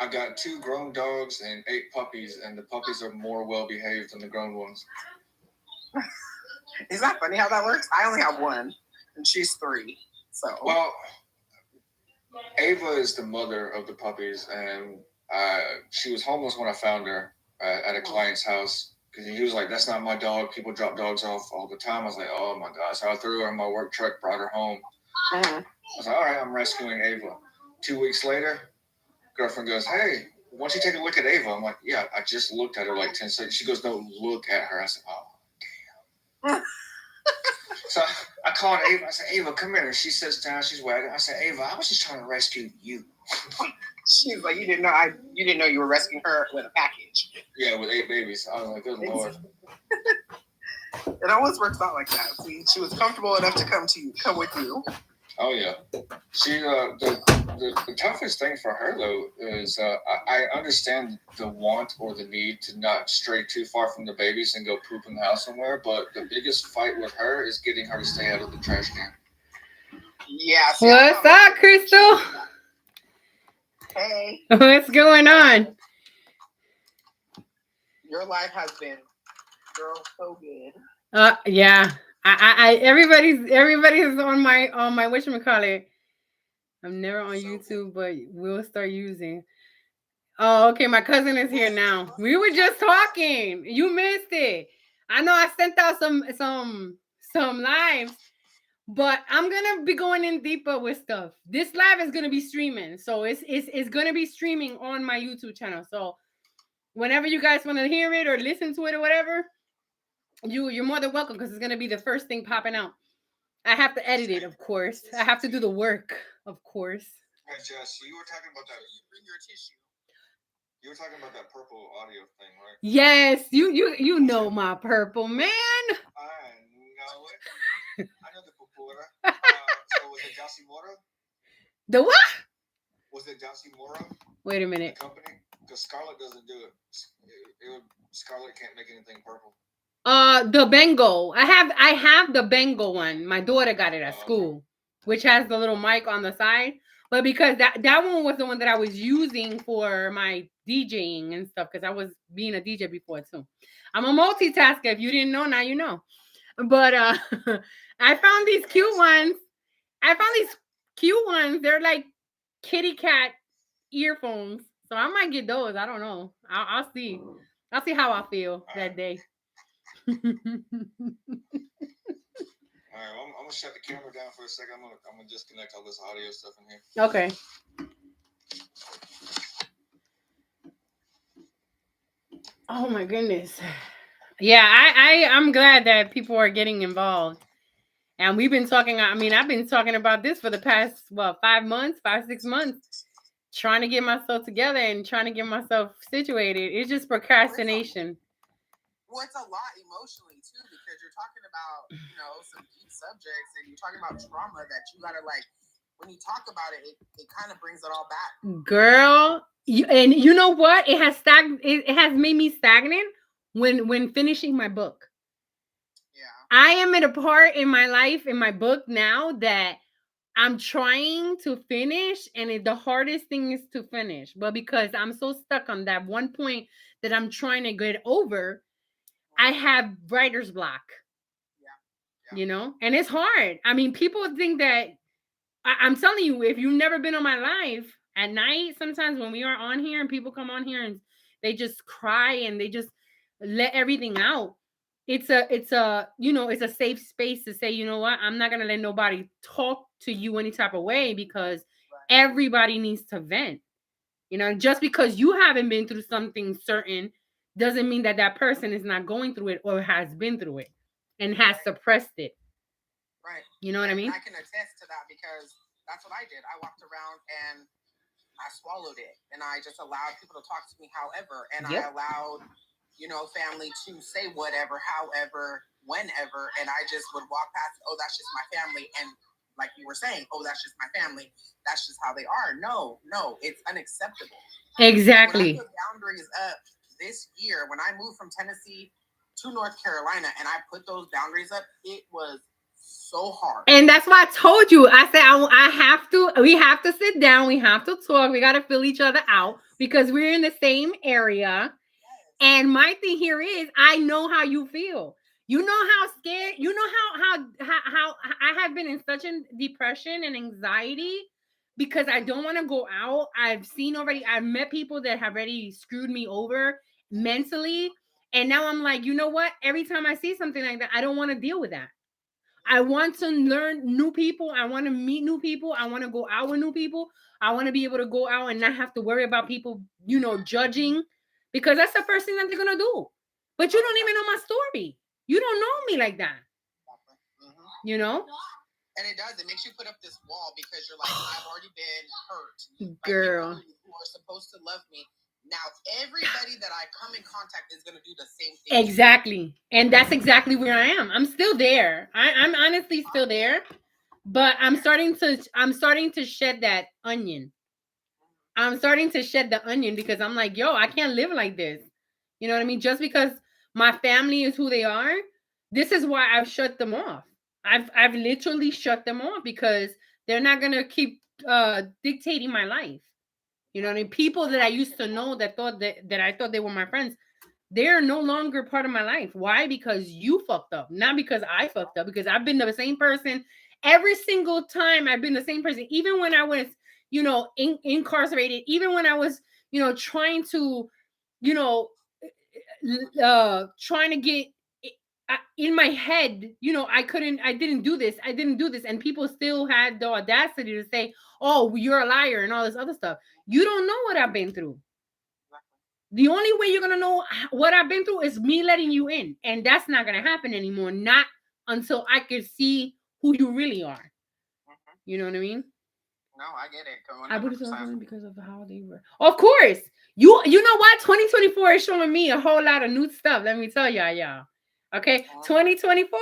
I got 2 grown dogs and 8 puppies, and the puppies are more well behaved than the grown ones. Is that funny how that works? I only have one, and she's 3. So. Well, Ava is the mother of the puppies, and she was homeless when I found her at a client's house. Because he was like, "That's not my dog. People drop dogs off all the time." I was like, "Oh my gosh!" So I threw her in my work truck, brought her home. I was like, "All right, I'm rescuing Ava." 2 weeks later, girlfriend goes, "Hey, why don't you take a look at Ava?" I'm like, "Yeah, I just looked at her like 10 seconds." She goes, "No, look at her." I said, "Oh." So I called Ava. I said, "Ava, come here." She sits down. She's wagging. I said, "Ava, I was just trying to rescue you." She's like, you didn't know you were rescuing her with a package. Yeah, with 8 babies. I was like, "Good Lord." It always works out like that. See, she was comfortable enough to come with you. Oh yeah. She the toughest thing for her though is I understand the want or the need to not stray too far from the babies and go poop in the house somewhere, but the biggest fight with her is getting her to stay out of the trash can. Yeah. See, What's up, Crystal? Hey. What's going on? Your life has been, girl, so good. Yeah. Everybody's on my whatchamacallit. I'm never on YouTube, but we'll start using. Oh, okay. My cousin is here now. We were just talking. You missed it. I know I sent out some lives, but I'm gonna be going in deeper with stuff. This live is gonna be streaming, so it's gonna be streaming on my YouTube channel. So whenever you guys want to hear it or listen to it or whatever, you're more than welcome because it's gonna be the first thing popping out. I have to edit it, of course. I have to do the work, of course. Hey Jess, you were talking about that. Bring your tissue. You were talking about that purple audio thing, right? Yes, you know my purple man. I know it. I know the pupura. So was it Jasimora? The what? Was it Jasimora? Wait a The minute. company? Because Scarlett doesn't do it. Scarlett can't make anything purple. The Bengal. I have the Bengal one. My daughter got it at school, which has the little mic on the side. But because that one was the one that I was using for my DJing and stuff, because I was being a DJ before too. I'm a multitasker. If you didn't know, now you know. But I found these cute ones. They're like kitty cat earphones. So I might get those. I don't know. I'll see. I'll see how I feel that day. All right, well, I'm gonna shut the camera down for a second. I'm gonna disconnect all this audio stuff in here. Okay. Oh my goodness. Yeah, I'm glad that people are getting involved. And we've been talking, I mean, I've been talking about this for the past 5, 6 months, trying to get myself together and trying to get myself situated. It's just procrastination. Well, it's a lot emotionally too, because you're talking about, some deep subjects, and you're talking about trauma that you gotta when you talk about it, it kind of brings it all back. Girl, and you know what? It has made me stagnant when finishing my book. Yeah. I am at a part in my life, in my book now, that I'm trying to finish, and the hardest thing is to finish. But because I'm so stuck on that one point that I'm trying to get over, I have writer's block. Yeah. And it's hard. I mean, people think that I'm telling you, if you've never been on my live at night, sometimes when we are on here and people come on here and they just cry and they just let everything out. It's a safe space to say, you know what, I'm not gonna let nobody talk to you any type of way, because everybody needs to vent. Just because you haven't been through something certain doesn't mean that that person is not going through it or has been through it and has suppressed it. Right. You know what I mean? I can attest to that, because that's what I did. I walked around and I swallowed it, and I just allowed people to talk to me however, and I allowed, family to say whatever, however, whenever, and I just would walk past, oh, that's just my family, and like you were saying, oh, that's just my family, that's just how they are. No, it's unacceptable. Exactly. When I put boundaries up this year, when I moved from Tennessee to North Carolina and I put those boundaries up, it was so hard. And that's why I told you. I said we have to sit down, we have to talk, we got to fill each other out, because we're in the same area. And my thing here is, I know how you feel. You know how scared, you know how I have been in such a depression and anxiety because I don't want to go out. I've met people that have already screwed me over mentally. And now I'm like, you know what? Every time I see something like that, I don't want to deal with that. I want to learn new people. I want to meet new people. I want to go out with new people. I want to be able to go out and not have to worry about people, judging, because that's the first thing that they're going to do. But you don't even know my story. You don't know me like that. Mm-hmm. You know? And it does. It makes you put up this wall because you're like, I've already been hurt. Girl. Like, people who are supposed to love me. Now, everybody that I come in contact is going to do the same thing. Exactly. And that's exactly where I am. I'm still there. I'm honestly still there. But I'm starting to shed that onion. I'm starting to shed the onion because I'm like, yo, I can't live like this. You know what I mean? Just because my family is who they are, this is why I've shut them off. I've literally shut them off because they're not gonna keep dictating my life. You know what I mean? People that I used to know that I thought they were my friends, they're no longer part of my life. Why? Because you fucked up. Not because I fucked up, because I've been the same person every single time. I've been the same person, even when I was, incarcerated, even when I was, trying to, you know, trying to get in my head, I didn't do this. I didn't do this. And people still had the audacity to say, oh, you're a liar and all this other stuff. You don't know what I've been through. The only way you're going to know what I've been through is me letting you in. And that's not going to happen anymore. Not until I can see who you really are. Mm-hmm. You know what I mean? No, I get it. 100%. I put it because of how they were. Of course. You know what? 2024 is showing me a whole lot of new stuff. Let me tell y'all. Okay? 2024,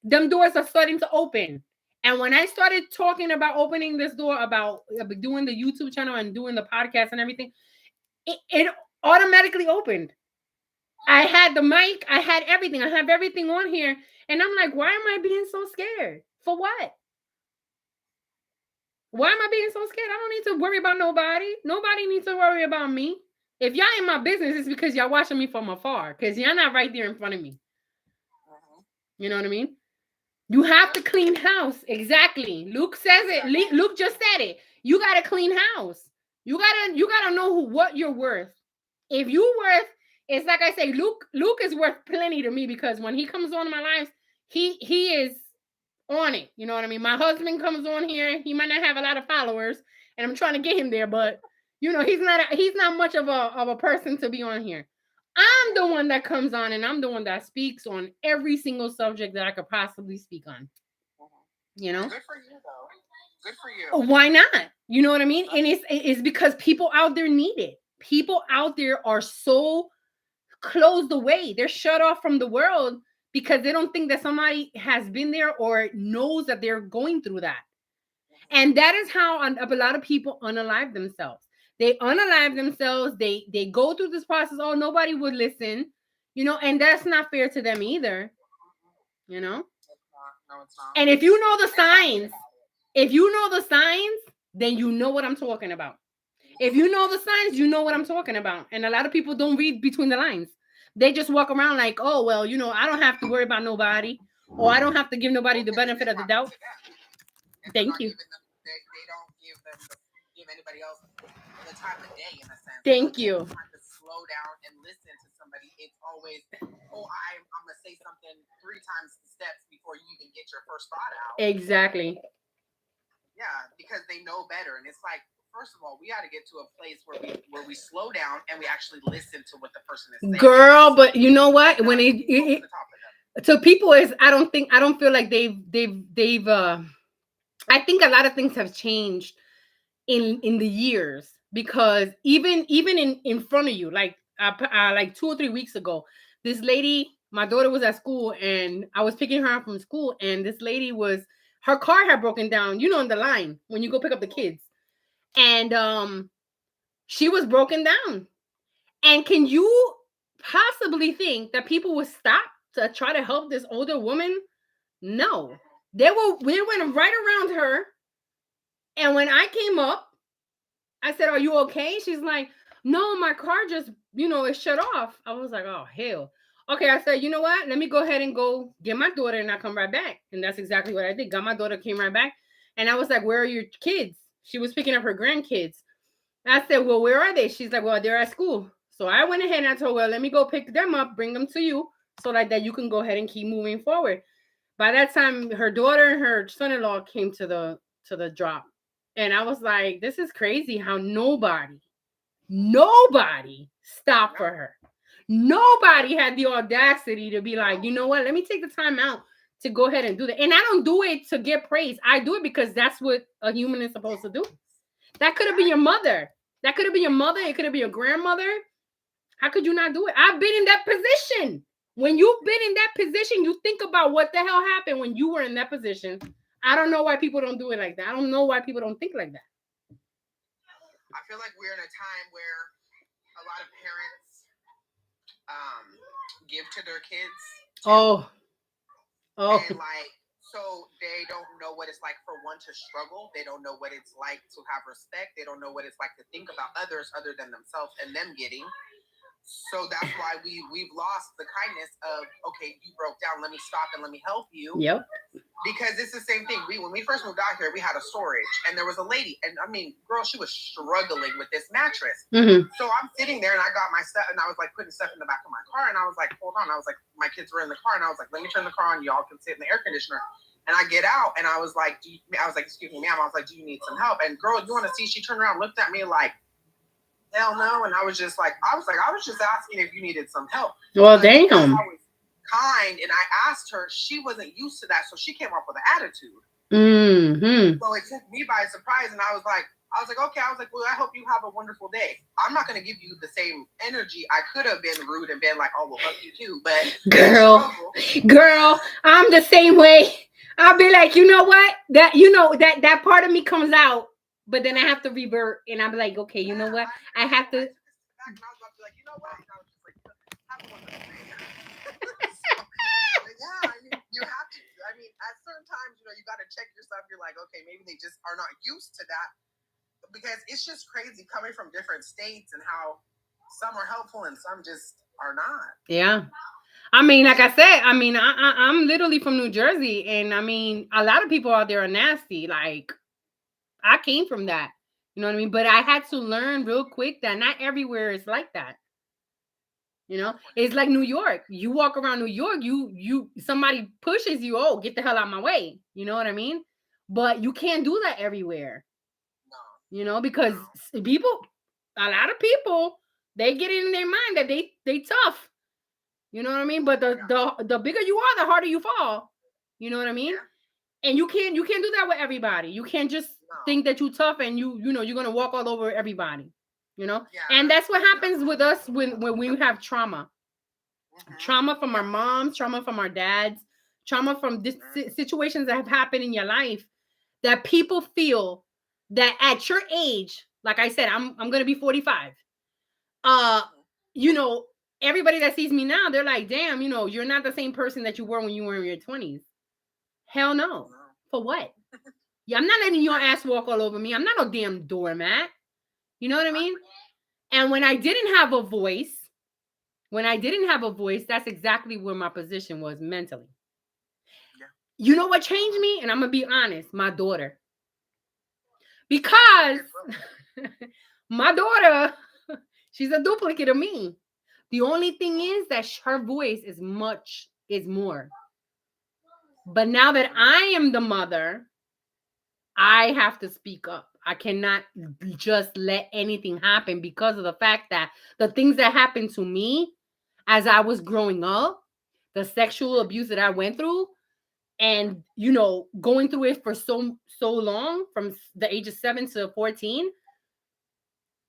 them doors are starting to open. And when I started talking about opening this door, about doing the YouTube channel and doing the podcast and everything, it automatically opened. I had the mic, I had everything. I have everything on here. And I'm like, why am I being so scared? For what? Why am I being so scared? I don't need to worry about nobody. Nobody needs to worry about me. If y'all in my business, it's because y'all watching me from afar. Because y'all not right there in front of me. You know what I mean? You have to clean house. Exactly. Luke says it. Luke just said it. You got to clean house. You gotta know what you're worth. If you worth, it's like I say, Luke is worth plenty to me, because when he comes on my life, he is on it. You know what I mean? My husband comes on here. He might not have a lot of followers, and I'm trying to get him there, but he's not much of a person to be on here. I'm the one that comes on, and I'm the one that speaks on every single subject that I could possibly speak on. You know? Good for you, though. Good for you. Why not? You know what I mean? And it's because people out there need it. People out there are so closed away. They're shut off from the world because they don't think that somebody has been there or knows that they're going through that. And that is how a lot of people unalive themselves. They unalive themselves. They go through this process. Oh, nobody would listen, and that's not fair to them either. No, it's not. And if you know the signs, then you know what I'm talking about. If you know the signs, you know what I'm talking about. And a lot of people don't read between the lines. They just walk around like, oh, well, I don't have to worry about nobody, or I don't have to give nobody the benefit of the doubt. Thank you. They don't give anybody else the time of day, in a sense. Thank you. Time to slow down and listen to somebody. It's always, I'm going to say something 3 times the steps before you even get your first thought out. Exactly. Yeah, because they know better. And it's like, first of all, we got to get to a place where we slow down and we actually listen to what the person is saying. Girl, but you know what? When to people is, I don't feel like they've I think a lot of things have changed in the years, because even in front of you, like 2 or 3 weeks ago, this lady, my daughter was at school and I was picking her up from school, and this lady her car had broken down, in the line when you go pick up the kids. And she was broken down. And can you possibly think that people would stop to try to help this older woman? No. They went right around her. And when I came up, I said, "Are you okay?" She's like, "No, my car just, it shut off." I was like, "Oh, hell." Okay, I said, "You know what? Let me go ahead and go get my daughter and I'll come right back." And that's exactly what I did. Got my daughter, came right back. And I was like, "Where are your kids?" she was picking up her grandkids. I said, well, where are they? She's like, well, they're at school. So I went ahead and I told her, well, let me go pick them up, bring them to you, so that you can go ahead and keep moving forward. By that time, her daughter and her son-in-law came to the drop. And I was like, this is crazy how nobody stopped for her. Nobody had the audacity to be like, you know what, let me take the time out to go ahead and do that. And I don't do it to get praise. I do it because that's what a human is supposed to do. That could have been your mother. That could have been your mother. It could have been your grandmother. How could you not do it? I've been in that position. When you've been in that position, you think about what the hell happened when you were in that position. I don't know why people don't do it like that. I don't know why people don't think like that. I feel like we're in a time where a lot of parents give to their kids. Oh. And like, so they don't know what it's like for one to struggle. They don't know what it's like to have respect. They don't know what it's like to think about others other than themselves and them getting. So that's why we've lost the kindness of, okay, you broke down, let me stop and let me help you. Yep. Because it's the same thing. When we first moved out here, we had a storage, and there was a lady, and I mean, girl, she was struggling with this mattress. Mm-hmm. So I'm sitting there, and I got my stuff, and I was like putting stuff in the back of my car, and I was like, hold on. I was like, my kids were in the car, and I was like, let me turn the car on, y'all can sit in the air conditioner. And I get out, and I was like, excuse me, ma'am. I was like, do you need some help? And girl, you want to see? She turned around, looked at me like, hell no. And I was just asking if you needed some help. Well, damn. I was kind, and I asked her. She wasn't used to that, so she came up with an attitude. Mm-hmm. So it took me by surprise, and I was like, okay. I was like, well, I hope you have a wonderful day. I'm not going to give you the same energy. I could have been rude and been like, oh, well, fuck you too. But girl, I'm the same way. I'll be like, you know what? That part of me comes out, but then I have to revert, and I'm like, okay, you know what? I have to. I was about to be like, you know what? And I was just like, have a wonderful day. Yeah, I mean, you have to. I mean, at certain times, you got to check yourself. You're like, okay, maybe they just are not used to that, because it's just crazy coming from different states and how some are helpful and some just are not. Yeah. I mean, like I said, I mean, I'm literally from New Jersey, and I mean, a lot of people out there are nasty. Like, I came from that, you know what I mean? But I had to learn real quick that not everywhere is like that. It's like New York. You walk around New York, somebody pushes you, oh, get the hell out of my way. You know what I mean? But you can't do that everywhere. Because a lot of people, they get it in their mind that they tough. You know what I mean? But the bigger you are, the harder you fall. You know what I mean? And you can't do that with everybody. You can't just think that you're tough and you're gonna walk all over everybody. And that's what happens with us when we have trauma. Trauma from our moms, trauma from our dads, trauma from situations that have happened in your life, that people feel that at your age, like I said, I'm gonna be 45. Everybody that sees me now, they're like, damn, you're not the same person that you were when you were in your 20s. Hell no. For what? Yeah, I'm not letting your ass walk all over me. I'm not no damn doormat. You know what I mean? And when I didn't have a voice, that's exactly where my position was mentally. You know what changed me? And I'm going to be honest, my daughter. Because my daughter, she's a duplicate of me. The only thing is that her voice is more. But now that I am the mother, I have to speak up. I cannot just let anything happen, because of the fact that the things that happened to me as I was growing up, the sexual abuse that I went through, and, going through it for so long, from the age of 7 to 14,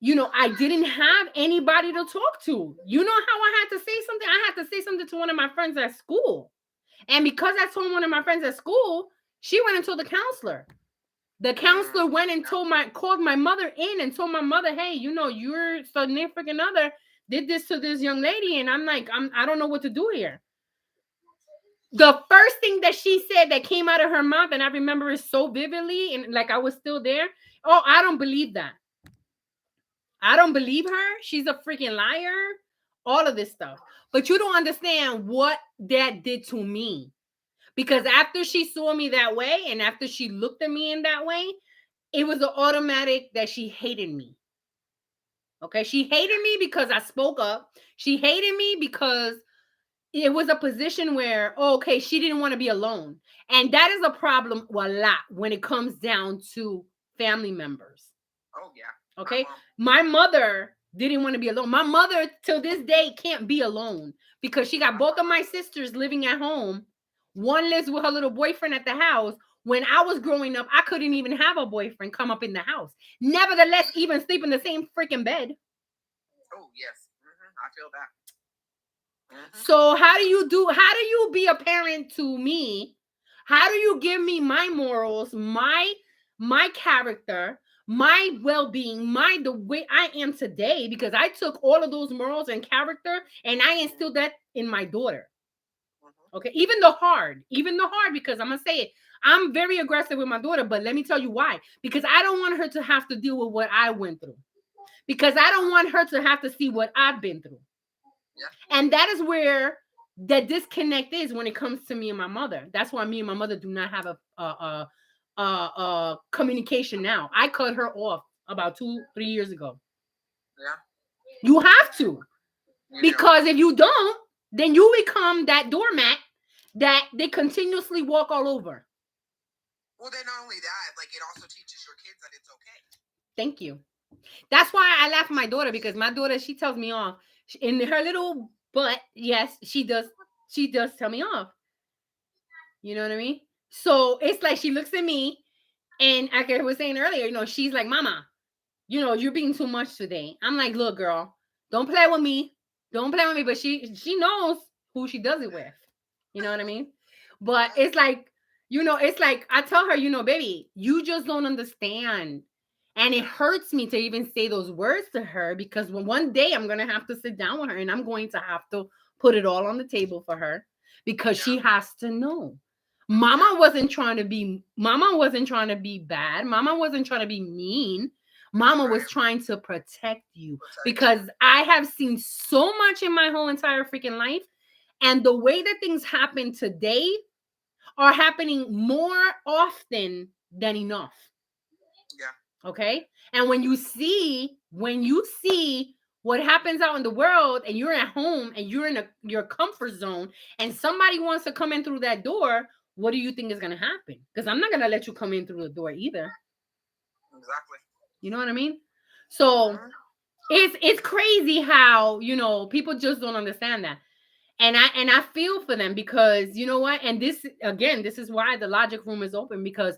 I didn't have anybody to talk to. You know how I had to say something? I had to say something to one of my friends at school. And because I told one of my friends at school, she went and told the counselor. The counselor went and called my mother in and told my mother, hey, your significant other did this to this young lady. And I'm like, I don't know what to do here. The first thing that she said that came out of her mouth, and I remember it so vividly, and like I was still there. Oh, I don't believe that. I don't believe her. She's a freaking liar. All of this stuff. But you don't understand what that did to me. Because after she saw me that way, and after she looked at me in that way, it was an automatic that she hated me. Okay, she hated me because I spoke up. She hated me because it was a position where, okay, she didn't want to be alone. And that is a problem a lot when it comes down to family members. Oh, yeah. Okay. My mother didn't want to be alone. My mother, till this day, can't be alone because she got both of my sisters living at home. One lives with her little boyfriend at the house. When I was growing up, I couldn't even have a boyfriend come up in the house. Nevertheless, even sleep in the same freaking bed. Oh, yes. I feel that. So how do you be a parent to me? How do you give me my morals, my character, my well-being, the way I am today? Because I took all of those morals and character and I instilled that in my daughter. Okay, even the hard, because I'm gonna say it. I'm very aggressive with my daughter, but let me tell you why. Because I don't want her to have to deal with what I went through. Because I don't want her to have to see what I've been through. Yeah. And that is where the disconnect is when it comes to me and my mother. That's why me and my mother do not have a communication now. I cut her off about 2-3 years ago. Yeah. You have to. Because if you don't, then you become that doormat that they continuously walk all over. Well, then not only that, like, it also teaches your kids that it's okay. Thank you. That's why I laugh at my daughter, because my daughter, she tells me off. In her little butt, yes, she does tell me off. You know what I mean? So it's like she looks at me, and like I was saying earlier, she's like, Mama, you're being too much today. I'm like, look, girl, don't play with me. Don't play with me. But she knows who she does it with. You know what I mean? But it's like, it's like I tell her, baby, you just don't understand. And it hurts me to even say those words to her, because one day I'm going to have to sit down with her and I'm going to have to put it all on the table for her, because she has to know. Mama wasn't trying to be bad. Mama wasn't trying to be mean. Mama was trying to protect you, because I have seen so much in my whole entire freaking life. And the way that things happen today are happening more often than enough. Yeah. Okay. And when you see what happens out in the world, and you're at home and you're in your comfort zone, and somebody wants to come in through that door, what do you think is going to happen? Because I'm not going to let you come in through the door either. Exactly. You know what I mean? So it's crazy how, people just don't understand that. And I feel for them, because you know what? And this is why the Logic Room is open, because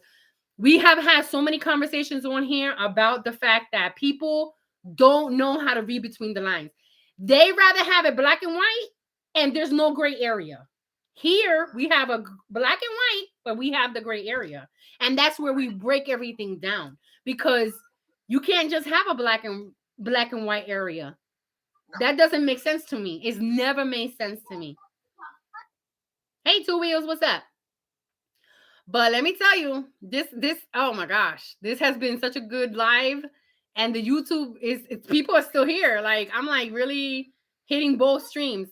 we have had so many conversations on here about the fact that people don't know how to read between the lines. They rather have it black and white, and there's no gray area. Here we have a black and white, but we have the gray area. And that's where we break everything down, because you can't just have a black and white area. That doesn't make sense to me. It's never made sense to me. Hey, Two Wheels, what's up? But let me tell you, this, oh my gosh, this has been such a good live. And the YouTube people are still here. Like, I'm like really hitting both streams.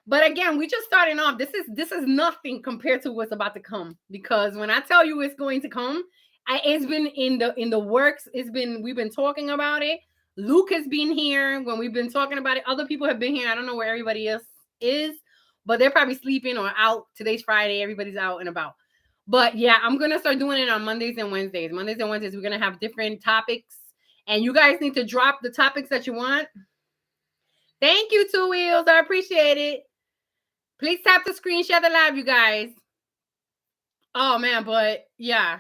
But again, we just starting off. This is nothing compared to what's about to come. Because when I tell you it's going to come, it's been in the works. We've been talking about it. Luke has been here when we've been talking about it. Other people have been here. I don't know where everybody else is, but they're probably sleeping or out. Today's Friday. Everybody's out and about. But yeah, I'm going to start doing it on Mondays and Wednesdays. Mondays and Wednesdays, we're going to have different topics. And you guys need to drop the topics that you want. Thank you, Two Wheels. I appreciate it. Please tap the screen, share the live, you guys. Oh, man, but yeah.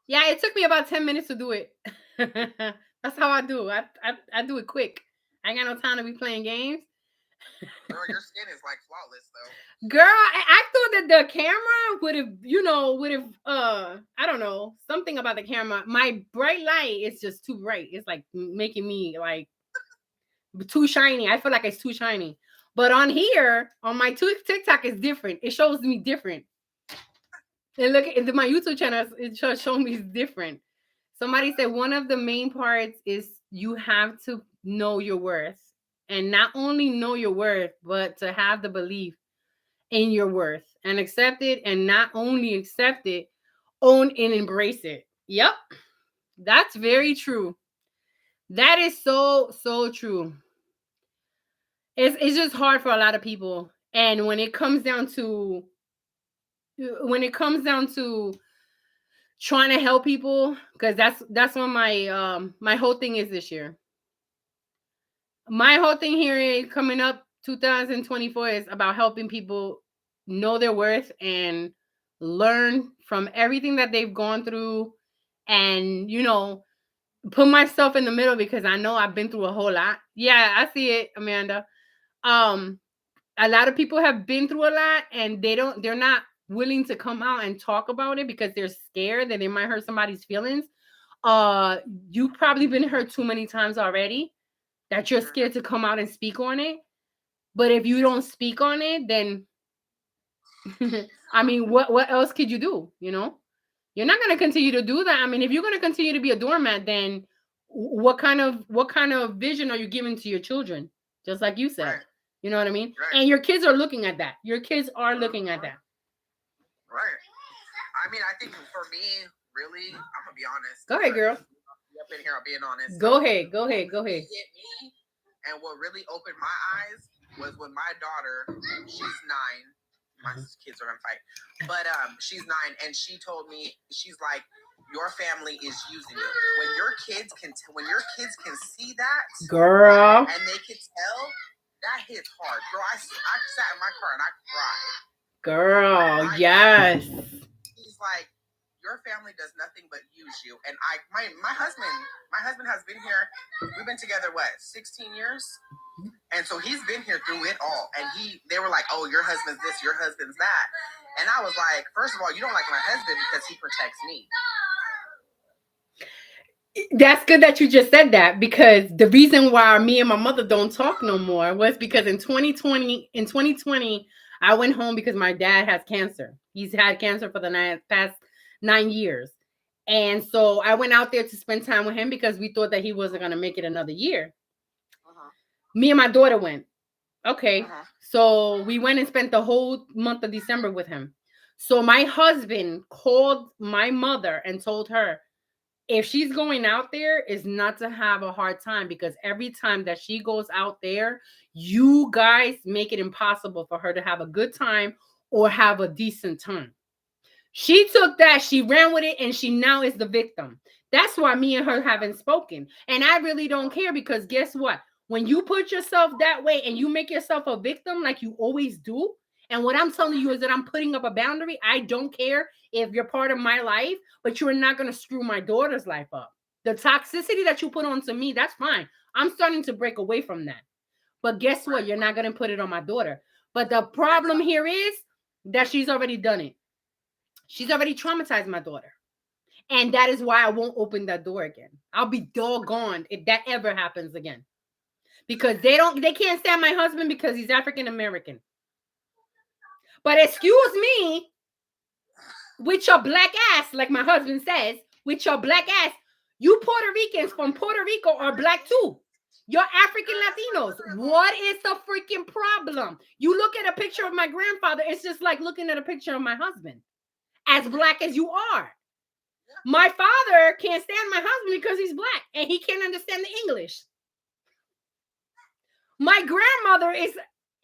Yeah, it took me about 10 minutes to do it. That's how I do. I do it quick. I ain't got no time to be playing games. Girl, your skin is like flawless, though. Girl, I thought that the camera would have, I don't know, something about the camera. My bright light is just too bright. It's like making me like too shiny. I feel like it's too shiny. But on here, on my TikTok, is different. It shows me different. And look at my YouTube channel, it shows me it's different. Somebody said one of the main parts is you have to know your worth. And not only know your worth, but to have the belief in your worth and accept it. And not only accept it, own and embrace it. Yep. That's very true. That is so true. It's just hard for a lot of people. And when it comes down to trying to help people, because that's what my whole thing is this year. My whole thing here is coming up 2024 is about helping people know their worth and learn from everything that they've gone through, and put myself in the middle because I know I've been through a whole lot. Yeah, I see it, Amanda. Um, a lot of people have been through a lot and they're not willing to come out and talk about it because they're scared that they might hurt somebody's feelings. Uh, you've probably been hurt too many times already that you're scared to come out and speak on it. But if you don't speak on it, then I mean, what else could you do? You're not going to continue to do that. I mean, if you're going to continue to be a doormat, then what kind of vision are you giving to your children? Just like you said, Right. you know what I mean? Right. And your kids are looking at that. Your kids are looking at that. Right. I mean, I think for me, really, I'm gonna be honest. Go ahead, girl. Up in here, I'm being honest. Go ahead. Hit me, and what really opened my eyes was when my daughter, she's 9. My kids are gonna fight, but she's 9, and she told me, she's like, your family is using you. When your kids can see that, girl, and they can tell, that hits hard, girl. I sat in my car and I cried. Girl, yes. He's like, your family does nothing but use you. And my husband has been here. We've been together 16 years, and so he's been here through it all. And they were like, oh, your husband's this, your husband's that. And I was like, first of all, you don't like my husband because he protects me. That's good that you just said that, because the reason why me and my mother don't talk no more was because in 2020, I went home because my dad has cancer. He's had cancer for the past 9 years. And so I went out there to spend time with him because we thought that he wasn't going to make it another year. Me and my daughter went. Okay. So we went and spent the whole month of December with him. So my husband called my mother and told her, if she's going out there, is not to have a hard time, because every time that she goes out there, you guys make it impossible for her to have a good time or have a decent time. She took that, she ran with it, and she now is the victim. That's why me and her haven't spoken. And I really don't care, because guess what? When you put yourself that way and you make yourself a victim like you always do, and what I'm telling you is that I'm putting up a boundary. I don't care if you're part of my life, but you're not going to screw my daughter's life up. The toxicity that you put onto me, that's fine. I'm starting to break away from that. But guess what? You're not going to put it on my daughter. But the problem here is that she's already done it. She's already traumatized my daughter. And that is why I won't open that door again. I'll be doggone if that ever happens again. Because they can't stand my husband because he's African American. But excuse me, with your black ass, like my husband says, with your black ass, you Puerto Ricans from Puerto Rico are black too. You're African Latinos. What is the freaking problem? You look at a picture of my grandfather, it's just like looking at a picture of my husband. As black as you are. My father can't stand my husband because he's black and he can't understand the English. My grandmother is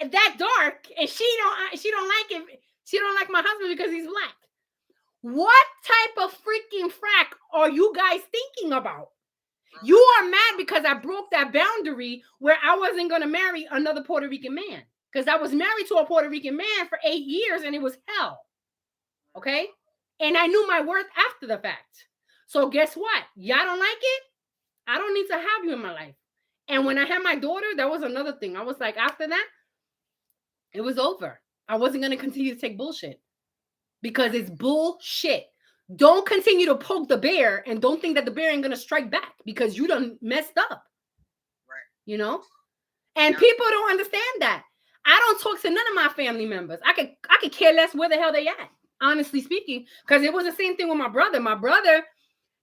that dark and she don't like it. She don't like my husband because he's black. What type of freaking frack are you guys thinking about? You are mad because I broke that boundary where I wasn't going to marry another Puerto Rican man, because I was married to a Puerto Rican man for 8 years and it was hell. Okay? And I knew my worth after the fact. So guess what? Y'all don't like it? I don't need to have you in my life. And when I had my daughter, that was another thing. I was like, after that, it was over. I wasn't going to continue to take bullshit, because it's bullshit. Don't continue to poke the bear and don't think that the bear ain't going to strike back, because you done messed up. Right. You know? And people don't understand that. I don't talk to none of my family members. I could care less where the hell they at, honestly speaking, because it was the same thing with my brother. My brother,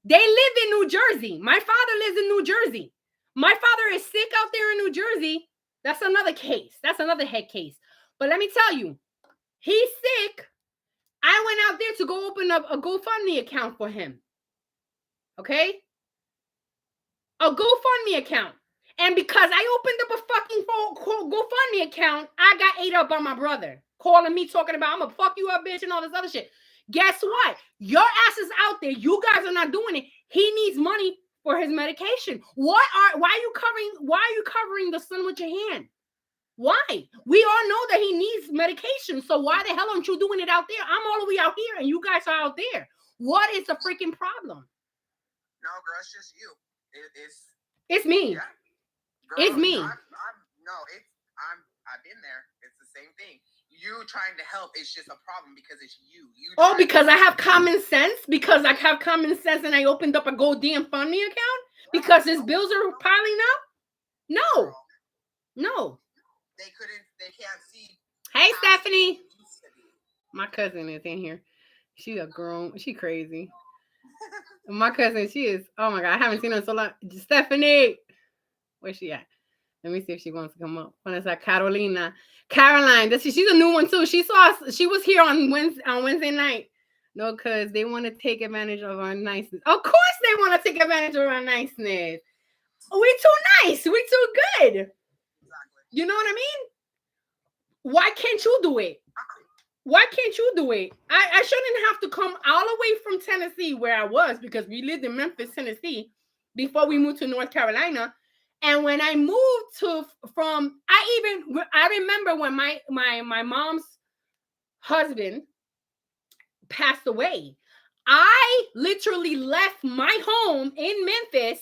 they live in New Jersey. My father lives in New Jersey. My father is sick out there in New Jersey. That's another case. That's another head case. But let me tell you, he's sick. I went out there to go open up a GoFundMe account for him. Okay? a GoFundMe account. And because I opened up a fucking GoFundMe account, I got ate up by my brother. Calling me, talking about, I'm gonna fuck you up, bitch, and all this other shit. Guess what? Your ass is out there. You guys are not doing it. He needs money for his medication. Why are you covering the sun with your hand? Why? We all know that he needs medication. So why the hell aren't you doing it out there? I'm all the way out here and you guys are out there. What is the freaking problem? No, girl, it's just you. It's me. Yeah. Girl, it's me. I've been there. It's the same thing. You trying to help, it's just a problem because it's you. Because I have common sense? Because I have common sense and I opened up a GoDamn Fundme account? Because his bills are piling up? No. No. They can't see. Hey, Stephanie. My cousin is in here. She crazy. My cousin, she is, oh my God, I haven't seen her in so long. Stephanie. Where's she at? Let me see if she wants to come up. When is that? Caroline. She's a new one too. She was here on Wednesday night. No, because they want to take advantage of our niceness. Of course they want to take advantage of our niceness. We too nice. We too good. Exactly. You know what I mean? Why can't you do it? Why can't you do it? I shouldn't have to come all the way from Tennessee where I was, because we lived in Memphis, Tennessee, before we moved to North Carolina. And when I moved I remember when my mom's husband passed away. I literally left my home in Memphis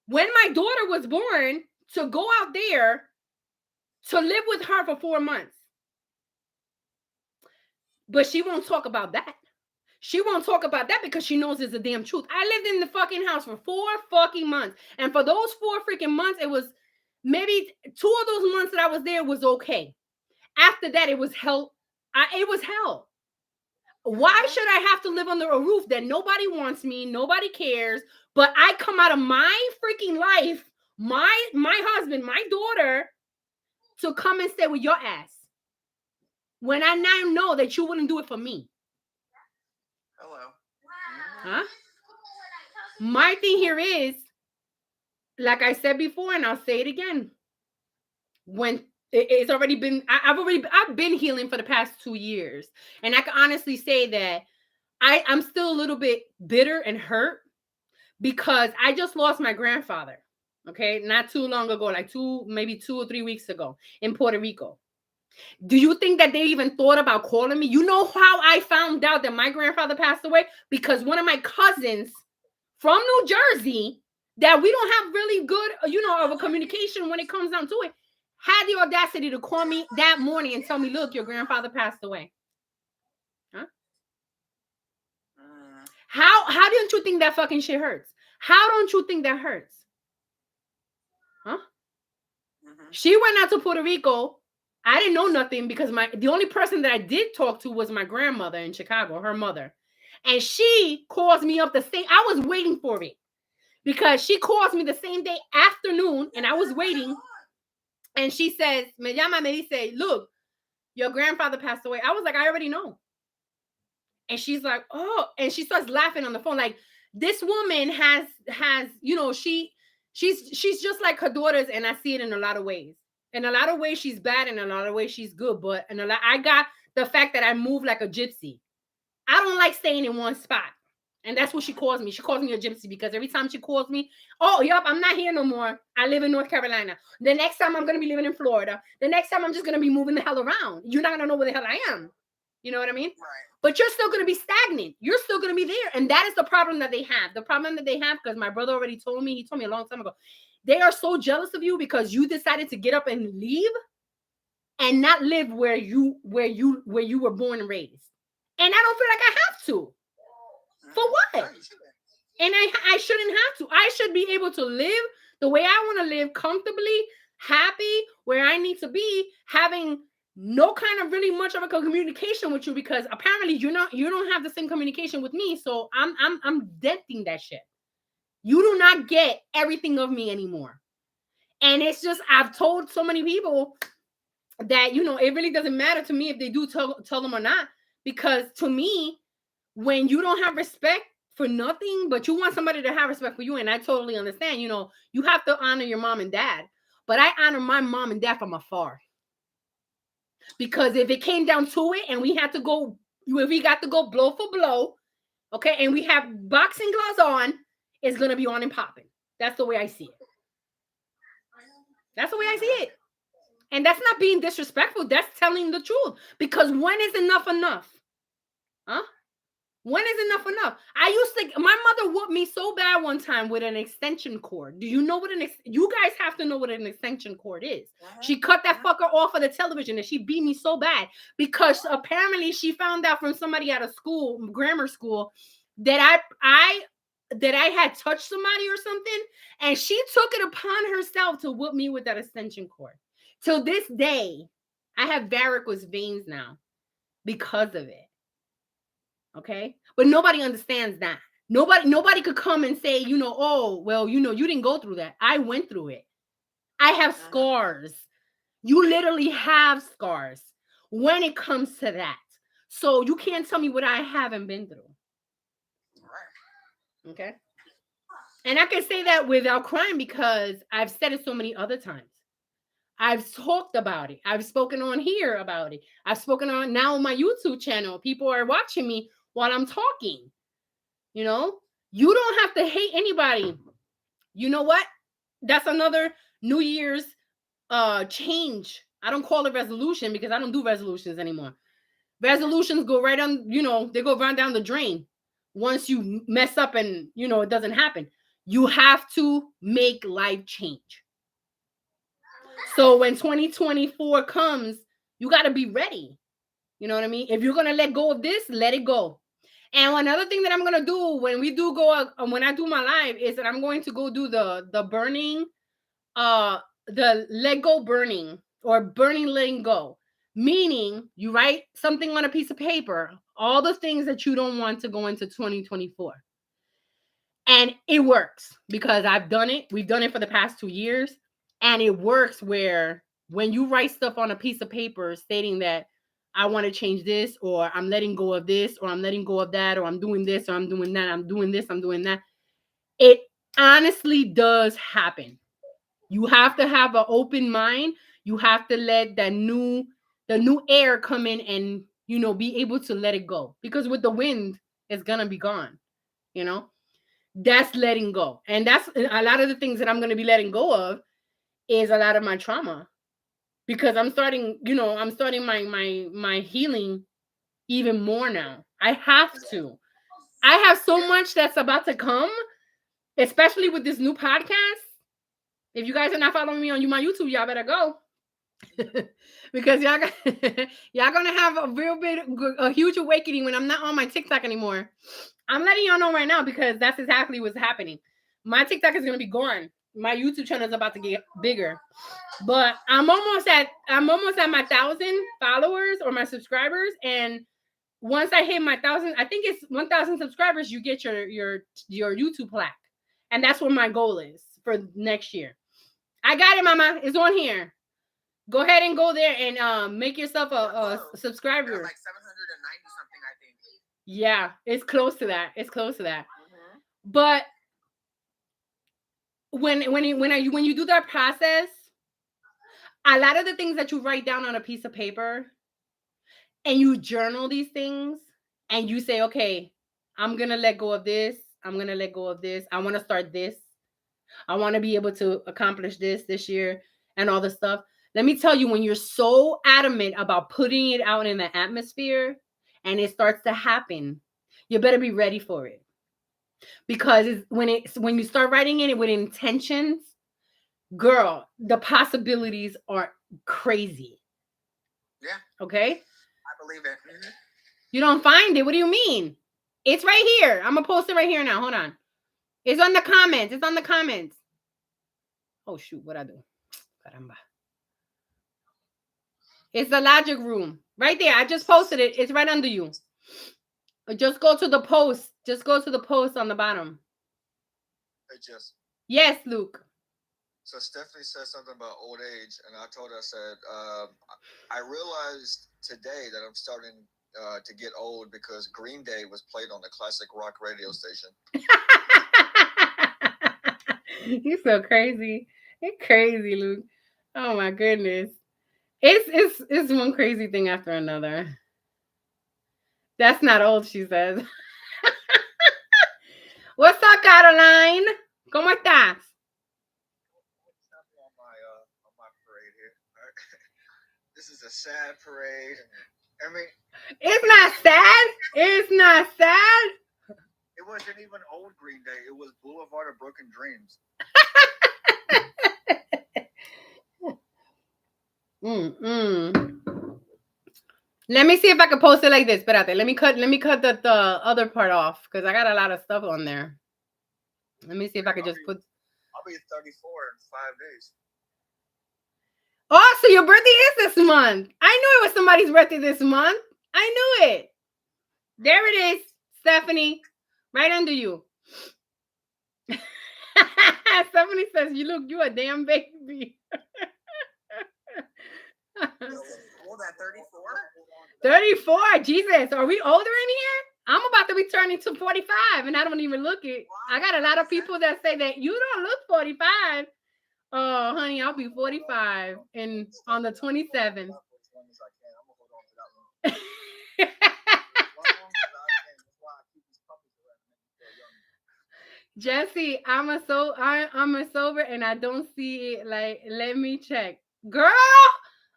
when my daughter was born to go out there to live with her for 4 months. But she won't talk about that. She won't talk about that because she knows it's the damn truth. I lived in the fucking house for 4 fucking months. And for those 4 freaking months, it was maybe 2 of those months that I was there was okay. After that, it was hell. It was hell. Why should I have to live under a roof that nobody wants me, nobody cares, but I come out of my freaking life, my husband, my daughter, to come and stay with your ass, when I now know that you wouldn't do it for me? Hello. Huh? My thing here is, like I said before, and I'll say it again, when it's already been, I've been healing for the past 2 years, and I can honestly say that I'm still a little bit bitter and hurt because I just lost my grandfather. Okay, not too long ago, like maybe 2 or 3 weeks ago in Puerto Rico. Do you think that they even thought about calling me? You know how I found out that my grandfather passed away? Because one of my cousins from New Jersey, that we don't have really good, of a communication when it comes down to it, had the audacity to call me that morning and tell me, look, your grandfather passed away. Huh? How don't you think that fucking shit hurts? How don't you think that hurts? Huh? She went out to Puerto Rico. I didn't know nothing because the only person that I did talk to was my grandmother in Chicago, her mother. And she calls me up I was waiting for it because she calls me the same day afternoon and I was waiting. And she says, me dice, look, your grandfather passed away. I was like, I already know. And she's like, oh, and she starts laughing on the phone. Like, this woman has, she's just like her daughters. And I see it in a lot of ways. In a lot of ways, she's bad. In a lot of ways, she's good. But I got the fact that I move like a gypsy. I don't like staying in one spot. And that's what she calls me. She calls me a gypsy because every time she calls me, oh, yup, I'm not here no more. I live in North Carolina. The next time I'm going to be living in Florida. The next time I'm just going to be moving the hell around. You're not going to know where the hell I am. You know what I mean? Right. But you're still going to be stagnant. You're still going to be there. And that is the problem that they have. The problem that they have, because my brother already told me, he told me a long time ago, they are so jealous of you because you decided to get up and leave and not live where you were born and raised. And I don't feel like I have to. For what? And I shouldn't have to. I should be able to live the way I want to live, comfortably, happy, where I need to be, having no kind of really much of a communication with you because apparently you don't have the same communication with me. So I'm denting that shit. You do not get everything of me anymore. And it's just, I've told so many people that, it really doesn't matter to me if they do tell them or not. Because to me, when you don't have respect for nothing, but you want somebody to have respect for you. And I totally understand, you have to honor your mom and dad. But I honor my mom and dad from afar. Because if it came down to it and we had to go, if we got to go blow for blow, okay, and we have boxing gloves on, it's going to be on and popping. That's the way I see it. That's the way I see it. And that's not being disrespectful. That's telling the truth. Because when is enough? Huh? When is enough? My mother whooped me so bad one time with an extension cord. Do you know what you guys have to know what an extension cord is. She cut that fucker off of the television and she beat me so bad because apparently she found out from somebody at a school, grammar school, that I had touched somebody or something, and she took it upon herself to whoop me with that extension cord. Till this day, I have varicose veins now because of it. Okay, but nobody understands that. Nobody could come and say, oh, well, you didn't go through that. I went through it. I have scars. You literally have scars when it comes to that. So you can't tell me what I haven't been through. Okay. And I can say that without crying because I've said it so many other times. I've talked about it. I've spoken on here about it. I've spoken on now on my YouTube channel. People are watching me while I'm talking. You don't have to hate anybody. You know what? That's another New Year's change. I don't call it resolution because I don't do resolutions anymore. Resolutions go right on, they go right down the drain. Once you mess up and, it doesn't happen. You have to make life change. So when 2024 comes, you got to be ready. You know what I mean? If you're going to let go of this, let it go. And another thing that I'm going to do when we do go, when I do my live is that I'm going to go do the burning, the let go burning or burning, letting go. Meaning you write something on a piece of paper, all the things that you don't want to go into 2024. And it works because I've done it. We've done it for the past 2 years. And it works where when you write stuff on a piece of paper stating that I want to change this, or I'm letting go of this, or I'm letting go of that, or I'm doing this, or I'm doing that, I'm doing this, I'm doing that. It honestly does happen. You have to have an open mind. You have to let the new air come in and, be able to let it go. Because with the wind, it's going to be gone, That's letting go. And that's a lot of the things that I'm going to be letting go of is a lot of my trauma. Because I'm starting my healing even more now. I have to. I have so much that's about to come, especially with this new podcast. If you guys are not following me on my YouTube, y'all better go. Because y'all gonna have a huge awakening when I'm not on my TikTok anymore. I'm letting y'all know right now because that's exactly what's happening. My TikTok is gonna be gone. My YouTube channel is about to get bigger. But I'm almost at my 1,000 followers or my subscribers, and once I hit my 1,000, I think it's 1,000 subscribers, you get your YouTube plaque, and that's what my goal is for next year. I got it, Mama. It's on here. Go ahead and go there and make yourself a subscriber. Like 790 something, I think. Yeah, it's close to that. Mm-hmm. But when you do that process, a lot of the things that you write down on a piece of paper and you journal these things and you say, okay, I'm going to let go of this. I'm going to let go of this. I want to start this. I want to be able to accomplish this year and all the stuff. Let me tell you, when you're so adamant about putting it out in the atmosphere and it starts to happen, you better be ready for it. Because when you start writing it with intentions, girl, the possibilities are crazy. Yeah. Okay? I believe it. Mm-hmm. You don't find it? What do you mean? It's right here. I'm going to post it right here now. Hold on. It's on the comments. It's on the comments. Oh, shoot. What'd I do? Caramba. It's the logic room. Right there. I just posted it. It's right under you. Just go to the post. Just go to the post on the bottom. Hey, Jess. Yes, Luke. So Stephanie said something about old age, and I told her, I said, I realized today that I'm starting to get old because Green Day was played on the classic rock radio station. You so crazy. You're crazy, Luke. Oh my goodness. It's one crazy thing after another. That's not old, she says. What's up, Caroline? ¿Cómo estás? On my parade here. This is a sad parade. I mean, it's not sad. It's not sad. It wasn't even old Green Day. It was Boulevard of Broken Dreams. Let me see if I can post it like this. Espérate. Let me cut the other part off because I got a lot of stuff on there. Let me see if I can just put. I'll be 34 in 5 days. Oh, so your birthday is this month. I knew it was somebody's birthday this month. I knew it. There it is, Stephanie. Right under you. Stephanie says, you a damn baby. Old at 34? 34? Jesus, are we older in here? I'm about to be turning to 45 and I don't even look it. I got a lot of people that say that you don't look 45. Oh, honey, I'll be 45 and on the 27th. Jesse, I'm a sober and I don't see it. Like, let me check. Girl,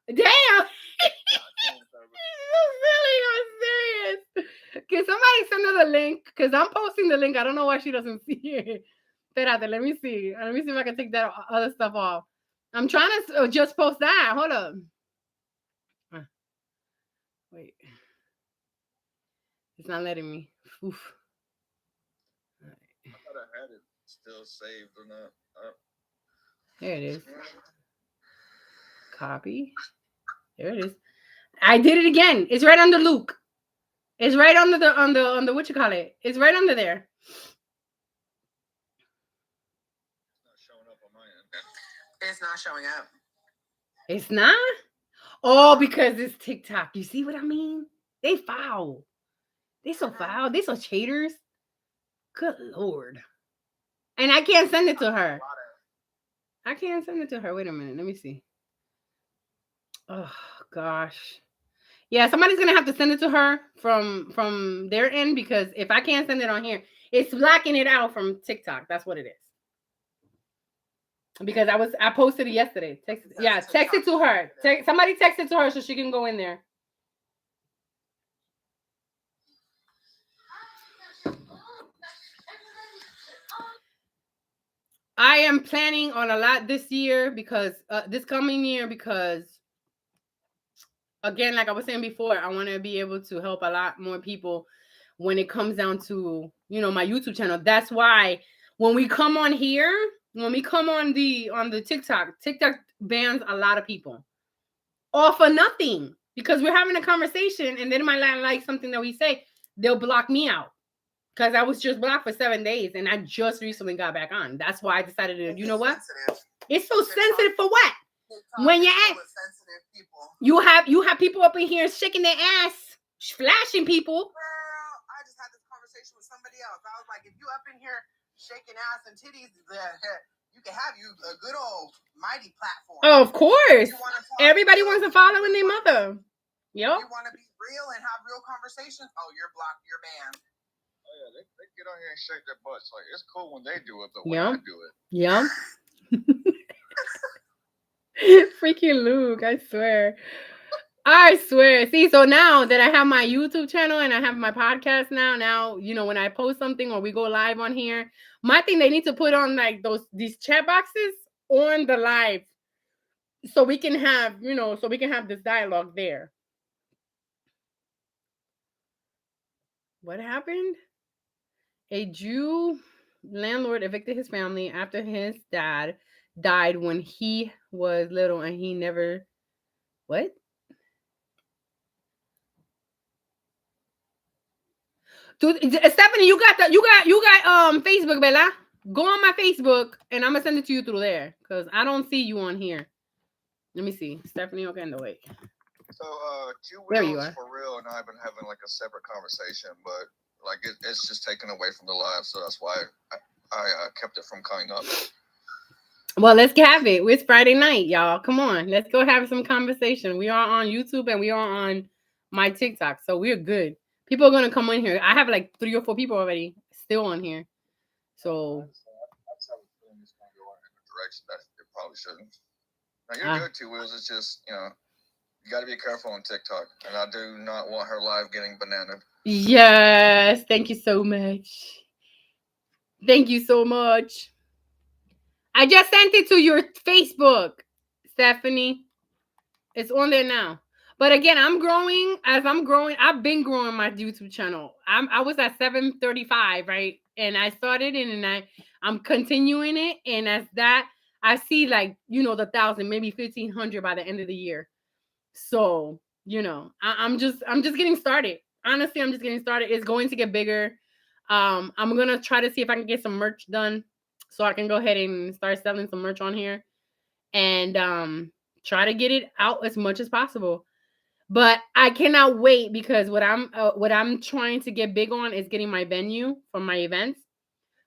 damn. Really, I'm serious. Can somebody send her the link? Because I'm posting the link. I don't know why she doesn't see it. Espérate, let me see. Let me see if I can take that other stuff off. I'm trying to just post that. Hold up. Wait. It's not letting me. Oof. Right. I thought I had it still saved or not. There it is. Copy. There it is. I did it again. It's right under Luke. It's right under the what you call it. It's right under there. It's not showing up on my end. It's not showing up. It's not? Oh, because it's TikTok. You see what I mean? They foul. They so foul. They so cheaters. Good Lord. And I can't send it to her. I can't send it to her. Wait a minute. Let me see. Oh, gosh. Yeah, somebody's going to have to send it to her from their end because if I can't send it on here, it's blocking it out from TikTok. That's what it is. Because I posted it yesterday. Text it to her. Somebody text it to her so she can go in there. I am planning on a lot this year because this coming year because again, like I was saying before, I want to be able to help a lot more people when it comes down to, my YouTube channel. That's why when we come on here, when we come on the TikTok bans a lot of people all for nothing because we're having a conversation and they might not like something that we say. They'll block me out because I was just blocked for 7 days and I just recently got back on. That's why I decided to, you know what? It's so sensitive for what? When you're at, you have people up in here shaking their ass, flashing people. Girl, I just had this conversation with somebody else. I was like, if you up in here shaking ass and titties, you can have you a good old mighty platform. Oh, of course. Everybody wants to follow in their mother. Yep. You want to be real and have real conversations? Oh, you're blocked. You're banned. Oh yeah, they get on here and shake their butts. Like it's cool when they do it, but when I do it, yeah. Freaking Luke, I swear. See, so now that I have my YouTube channel and I have my podcast now, when I post something or we go live on here, my thing, they need to put on like these chat boxes on the live so we can have, this dialogue there. What happened? A Jew landlord evicted his family after his dad died when he was little and he never what? Dude, Stephanie, you got Facebook, Bella. Go on my Facebook and I'm gonna send it to you through there because I don't see you on here. Let me see. Stephanie Okendo, wait. So, Q There you Wheels are. for real, and I've been having like a separate conversation, but like it's just taken away from the live, so that's why I kept it from coming up. Well, let's have it. It's Friday night, y'all. Come on. Let's go have some conversation. We are on YouTube and we are on my TikTok. So we're good. People are going to come in here. I have like 3 or 4 people already still on here. So. That's how it's going. It's going to go in a direction that it probably shouldn't. Now, you're good, Two Wheels. It's just, you got to be careful on TikTok. And I do not want her live getting bananaed. Yes. Thank you so much. Thank you so much. I just sent it to your Facebook, Stephanie. It's on there now. But again, I'm growing. As I'm growing, I've been growing my YouTube channel. I was at 735, right? And I started it, and I'm continuing it. And as that, I see like the 1,000, maybe 1,500 by the end of the year. So I'm just getting started. Honestly, I'm just getting started. It's going to get bigger. I'm gonna try to see if I can get some merch done, so I can go ahead and start selling some merch on here, and try to get it out as much as possible. But I cannot wait because what I'm trying to get big on is getting my venue for my events,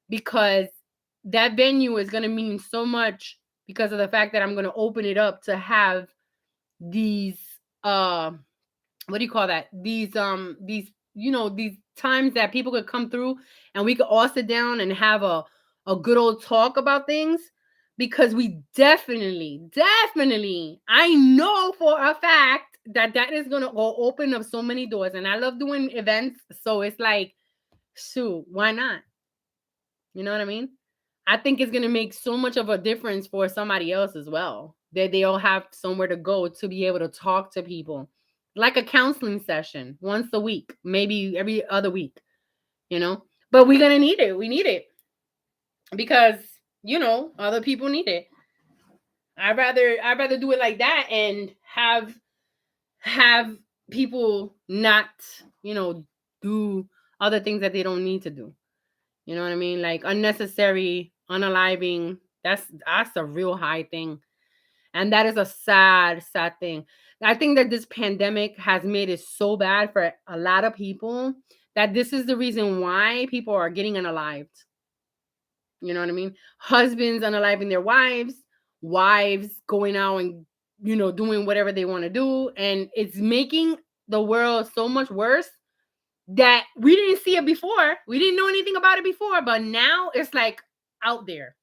because that venue is going to mean so much because of the fact that I'm going to open it up to have these uh what do you call that, these times that people could come through and we could all sit down and have a good old talk about things, because we definitely, I know for a fact that that is going to open up so many doors, and I love doing events, so it's like, shoot, why not? You know what I mean? I think it's going to make so much of a difference for somebody else as well, that they all have somewhere to go to be able to talk to people, like a counseling session once a week, maybe every other week, you know. But we're going to need it. We need it because other people need it. I'd rather do it like that and have people not do other things that they don't need to do. You know what I mean? Like unnecessary unaliving. That's a real high thing. And that is a sad thing. I think that this pandemic has made it so bad for a lot of people that this is the reason why people are getting unalived. You know what I mean? Husbands unaliving their wives going out and doing whatever they want to do, and it's making the world so much worse that we didn't see it before. We didn't know anything about it before, but now it's like out there.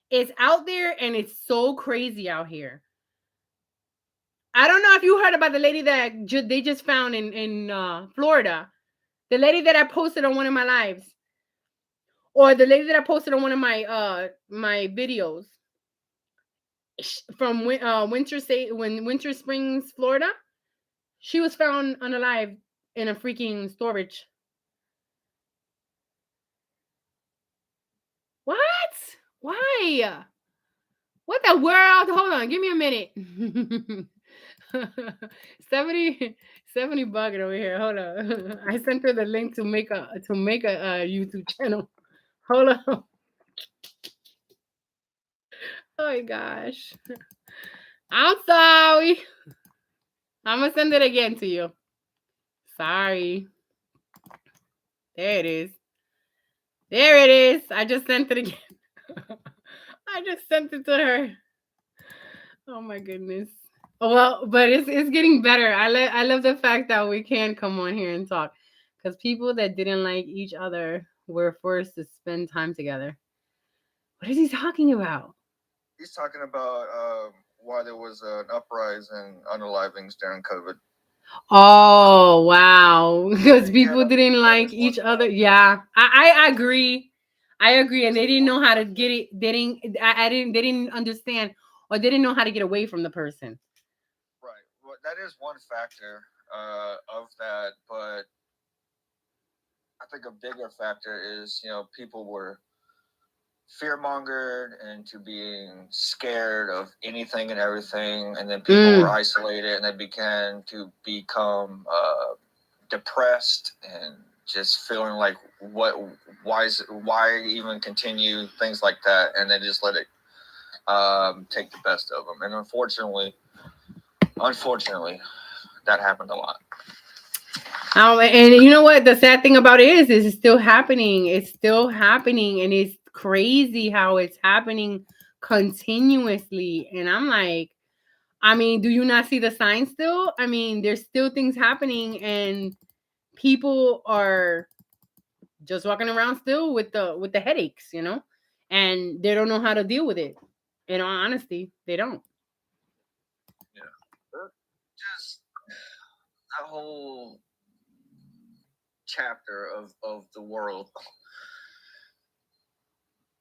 It's out there and it's so crazy out here. I don't know if you heard about the lady that they just found in Florida. The lady that I posted on one of my lives, or the lady that I posted on one of my videos from Winter Springs, Florida. She was found unalive in a freaking storage. What? Why? What the world? Hold on, give me a minute. 70 bucket over here. Hold on. I sent her the link to make a YouTube channel. Hold on. Oh my gosh. I'm sorry. I'm gonna send it again to you. Sorry. There it is. There it is. I just sent it again. I just sent it to her. Oh my goodness. Well, but it's getting better. I love the fact that we can come on here and talk, because people that didn't like each other were forced to spend time together. What is he talking about? He's talking about why there was an uprise in unalivings during COVID. Oh wow. Because people didn't like each other. Yeah. I agree. I agree. And they didn't know how to get it. They didn't understand, or they didn't know how to get away from the person. Right. Well, that is one factor of that, but I think a bigger factor is people were fear mongered into being scared of anything and everything, and then people were isolated, and they began to become depressed and just feeling like why even continue, things like that, and they just let it take the best of them. And unfortunately, Unfortunately, that happened a lot. And you know what? The sad thing about it is it's still happening. It's still happening, and it's crazy how it's happening continuously. And I'm like, I mean, do you not see the signs still? I mean, there's still things happening, and people are just walking around still with the headaches, and they don't know how to deal with it. In all honesty, they don't. Yeah, just that whole chapter of the world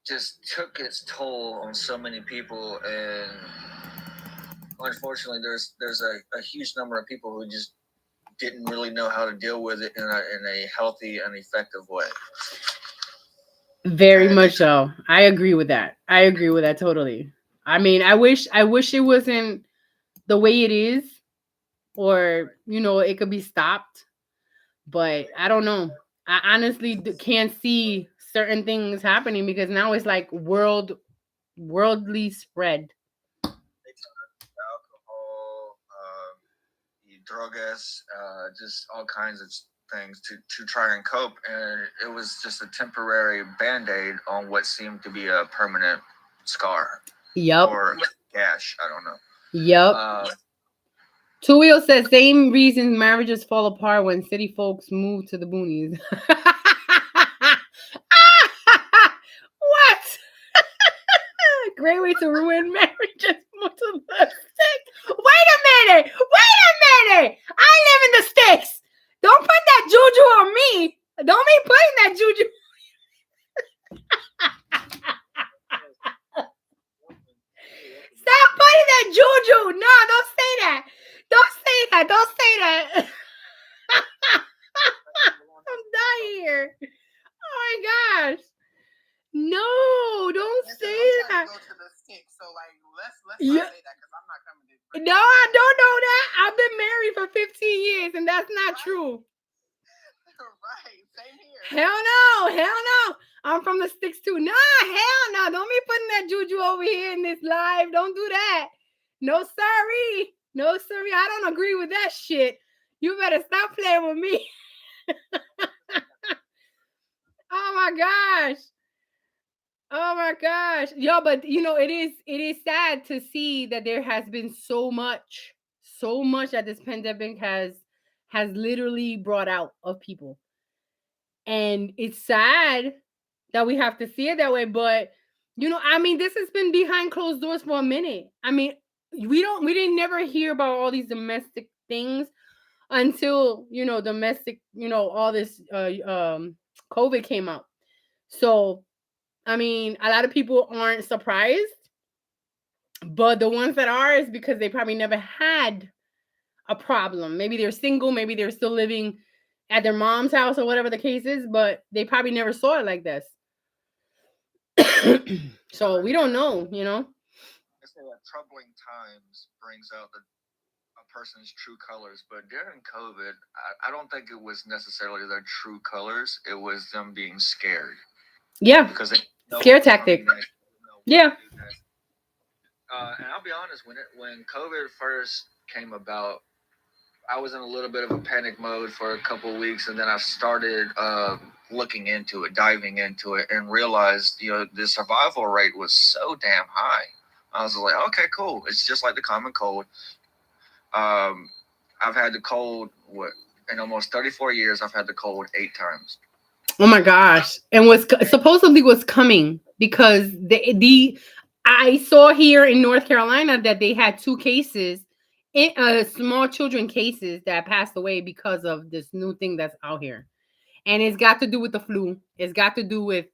just took its toll on so many people, and unfortunately, there's a huge number of people who just didn't really know how to deal with it in a healthy and effective way. Very much so. I agree with that. I agree with that totally. I mean, I wish it wasn't the way it is, or it could be stopped, but I don't know. I honestly can't see certain things happening because now it's like worldly spread. Alcohol, drugs, just all kinds of things to try and cope, and it was just a temporary band-aid on what seemed to be a permanent scar. Yep. Or gash. I don't know. Yep. Two Wheel says same reasons marriages fall apart when city folks move to the boonies. What? Great way to ruin marriages. Move to the sticks. Wait a minute. I live in the sticks. Don't put that juju on me. Don't be putting that juju. Stop putting that juju. No, don't say that. Don't say that. I'm dying here. Oh my gosh. No, don't say that. Go to the stick, so like let's not say that because I'm not coming to. No, I don't know that. I've been married for 15 years, and that's not true. Right, same here. Hell no. I'm from the sticks too. Nah, hell no. Don't be putting that juju over here in this live. Don't do that. No, sorry. I don't agree with that shit. You better stop playing with me. Oh my gosh. Oh my gosh. Yo, but it is sad to see that there has been so much that this pandemic has literally brought out of people. And it's sad that we have to see it that way, but I mean, this has been behind closed doors for a minute. I mean, we didn't never hear about all these domestic things until domestic, all this COVID came out. So I mean, a lot of people aren't surprised, but the ones that are is because they probably never had a problem. Maybe they're single, maybe they're still living at their mom's house or whatever the case is, but they probably never saw it like this. So we don't know. I say that troubling times brings out a person's true colors, but during COVID, I don't think it was necessarily their true colors. It was them being scared. Yeah, because scare tactic. Yeah. And I'll be honest, when COVID first came about, I was in a little bit of a panic mode for a couple of weeks, and then I started looking into it, diving into it, and realized the survival rate was so damn high. I was like, okay, cool. It's just like the common cold. I've had the cold in almost 34 years. I've had the cold 8 times. Oh my gosh! And supposedly was coming because I saw here in North Carolina that they had 2 cases, small children cases that passed away because of this new thing that's out here, and it's got to do with the flu. It's got to do with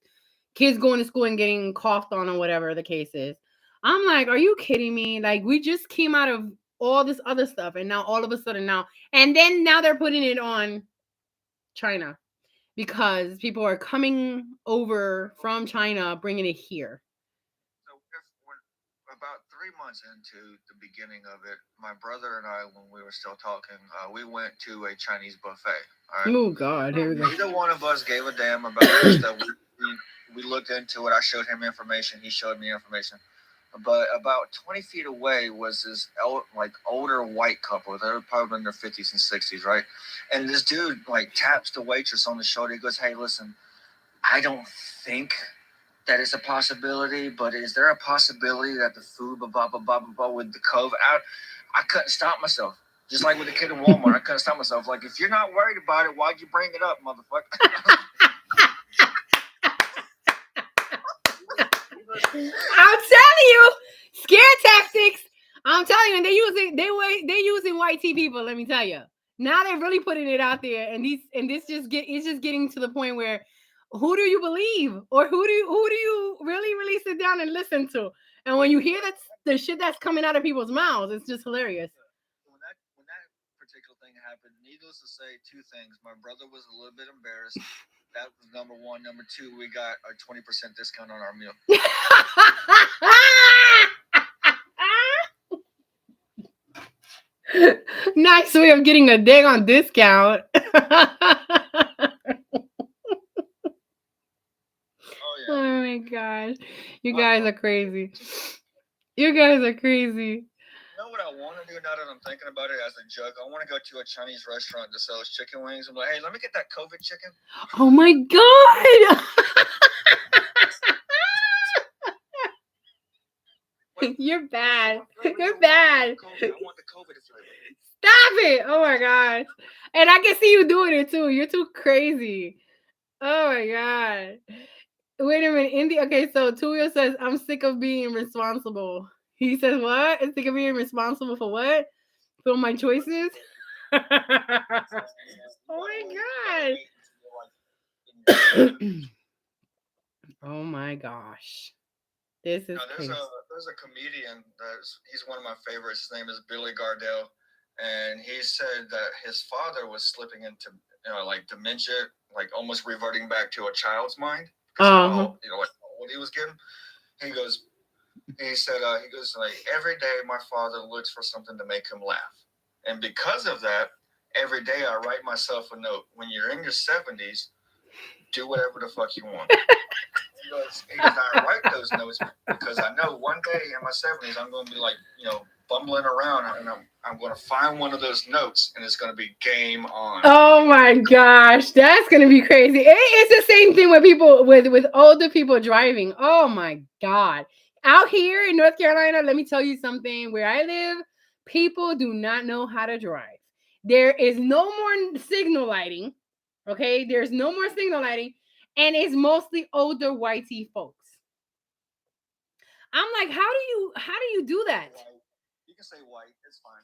kids going to school and getting coughed on or whatever the case is. I'm like, are you kidding me? Like, we just came out of all this other stuff, and now all of a sudden now they're putting it on China. Because people are coming over from China, bringing it here. So about 3 months into the beginning of it, my brother and I, when we were still talking, we went to a Chinese buffet. All right? Oh God, here we go. Neither one of us gave a damn about this stuff. We looked into it. I showed him information. He showed me information. But about 20 feet away was this older white couple. They were probably in their 50s and 60s, right? And this dude like taps the waitress on the shoulder. He goes, "Hey, listen, I don't think that is a possibility, but is there a possibility that the food, blah, blah, blah, blah, blah, with the cove out?" I couldn't stop myself. Just like with the kid in Walmart, I couldn't stop myself. Like, if you're not worried about it, why'd you bring it up, motherfucker? I'm telling you, scare tactics. I'm telling you, and they using white tea people. Let me tell you. Now they're really putting it out there, and it's just getting to the point where who do you believe, or who do you really sit down and listen to? And when you hear that the shit that's coming out of people's mouths, it's just hilarious. When that particular thing happened, needless to say, two things. My brother was a little bit embarrassed. That was number one. Number two, we got a 20% discount on our meal. Nice way of getting a dang on discount. Oh my gosh. You guys are crazy. You guys are crazy. You know what I want to do now that I'm thinking about it as a joke? I want to go to a Chinese restaurant that sells chicken wings. I'm like, "Hey, let me get that COVID chicken." Oh my God. You're bad. You're bad. I want the COVID flavor. Stop it. Oh my gosh. And I can see you doing it too. You're too crazy. Oh my God. Wait a minute. Indy. Okay, so Tuyo says, "I'm sick of being responsible." He says, "What? I'm sick of being responsible for what? For my choices?" Oh my God. Oh my gosh. This is crazy. There's a comedian he's one of my favorites. His name is Billy Gardell, and he said that his father was slipping into like dementia, like almost reverting back to a child's mind because of like what he was getting. He said like every day my father looks for something to make him laugh, and because of that, every day I write myself a note. When you're in your 70s, do whatever the fuck you want. He goes, I write those notes because I know one day in my 70s I'm going to be like, bumbling around, and I'm going to find one of those notes, and it's going to be game on. Oh my gosh, that's going to be crazy. It's the same thing with people with older people driving. Oh my God. Out here in North Carolina, let me tell you something. Where I live, people do not know how to drive. There is no more signal lighting. Okay, there's no more signal lighting, and it's mostly older whitey folks. I'm like, how do you do that? You can say white, it's fine.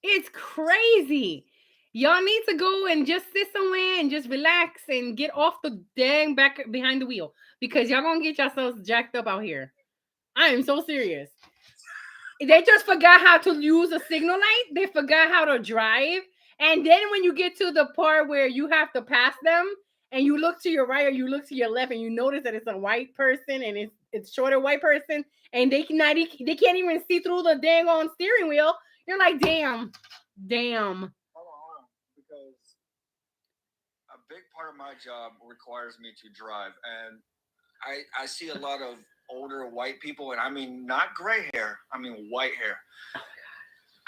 It's crazy. Y'all need to go and just sit somewhere and just relax and get off the dang back behind the wheel, because y'all gonna get yourselves jacked up out here. I am so serious. They just forgot how to use a signal light. They forgot how to drive. And then when you get to the part where you have to pass them, and you look to your right or you look to your left, and you notice that it's a white person, and it's shorter white person, and they can't even see through the dang on steering wheel. You're like, damn. Hold on, because a big part of my job requires me to drive, and I see a lot of older white people, and I mean not gray hair, I mean white hair.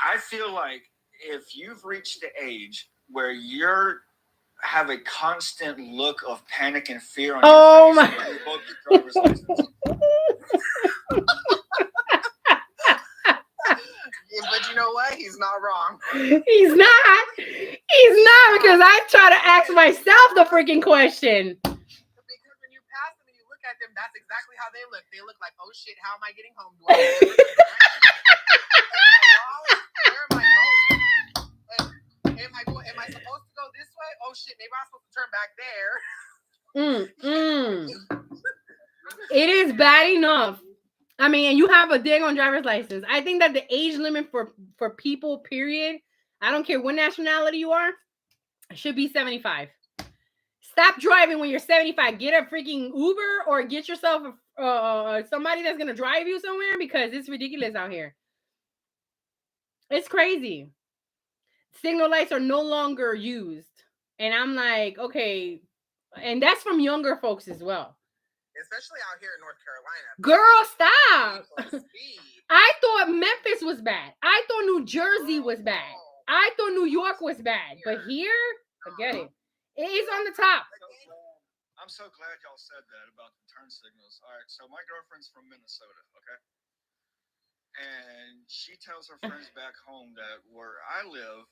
I feel like if you've reached the age where you're have a constant look of panic and fear on your face when you both get driver's license. But you know what? He's not wrong. He's not. He's not, because I try to ask myself the freaking question. Because when you pass them and you look at them, that's exactly how they look. They look like, oh shit, how am I getting home? Do I where am I going? Am I supposed to go this way? Oh shit, maybe I'm supposed to turn back there. It is bad enough. I mean, and you have a dang on driver's license. I think that the age limit for people, period, I don't care what nationality you are, should be 75. Stop driving when you're 75. Get a freaking Uber or get yourself somebody that's gonna drive you somewhere, because it's ridiculous out here. It's crazy. Signal lights are no longer used, and I'm like, okay, and that's from younger folks as well. especially out here in North Carolina. Girl, stop. I thought Memphis was bad. I thought New Jersey was bad. I thought New York was bad. But here, forget it. It is on the top. I'm so glad y'all said that about the turn signals. All right, so my girlfriend's from Minnesota, okay? And she tells her friends back home that where I live,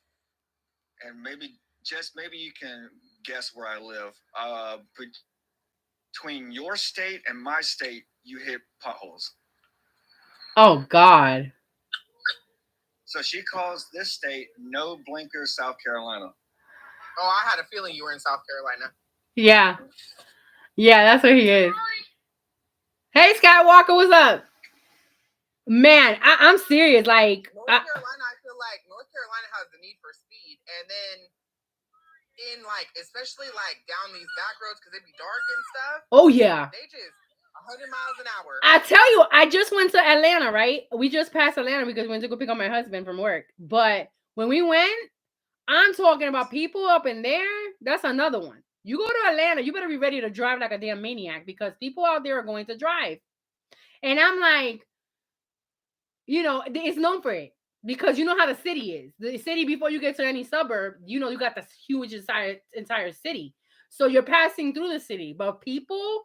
and maybe you can guess where I live. Between your state and my state, you hit potholes. Oh God. So she calls this state No Blinker, South Carolina. Oh, I had a feeling you were in South Carolina. Yeah. Yeah, that's where he is. Hey, Skywalker, what's up? Man, I'm serious. Like North Carolina, I feel like North Carolina has the need for speed, and then in like, especially like down these back roads because they be dark and stuff. Oh yeah. They just 100 miles an hour. I tell you, I just went to Atlanta, right? We just passed Atlanta because we went to go pick up my husband from work. But when we went, I'm talking about people up in there. That's another one. You go to Atlanta, you better be ready to drive like a damn maniac because people out there are going to drive. And I'm like, you know, it's known for it because you know how the city is. The city, before you get to any suburb, you know, you got this huge entire city. So you're passing through the city. But people,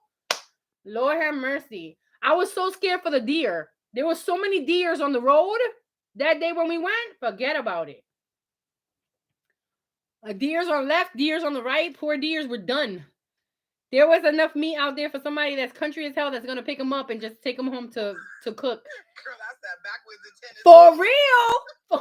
Lord have mercy. I was so scared for the deer. There were so many deers on the road that day when we went. Forget about it. Deers on the left, deers on the right. Poor deers were done. There was enough meat out there for somebody that's country as hell that's gonna pick them up and just take them home to cook. Girl, that's that backwoods in Tennessee. For real.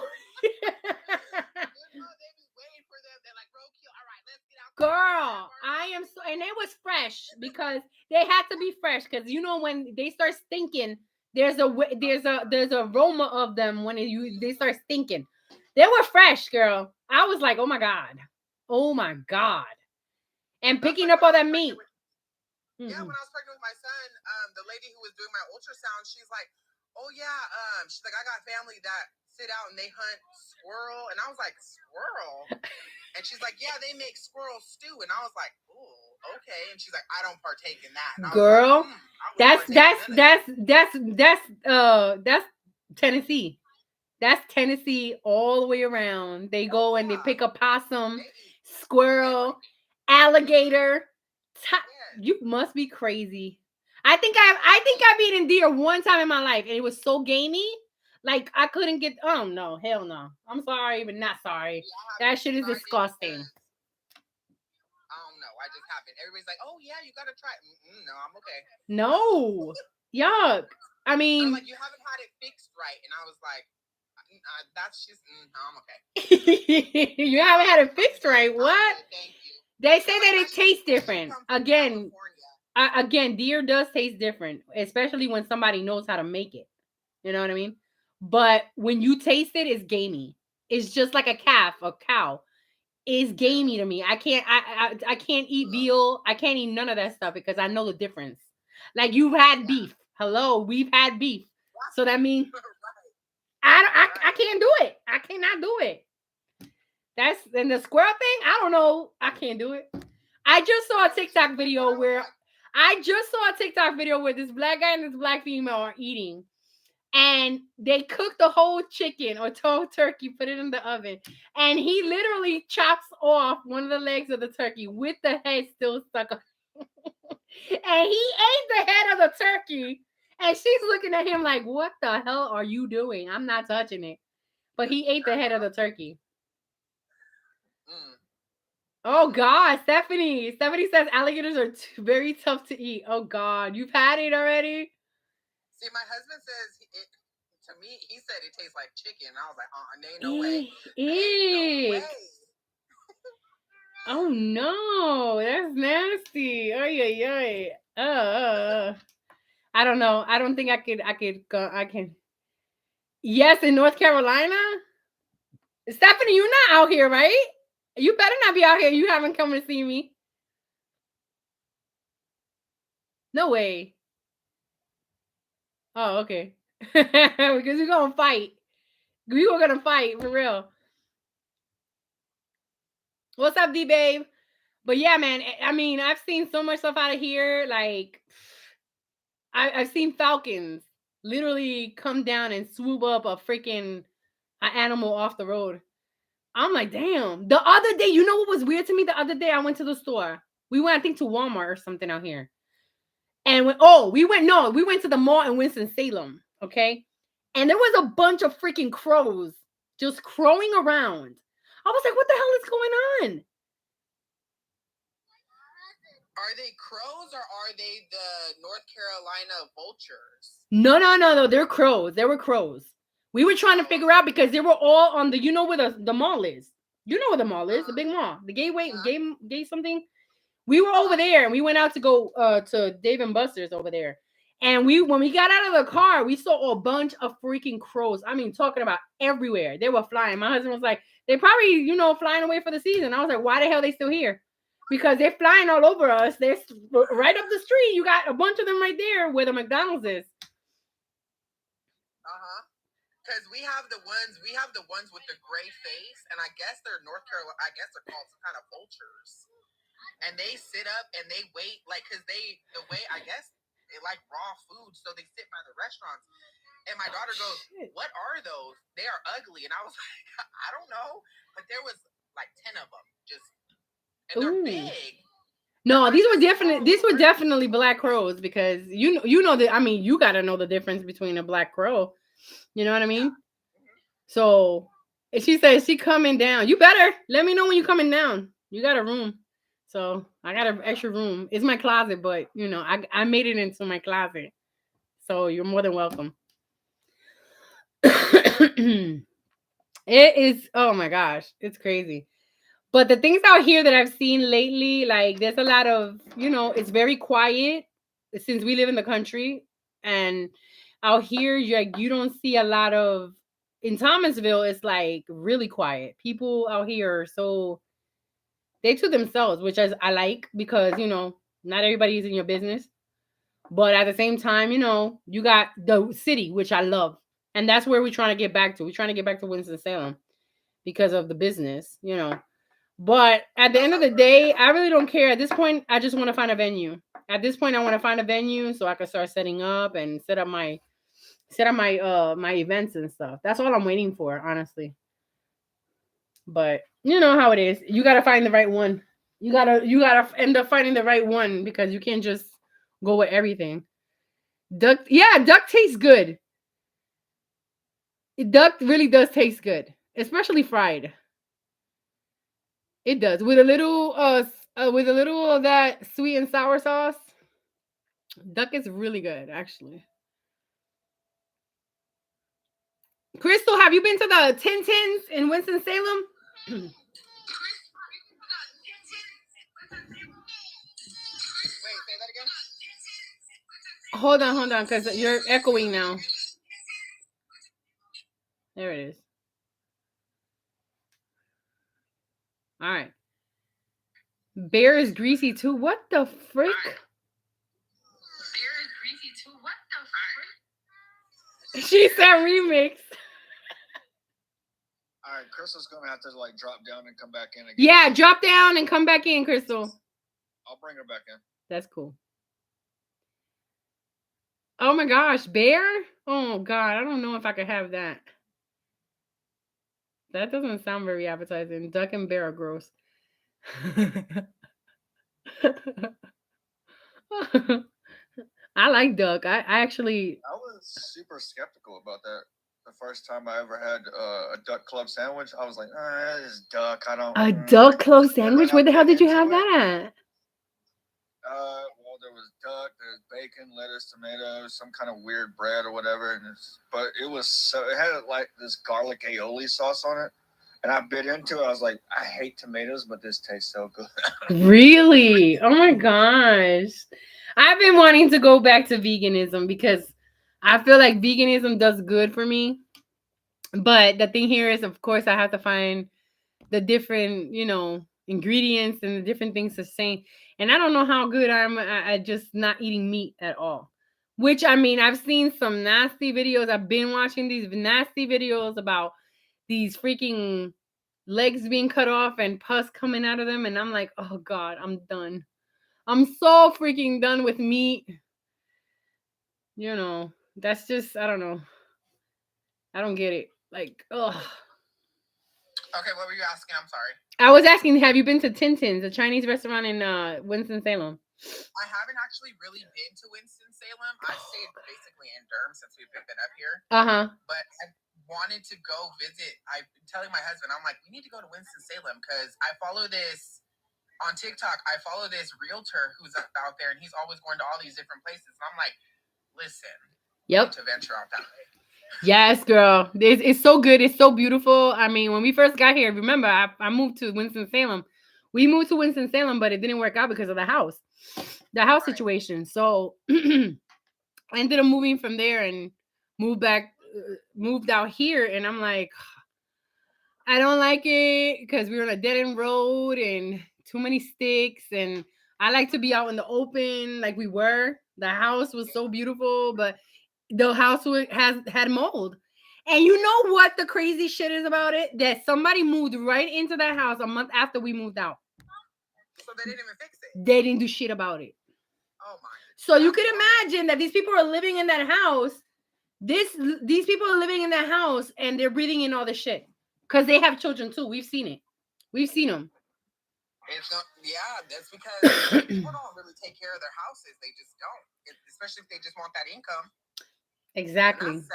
Girl, I am so, and it was fresh because they had to be fresh because you know when they start stinking, there's aroma of them when they start stinking. They were fresh, girl. I was like, oh my god, and picking up all that meat. Yeah, when I was pregnant with my son, the lady who was doing my ultrasound, she's like, oh yeah, she's like, I got family that sit out and they hunt squirrel, and I was like, squirrel. And she's like, yeah, they make squirrel stew. And I was like, oh, okay. And she's like, I don't partake in that. And girl, like, that's Tennessee. That's Tennessee all the way around. They go and they pick a possum, squirrel, alligator. You must be crazy. I think I've eaten deer one time in my life, and it was so gamey. Like I couldn't get. Oh no, hell no! I'm sorry, but not sorry. That shit is disgusting. I don't know. I just haven't. Everybody's like, "Oh yeah, you gotta try." No, I'm okay. No, yuck. I mean, like you haven't had it fixed right, and I was like, "That's just no, I'm okay." You haven't had it fixed right. What? Thank you. They say that it tastes different. Again, deer does taste different, especially when somebody knows how to make it. You know what I mean? But when you taste it, it's gamey. It's just like a cow. It's gamey to me. I can't eat veal. I can't eat none of that stuff because I know the difference. Like you've had beef. Hello, we've had beef. So that means I can't do it. I cannot do it. That's and the squirrel thing. I don't know. I can't do it. I just saw a TikTok video where this black guy and this black female are eating. And they cook the whole chicken or whole turkey, put it in the oven. And he literally chops off one of the legs of the turkey with the head still stuck on. And he ate the head of the turkey. And she's looking at him like, what the hell are you doing? I'm not touching it. But he ate the head of the turkey. Oh, God. Stephanie says alligators are very tough to eat. Oh, God. You've had it already? See, my husband says to me, he said it tastes like chicken. I was like, ain't no way. Ain't no way. Oh no, that's nasty. Oh yeah. I don't know. I don't think I could go. I can. Yes, in North Carolina. Stephanie, you're not out here, right? You better not be out here. You haven't come to see me. No way. Oh, okay. Because we're gonna fight. We were gonna fight for real. What's up, D babe? But yeah, man. I mean, I've seen so much stuff out of here. Like, I've seen falcons literally come down and swoop up a freaking animal off the road. I'm like, damn. The other day, you know what was weird to me? The other day, I went to the store. We went, I think, to Walmart or something out here. And we went to the mall in Winston-Salem. Okay. And there was a bunch of freaking crows just crowing around. I was like, what the hell is going on? Are they crows or are they the North Carolina vultures? No. They're crows. They were crows. We were trying to figure out because they were all on the, you know where the mall is. You know where the mall is, the big mall, the gateway, gate something. We were over there and we went out to go to Dave and Buster's over there. And when we got out of the car, we saw a bunch of freaking crows. I mean, talking about everywhere. They were flying. My husband was like, they probably, flying away for the season. I was like, why the hell are they still here? Because they're flying all over us. They're right up the street. You got a bunch of them right there where the McDonald's is. Because we have the ones with the gray face, and I guess they're North Carolina. I guess they're called some kind of vultures. And they sit up and they wait, like, because I guess they like raw food, so they sit by the restaurants. And my daughter goes, what are those? They are ugly. And I was like, I don't know. But there was like 10 of them. And they're big. No, these were definitely black crows because you know that, I mean, you got to know the difference between a black crow. You know what I mean? Yeah. So she says she coming down. You better let me know when you coming down. You got a room. So I got an extra room. It's my closet, but I made it into my closet. So you're more than welcome. It is, oh my gosh, it's crazy. But the things out here that I've seen lately, like there's a lot of, it's very quiet since we live in the country. And out here, you don't see a lot of, in Thomasville, it's like really quiet. People out here are so, they to themselves, which I like because, not everybody's in your business. But at the same time, you got the city, which I love. And that's where we're trying to get back to. We're trying to get back to Winston-Salem because of the business, But at the end of the day, I really don't care. At this point, I just want to find a venue. At this point, I want to find a venue so I can start setting up and set up my my events and stuff. That's all I'm waiting for, honestly. But you know how it is. You gotta find the right one. You gotta end up finding the right one because you can't just go with everything. Duck tastes good. Duck really does taste good, especially fried. It does with a little of that sweet and sour sauce. Duck is really good, actually. Crystal, have you been to the Tintins in Winston-Salem? Wait, say that again. Hold on, because you're echoing now. There it is. All right. Bear is greasy too. What the frick? Bear is greasy too. What the frick? She said remix. All right, Crystal's gonna have to like drop down and come back in again. Yeah, drop down and come back in, Crystal. I'll bring her back in. That's cool. Oh my gosh, bear? Oh God, I don't know if I could have that. That doesn't sound very appetizing. Duck and bear are gross. I like duck. I was super skeptical about that. The first time I ever had a duck club sandwich, I was like, this is duck. I don't. A duck club sandwich? Where the hell did you have that at? Well, there was duck, there's bacon, lettuce, tomatoes, some kind of weird bread or whatever, but it had like this garlic aioli sauce on it, and I bit into it. I was like, I hate tomatoes, but this tastes so good. Really? Oh my gosh! I've been wanting to go back to veganism because I feel like veganism does good for me, but the thing here is, of course, I have to find the different, ingredients and the different things to say. And I don't know how good I am at just not eating meat at all. Which, I mean, I've seen some nasty videos. I've been watching these nasty videos about these freaking legs being cut off and pus coming out of them. And I'm like, oh God, I'm done. I'm so freaking done with meat. That's just, I don't know. I don't get it. Like, ugh. Okay, what were you asking? I'm sorry. I was asking, have you been to Tintin's, a Chinese restaurant in Winston-Salem? I haven't actually really been to Winston-Salem. I stayed basically in Durham since we've been up here. But I wanted to go visit. I've been telling my husband, I'm like, we need to go to Winston-Salem because I follow this on TikTok. I follow this realtor who's out there, and he's always going to all these different places. And I'm like, listen, Yep. to venture out that way. Yes, girl. It's so good. It's so beautiful. I mean, when we first got here, remember, I moved to Winston-Salem. We moved to Winston-Salem, but it didn't work out because of the house Right. situation. So I ended up moving from there and moved out here. And I'm like, I don't like it because we were on a dead end road and too many sticks. And I like to be out in the open like we were. The house was so beautiful, but the house had mold. And you know what the crazy shit is about it? That somebody moved right into that house a month after we moved out. So they didn't even fix it. They didn't do shit about it. Oh my. So you could imagine that these people are living in that house. These people are living in that house and they're breathing in all the shit because they have children too. We've seen it. We've seen them. That's because people don't really take care of their houses. They just don't, especially if they just want that income. Exactly. And that's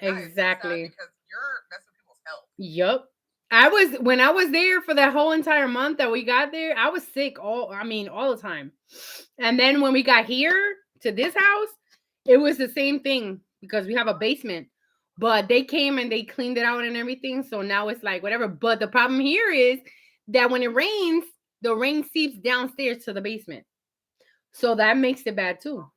sad. Exactly. Sad because you're messing with people's health. Yep. When I was there for that whole entire month that we got there, I was sick all the time. And then when we got here to this house, it was the same thing because we have a basement. But they came and they cleaned it out and everything. So now it's like whatever. But the problem here is that when it rains, the rain seeps downstairs to the basement. So that makes it bad too.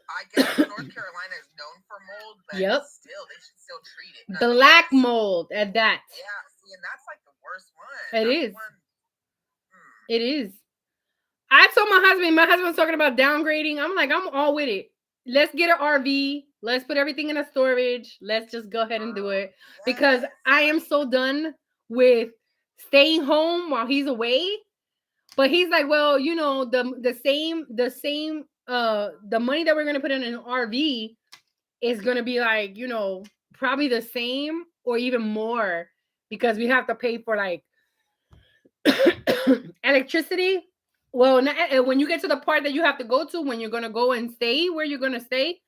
I guess North Carolina is known for mold, but still, they should still treat it. Black mold at that. Yeah, see, and that's like the worst one. It is. It is. I told my husband was talking about downgrading. I'm like, I'm all with it. Let's get an RV. Let's put everything in a storage. Let's just go ahead and do it. Because I am so done with staying home while he's away. But he's like, well, the money that we're gonna put in an RV is gonna be like, probably the same or even more because we have to pay for like electricity. Well, when you get to the part that you have to go to when you're gonna go and stay where you're gonna stay,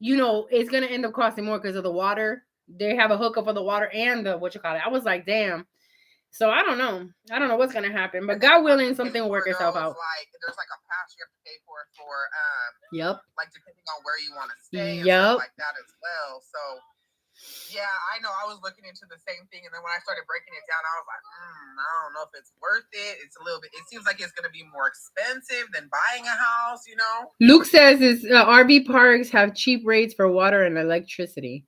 it's gonna end up costing more because of the water. They have a hookup for the water and the I was like, damn. So I don't know. I don't know what's gonna happen, but God willing, something will work itself out. Like there's like a pass you have to pay for Yep. Like depending on where you want to stay and stuff like that as well. So yeah, I know. I was looking into the same thing, and then when I started breaking it down, I was like, I don't know if it's worth it. It's a little bit. It seems like it's going to be more expensive than buying a house. Luke says RV parks have cheap rates for water and electricity.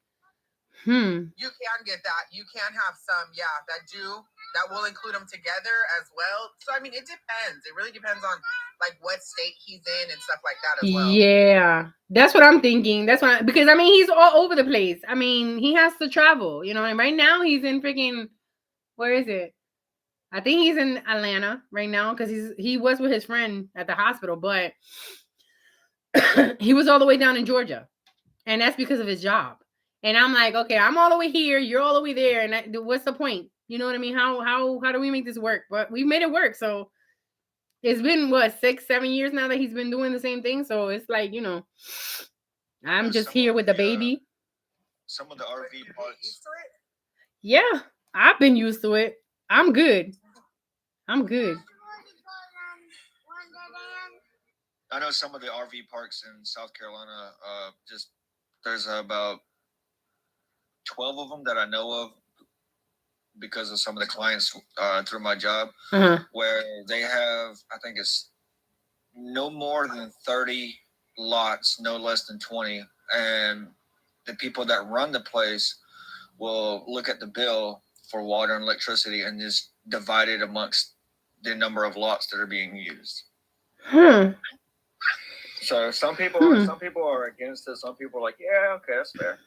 You can get that. You can have some, that will include them together as well. So I mean, it depends. It really depends on like what state he's in and stuff like that as well. Yeah, that's what I'm thinking. Because I mean, he's all over the place. I mean, he has to travel, and right now he's in freaking, where is it? I think he's in Atlanta right now because he was with his friend at the hospital, but he was all the way down in Georgia, and that's because of his job. And I'm like, okay, I'm all the way here, you're all the way there, and what's the point? You know what I mean? How do we make this work? But we made it work. So it's been 6-7 years now that he's been doing the same thing. So it's like, I'm just here with the baby. Some of the RV parks. Yeah, I've been used to it. I'm good. I know some of the RV parks in South Carolina, there's about 12 of them that I know of because of some of the clients through my job, where they have, I think it's no more than 30 lots, no less than 20. And the people that run the place will look at the bill for water and electricity and just divide it amongst the number of lots that are being used. So some people are against it. Some people are like, yeah, okay, that's fair.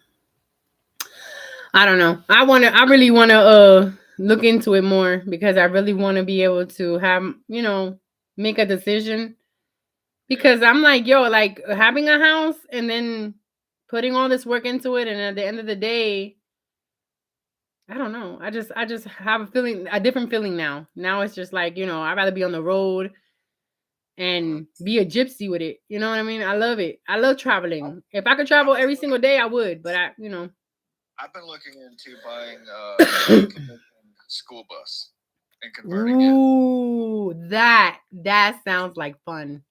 I don't know. I really want to look into it more because I really want to be able to have, make a decision Because I'm like, yo, like having a house and then putting all this work into it, and at the end of the day, I don't know. I just have a feeling, a different feeling now. Now it's just like, I'd rather be on the road and be a gypsy with it. You know what I mean? I love it. I love traveling. If I could travel every single day, I would. But I've been looking into buying a air-conditioned school bus and converting it. Ooh, that sounds like fun.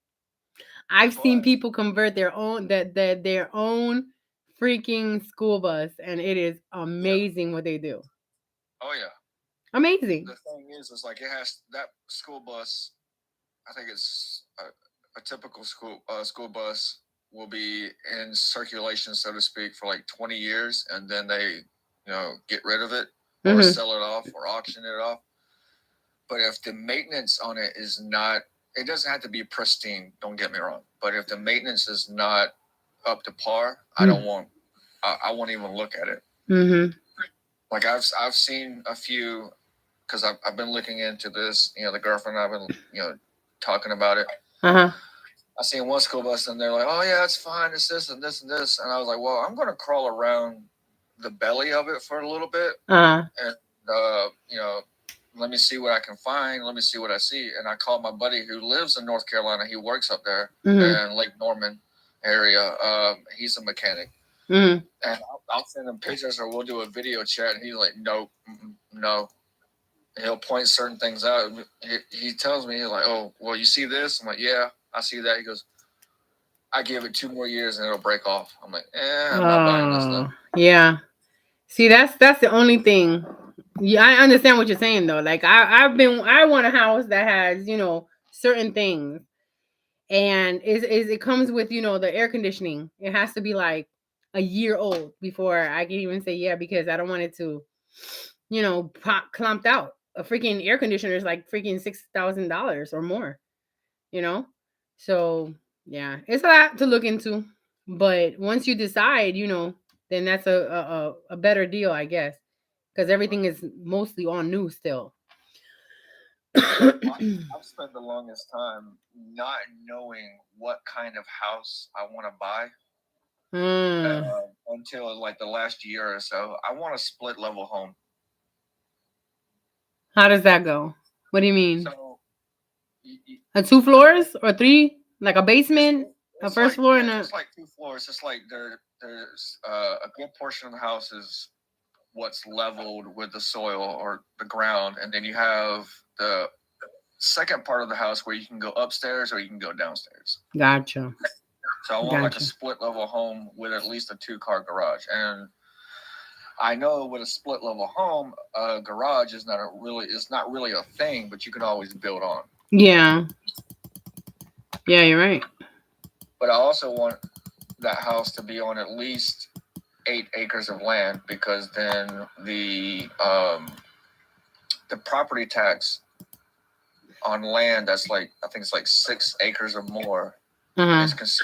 I've seen But people convert their own freaking school bus, and it is yeah, amazing what they do. oh yeah. Amazing. The thing is like it has that school bus. I think it's a typical school bus will be in circulation, so to speak, for like 20 years, and then they get rid of it or sell it off or auction it off. But if the maintenance on it is not, it doesn't have to be pristine. Don't get me wrong. But if the maintenance is not up to par, I don't want. I won't even look at it. Mm-hmm. Like I've seen a few because I've been looking into this. The girlfriend and I've been talking about it. Uh-huh. I seen one school bus and they're like, "Oh yeah, it's fine. It's this and this and this." And I was like, "Well, I'm gonna crawl around the belly of it for a little bit, Uh-huh. and let me see what I can find. Let me see what I see." And I called my buddy who lives in North Carolina. He works up there in Lake Norman area. He's a mechanic, and I'll send him pictures or we'll do a video chat. And he's like, "Nope, no." And he'll point certain things out. He tells me, he's like, "Oh, well, you see this?" I'm like, "Yeah, I see that." He goes, "I give it 2 more years and it'll break off." I'm like, I'm not buying this stuff. Yeah. See, that's the only thing. Yeah, I understand what you're saying though. Like I want a house that has, certain things. And it comes with, the air conditioning. It has to be like a year old before I can even say yeah, because I don't want it to, pop clumped out. A freaking air conditioner is like freaking $6,000 or more, you know? So yeah, it's a lot to look into. But once you decide, then that's a better deal, I guess. Because everything is mostly on new still. I've spent the longest time not knowing what kind of house I want to buy until like the last year or so. I want a split level home. How does that go? What do you mean? So, a 2 floors or 3, like a basement, a first floor, and it's like 2 floors. It's like there's a good portion of the house is what's leveled with the soil or the ground, and then you have the second part of the house where you can go upstairs or you can go downstairs. Gotcha. So I want like a split level home with at least a 2-car garage. And I know with a split level home, a garage is not really a thing, but you can always build on. Yeah. Yeah, you're right. But I also want that house to be on at least 8 acres of land, because then the property tax on land that's like, I think it's like 6 acres or more is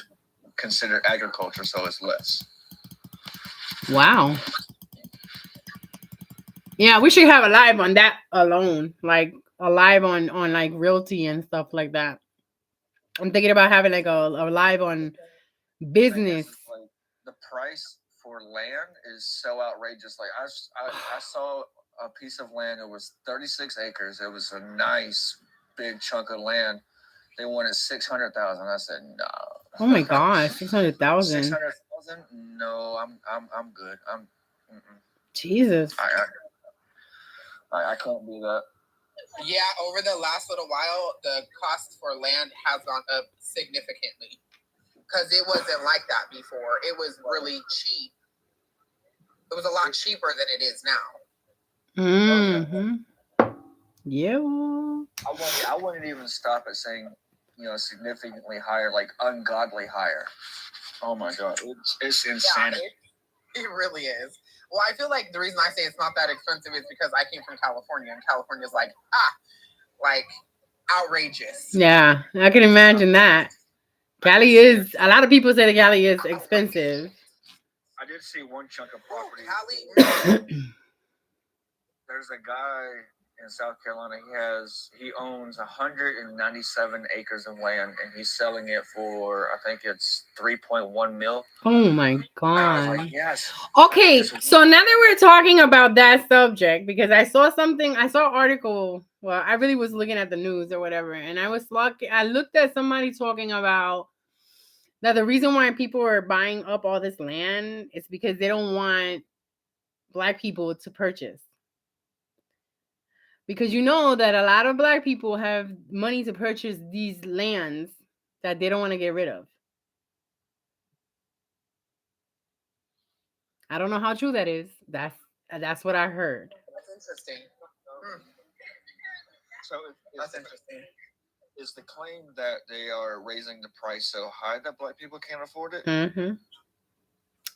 considered agriculture, so it's less. Wow. Yeah, we should have a live on that alone, like a live on like realty and stuff like that. I'm thinking about having like a live on business. Like, the price for land is so outrageous. Like I saw a piece of land. It was 36 acres. It was a nice big chunk of land. They wanted 600,000. I said no. Oh my gosh, 600,000. 600,000? No, I'm good. Jesus. I can't do that. Yeah, over the last little while, the cost for land has gone up significantly, because it wasn't like that before. It was really cheap. It was a lot cheaper than it is now. Yeah. I wouldn't even stop at saying, significantly higher, like ungodly higher. Oh my God, it's insanity. Yeah, it really is. Well, I feel like the reason I say it's not that expensive is because I came from California, and California is like outrageous. Yeah, I can imagine that. Cali is, a lot of people say that Cali is expensive. I did see one chunk of property. Cali. There's a guy in South Carolina. He owns 197 acres of land, and he's selling it for, I think it's 3.1 mil. Oh my I was god. like, yes. Okay, so now that we're talking about that subject, because I saw an article. Well, I really was looking at the news or whatever, and I looked at somebody talking about that the reason why people are buying up all this land is because they don't want black people to purchase. Because you know that a lot of black people have money to purchase these lands that they don't want to get rid of. I don't know how true that is. That's what I heard. That's interesting. So that's interesting. Is the claim that they are raising the price so high that black people can't afford it? Mm-hmm.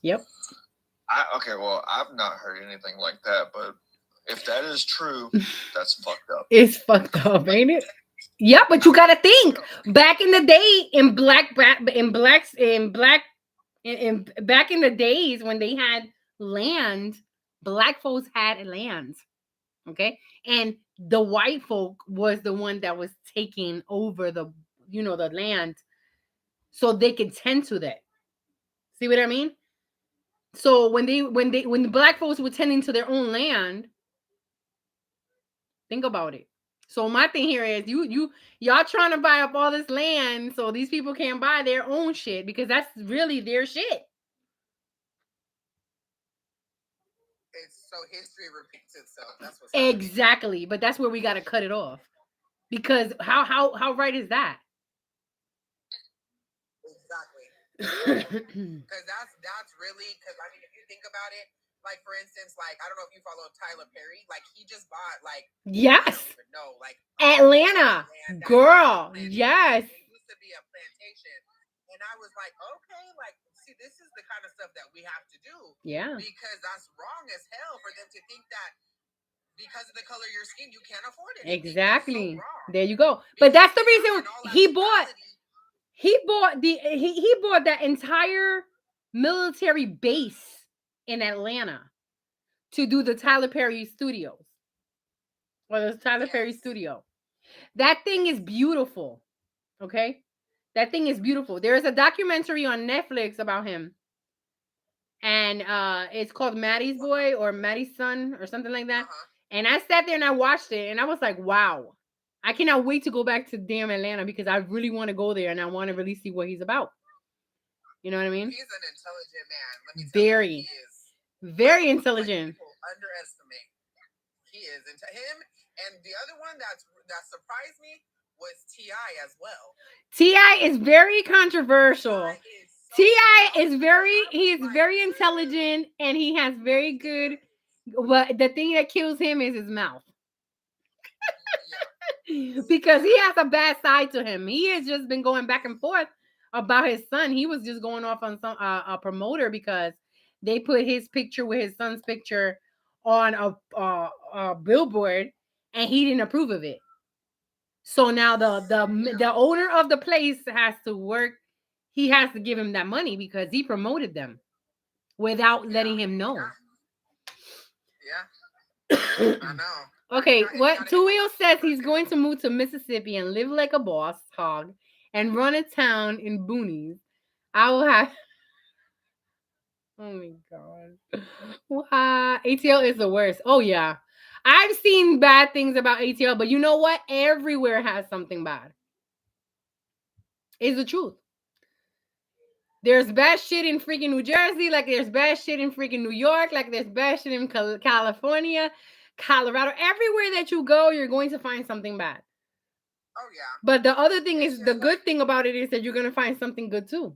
Yep. Okay, well, I've not heard anything like that, but if that is true, that's fucked up. It's fucked up, ain't it? Yeah, but you gotta think. Back in the day, back in the days when they had land, black folks had land. Okay, and the white folk was the one that was taking over the land, so they could tend to that. See what I mean? So when the black folks were tending to their own land, think about it. So my thing here is y'all trying to buy up all this land so these people can't buy their own shit because that's really their shit. So history repeats itself. That's what's exactly, but that's where we got to cut it off because how right is that? Exactly. Because that's really because I mean if you think about it. Like for instance, like I don't know if you follow Tyler Perry. Like he just bought yes, no, like Atlanta, girl, yes. It used to be a plantation, and I was like, okay, like see, this is the kind of stuff that we have to do. Yeah, because that's wrong as hell for them to think that because of the color of your skin you can't afford it. Exactly. So there you go. But that's the reason he bought he bought that entire military base in Atlanta to do the Tyler Perry studios. Or the Tyler Perry studio. That thing is beautiful. Okay? That thing is beautiful. There is a documentary on Netflix about him. And it's called Maddie's Boy or Maddie's Son or something like that. And I sat there and I watched it and I was like, wow. I cannot wait to go back to damn Atlanta because I really want to go there and I want to really see what he's about. You know what I mean? He's an intelligent man. Let me tell you, he is. Very intelligent. People underestimate. He is him, and the other one that surprised me was T.I. as well. T.I. is very controversial. T.I. is very intelligent and he has very good. But the thing that kills him is his mouth. Because he has a bad side to him. He has just been going back and forth about his son. He was just going off on some a promoter because they put his picture with his son's picture on a billboard, and he didn't approve of it. So now the owner of the place has to work. He has to give him that money because he promoted them without letting him know. Yeah, I know. Okay, what Two Wheel says he's going to move to Mississippi and live like a boss hog and run a town in boonies. I will have. Oh my god! Wow, ATL is the worst. Oh yeah, I've seen bad things about ATL, but you know what? Everywhere has something bad. It's the truth. There's bad shit in freaking New Jersey, like there's bad shit in freaking New York, like there's bad shit in California, Colorado. Everywhere that you go, you're going to find something bad. Oh yeah. But the other thing is, the good thing about it is that you're gonna find something good too.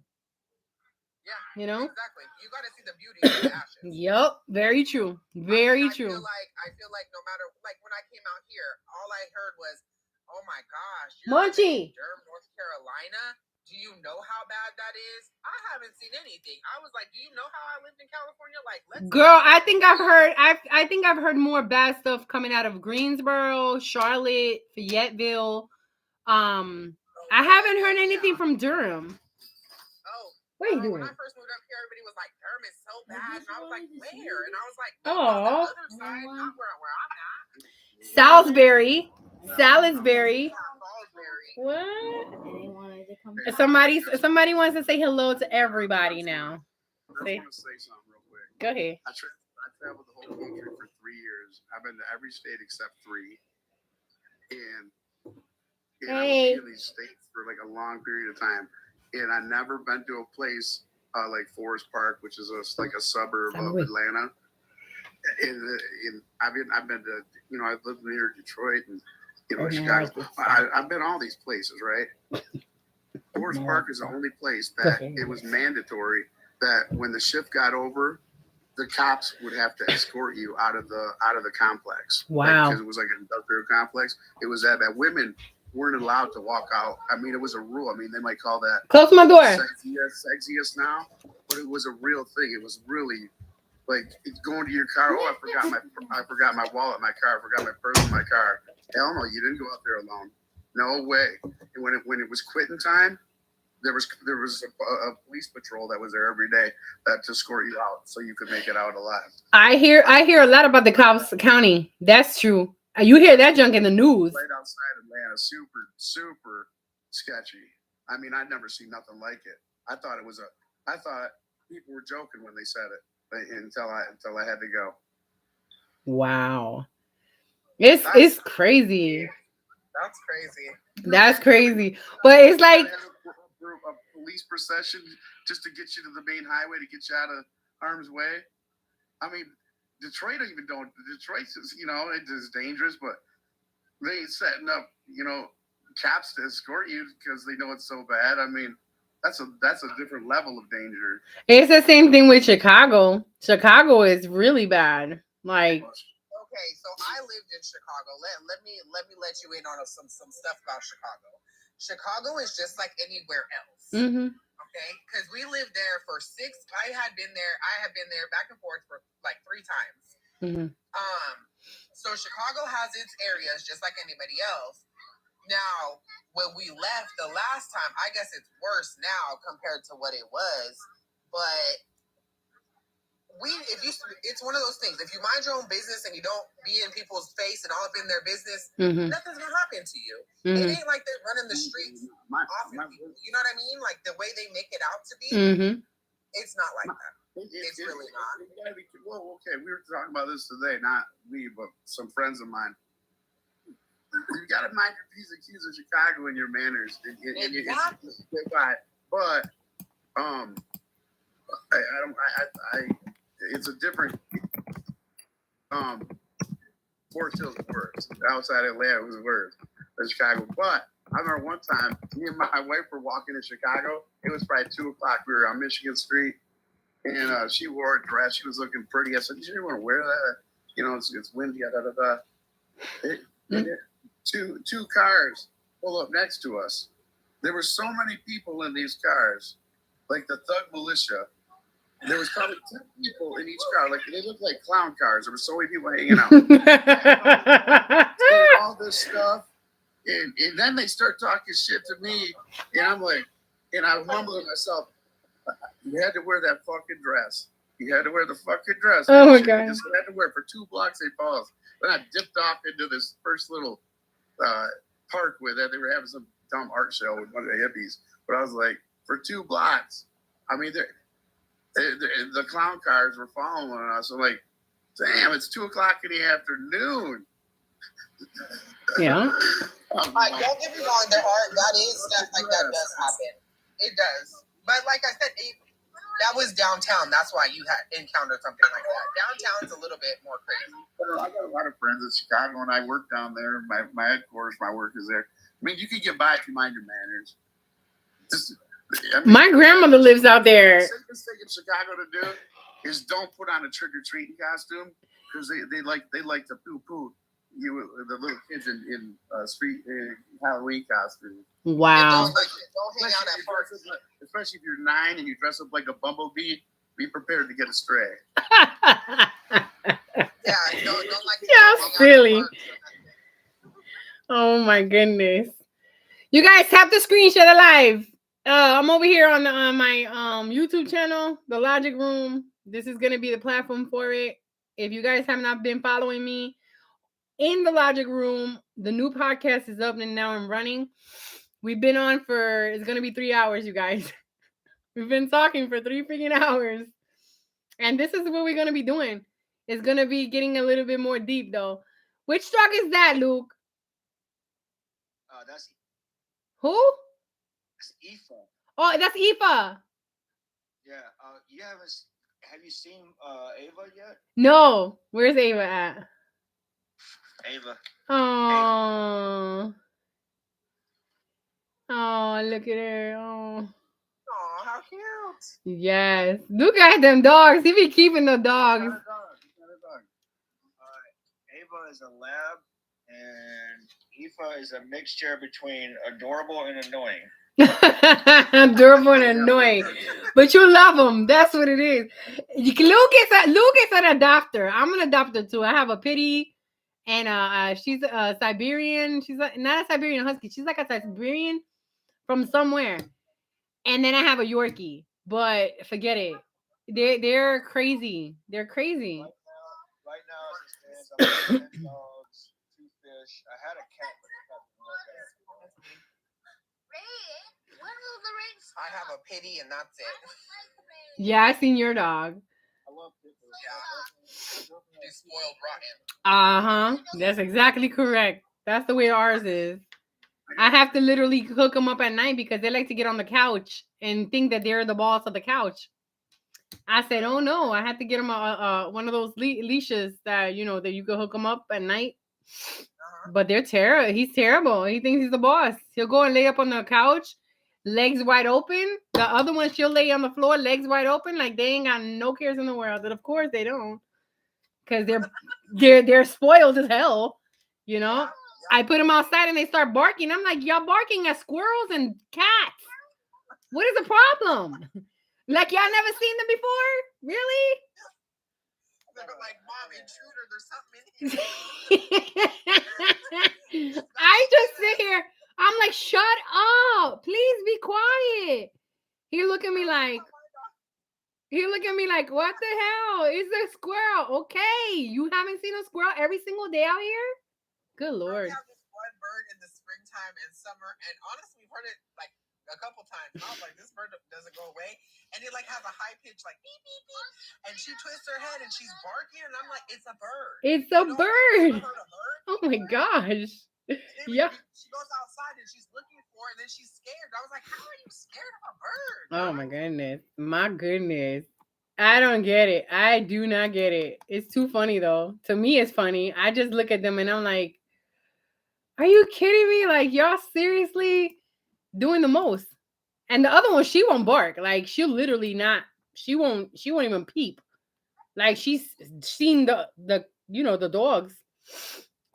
Yeah. You know? Exactly. You gotta see the beauty in the ashes. Yep. Very true. Very true. I feel like no matter like when I came out here, all I heard was, "Oh my gosh, you're Munchie, in Durham, North Carolina. Do you know how bad that is?" I haven't seen anything. I was like, "Do you know how I lived in California?" Like, girl, I think I've heard more bad stuff coming out of Greensboro, Charlotte, Fayetteville. I haven't heard anything from Durham. Oh, what are you doing? When I first moved up here, everybody was like, "Durham is so bad," and I was like, "Where?" And I was like, "On the other side, not where I'm at." Salisbury. Salisbury. What? Somebody wants to say hello to everybody now. I just want to say something real quick. Go ahead. I traveled the whole country for 3 years. I've been to every state except 3, and I was in these states for like a long period of time, and I never been to a place like Forest Park, which is like a suburb of Atlanta. And I've been to, you know, I've lived near Detroit and, you know, Chicago. I've been all these places, right? Forest Park is the only place that it was mandatory that when the shift got over, the cops would have to escort you out of the complex. Wow. Because it was like an industrial complex. It was that women weren't allowed to walk out. I mean, it was a rule. I mean, they might call that close my door. Sexiest now, but it was a real thing. It was really like going to your car. Oh, I forgot my wallet in my car. I forgot my purse in my car. Hell no, you didn't go out there alone. No way. And when it was quitting time, there was a police patrol that was there every day to escort you out so you could make it out alive. I hear a lot about the Cobbs County. That's true. You hear that junk in the news. Right outside Atlanta, super, super sketchy. I mean, I'd never seen nothing like it. I thought people were joking when they said it until I had to go. Wow. It's crazy. That's crazy. That's crazy. But it's like a police procession just to get you to the main highway to get you out of harm's way. I mean, Detroit Detroit's is, you know, it is dangerous, but they ain't setting up, you know, cops to escort you because they know it's so bad. I mean, that's a different level of danger. It's the same thing with Chicago. Chicago is really bad. Like, okay, so I lived in Chicago. Let me let you in on some stuff about Chicago. Chicago is just like anywhere else. Mm-hmm. Okay, because we lived there for 6. I have been there back and forth for like 3 times. Mm-hmm. So Chicago has its areas just like anybody else. Now, when we left the last time, I guess it's worse now compared to what it was, but it's one of those things. If you mind your own business and you don't be in people's face and all up in their business, nothing's gonna happen to you. It ain't like they're running the streets off of people. You know what I mean? Like the way they make it out to be, it's not like that. It's really not. Well, okay, we were talking about this today, not me, but some friends of mine. You gotta mind your P's and Q's of Chicago and your manners. Exactly. But it's a different. Forest Hills is worse. Outside Atlanta, it was worse than Chicago. But I remember one time, me and my wife were walking in Chicago. It was probably 2:00. We were on Michigan Street, and she wore a dress. She was looking pretty. I said, "You didn't want to wear that. You know, it's windy." Two cars pull up next to us. There were so many people in these cars, like the thug militia. There was probably 10 people in each car. Like they looked like clown cars. There were so many people hanging out. All this stuff. And then they start talking shit to me. And I'm like, and I mumble to myself, you had to wear that fucking dress. You had to wear the fucking dress. Oh my God. You just had to wear it for 2 blocks. They paused. Then I dipped off into this first little park with that. They were having some dumb art show with one of the hippies. But I was like, for 2 blocks. I mean, the clown cars were following us. I'm like, damn, it's 2:00 in the afternoon. Yeah. Don't get me wrong, that is stuff like that does happen. It does. But like I said, that was downtown. That's why you had encountered something like that. Downtown's a little bit more crazy. I got a lot of friends in Chicago, and I work down there. My headquarters, my work is there. I mean, you can get by if you mind your manners. My grandmother lives out there. The safest thing in Chicago to do is don't put on a trick-or-treating costume because they like to poo-poo you, the little kids in street Halloween costumes. Wow. Don't hang out at parties. Especially if you're 9 and you dress up like a bumblebee, be prepared to get a stray. Yeah, don't like. Yeah, silly. Oh my goodness. You guys tap the screen, share the live. I'm over here on my YouTube channel, The Logic Room. This is gonna be the platform for it. If you guys have not been following me in the Logic Room. The new podcast is up and now and running. We've been on for, it's going to be 3 hours, you guys. We've been talking for 3 freaking hours. And this is what we're going to be doing. It's going to be getting a little bit more deep, though. Which truck is that, Luke? That's Who? Aoife. Oh, that's Aoife. Yeah. Have you seen Ava yet? No. Where's Ava at? Ava. Oh. Oh, look at her. Oh. Oh, how cute. Yes. Look at them dogs. He be keeping the dogs. Ava is a lab, and Aoife is a mixture between adorable and annoying. Durable and annoying, but you love them. That's what it is. Luke is an adopter. I'm an adopter too. I have a pity, and she's a Siberian. She's not a Siberian husky. She's like a Siberian from somewhere. And then I have a Yorkie, but forget it. They're crazy. They're crazy. Right now, as it stands, I'm at 10 dogs, 2 fish. I had a cat, but the cat didn't work out. I have a pity and that's it. Yeah, I seen your dog. I love pitbulls. He's spoiled rotten. That's exactly correct. That's the way ours is. I have to literally hook them up at night because they like to get on the couch and think that they're the boss of the couch. I said, "Oh no!" I had to get him one of those leashes that that you can hook him up at night. But they're terrible. He's terrible. He thinks he's the boss. He'll go and lay up on the couch, legs wide open. The other one, she'll lay on the floor, legs wide open, like they ain't got no cares in the world. And of course they don't, because they're spoiled as hell. I put them outside and they start barking. I'm like, y'all barking at squirrels and cats. What is the problem? Like y'all never seen them before? Really? They're like, Mom, intruder, there's something in here. I just sit here. I'm like, shut up. Please be quiet. He look at me like, what the hell? It's a squirrel. Okay. You haven't seen a squirrel every single day out here? Good Lord. We have this one bird in the springtime and summer, and honestly, we've heard it like a couple times. And I was like, this bird doesn't go away. And it like has a high pitch, like beep, beep, beep. And she twists her head and she's barking, and I'm like, it's a bird. It's a bird. Ever heard a bird? Oh my gosh. Yeah. She goes outside and she's looking for it, and then she's scared. I was like, how are you scared of a bird? Oh my goodness. My goodness. I don't get it. I do not get it. It's too funny though. To me, it's funny. I just look at them and I'm like, are you kidding me? Like, y'all seriously doing the most. And the other one, she won't bark. Like, she'll literally not. She won't even peep. Like, she's seen the dogs.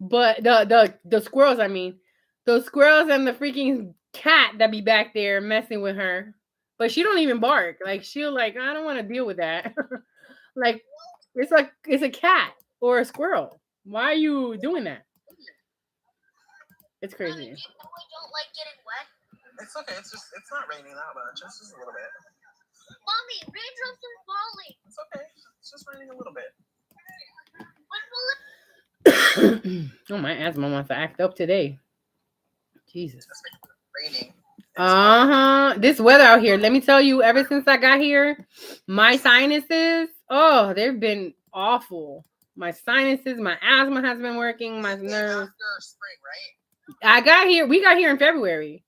But the squirrels, I mean. The squirrels and the freaking cat that be back there messing with her. But she don't even bark. Like, she'll I don't want to deal with that. Like, it's a cat or a squirrel. Why are you doing that? It's crazy. Mommy, people don't like getting wet. It's okay. It's not raining that much. It's just a little bit. Mommy, raindrops are falling. It's okay. It's just raining a little bit. When will it? Oh, my asthma wants to act up today. Jesus. It's raining. This weather out here, let me tell you, ever since I got here, my sinuses, they've been awful. My sinuses, my asthma has been working, my nerves. After spring, right? We got here in February.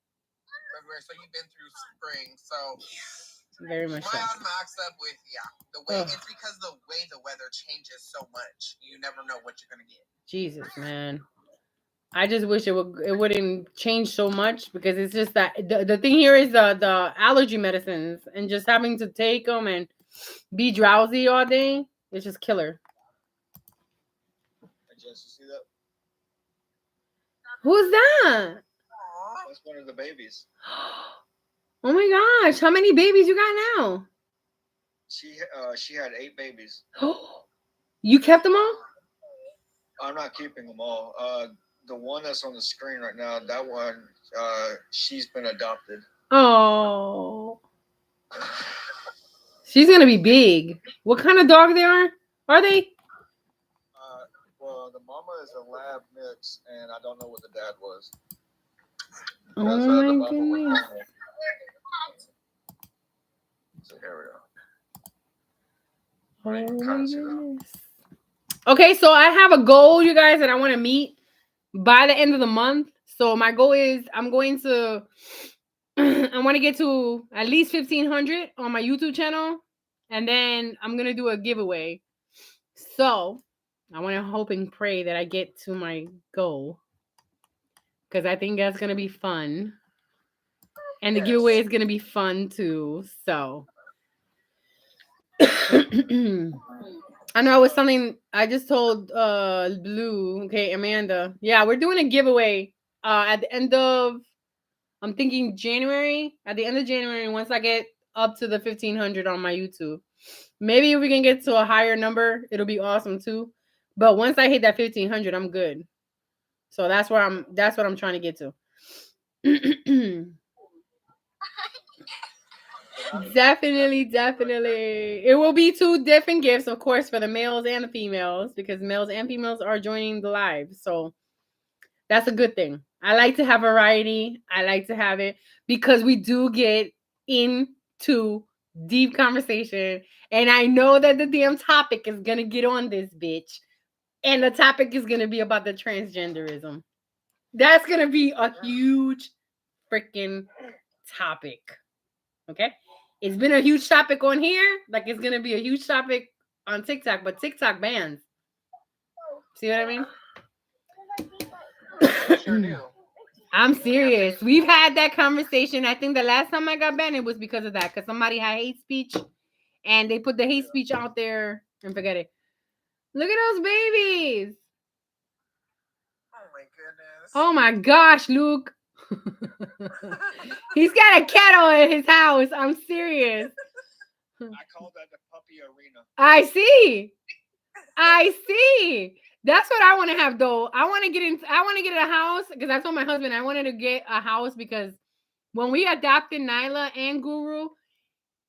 So you've been through spring, so very much so. My asthma acts up with the way it's because the way the weather changes so much. You never know what you're gonna get. Jesus, man. I just wish it wouldn't change so much, because it's just that the thing here is the allergy medicines, and just having to take them and be drowsy all day. It's just killer. Hey, Jess, you see that? Who's that? That's one of the babies. Oh my gosh! How many babies you got now? She had 8 babies. You kept them all? I'm not keeping them all. The one that's on the screen right now, that one, she's been adopted. Oh. She's gonna be big. What kind of dog they are? Are they? Well, the mama is a lab mix, and I don't know what the dad was. Oh my goodness. So here we go. Oh Right, my kind of see that. goodness. Okay, so I have a goal, you guys, that I want to meet by the end of the month. So my goal is I want to get to at least 1,500 on my YouTube channel, and then I'm gonna do a giveaway. So I want to hope and pray that I get to my goal, because I think that's gonna be fun, and the giveaway is gonna be fun too. So I know it was something I just told Blue, okay, Amanda. Yeah, we're doing a giveaway at the end of, I'm thinking January, at the end of January, once I get up to the 1,500 on my YouTube. Maybe if we can get to a higher number, it'll be awesome too. But once I hit that 1,500, I'm good. So that's what I'm trying to get to. Definitely. It will be 2 different gifts, of course, for the males and the females, because males and females are joining the live. So that's a good thing. I like to have variety. I like to have it because we do get into deep conversation. And I know that the damn topic is going to get on this bitch. And the topic is going to be about the transgenderism. That's going to be a huge freaking topic. Okay? It's been a huge topic on here. Like, it's going to be a huge topic on TikTok, but TikTok bans. See what I mean? Sure do. I'm serious. We've had that conversation. I think the last time I got banned, it was because of that. Because somebody had hate speech, and they put the hate speech out there and forget it. Look at those babies. Oh my goodness. Oh my gosh, Luke. He's got a kettle in his house. I'm serious. I call that the puppy arena. I see. That's what I want to have though. I want to get a house, because I told my husband I wanted to get a house because when we adopted Nyla and Guru,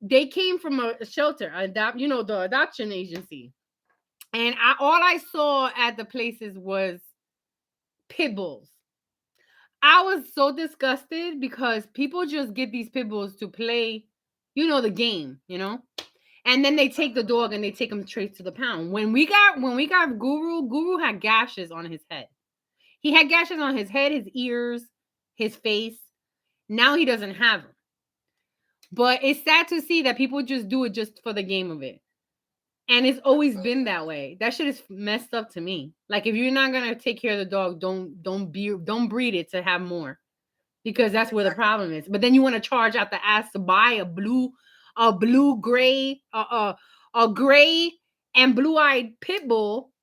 they came from a shelter, the adoption agency. And all I saw at the places was pit bulls. I was so disgusted because people just get these pit bulls to play, the game, and then they take the dog and they take him straight to the pound. When we got Guru had gashes on his head. He had gashes on his head, his ears, his face. Now he doesn't have them. But it's sad to see that people just do it just for the game of it. And it's always been that way. That shit is messed up to me. Like, if you're not gonna take care of the dog, don't breed it to have more, because that's where the problem is. But then you want to charge out the ass to buy a blue gray, a gray and blue-eyed pit bull.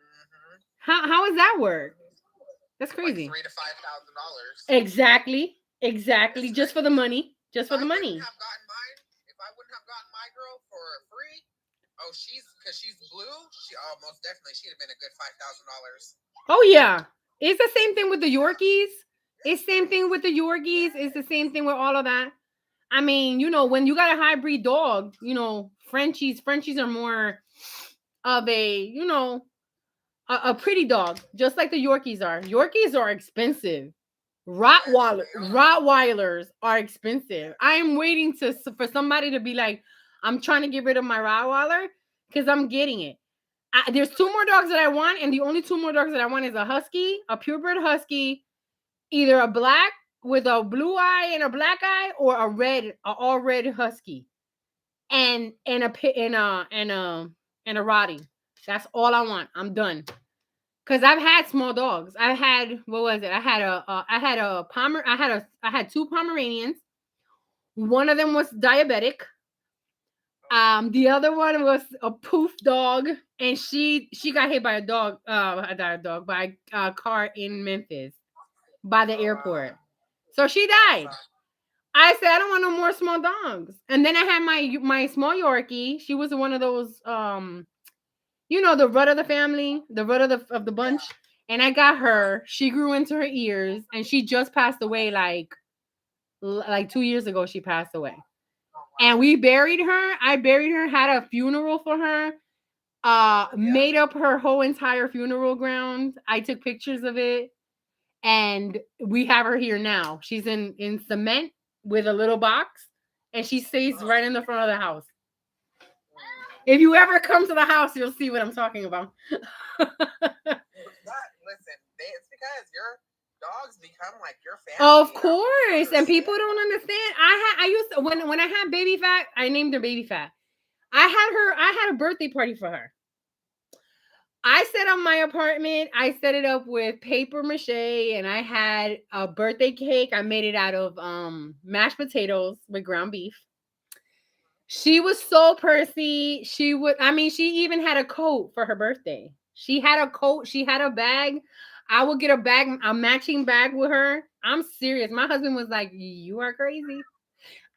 Mm-hmm. How does that work? That's crazy. Like $3,000 to $5,000. Exactly. Just for the money. Just for the money. If I wouldn't have gotten my girl for free, because she's blue, most definitely she'd have been a good $5,000. Oh yeah. It's the same thing with the Yorkies. It's the same thing with the Yorkies. It's the same thing with all of that. I mean, when you got a hybrid dog, Frenchies are more of a, a pretty dog, just like the Yorkies are. Yorkies are expensive. Rottweilers are expensive. I am waiting for somebody to be like, I'm trying to get rid of my Rottweiler because I'm getting it. There's 2 more dogs that I want, and the only 2 more dogs that I want is a husky, a purebred husky, either a black with a blue eye and a black eye, or a all red husky, and a Rottie. That's all I want. I'm done. Cause I've had small dogs. I had, what was it? I had 2 Pomeranians. One of them was diabetic. The other one was a poof dog, and she got hit by by a car in Memphis, by the airport. So she died. I said, I don't want no more small dogs. And then I had my small Yorkie. She was one of those, the rut of the family, the rut of the bunch. And I got her. She grew into her ears, and she just passed away like 2 years ago. She passed away. And we buried her. I buried her, had a funeral for her. made up her whole entire funeral ground. I took pictures of it, and we have her here now. She's in cement with a little box, and she stays right in the front of the house. If you ever come to the house, you'll see what I'm talking about. Listen, it's because your dogs become like your family. Of course, and people don't understand. I used to, when I had Baby Fat, I named her Baby Fat. I had a birthday party for her. I set up my apartment. I set it up with paper mache, and I had a birthday cake. I made it out of mashed potatoes with ground beef. She was so Percy. She even had a coat for her birthday. She had a coat. She had a bag. I would get a matching bag with her. I'm serious. My husband was like, "You are crazy.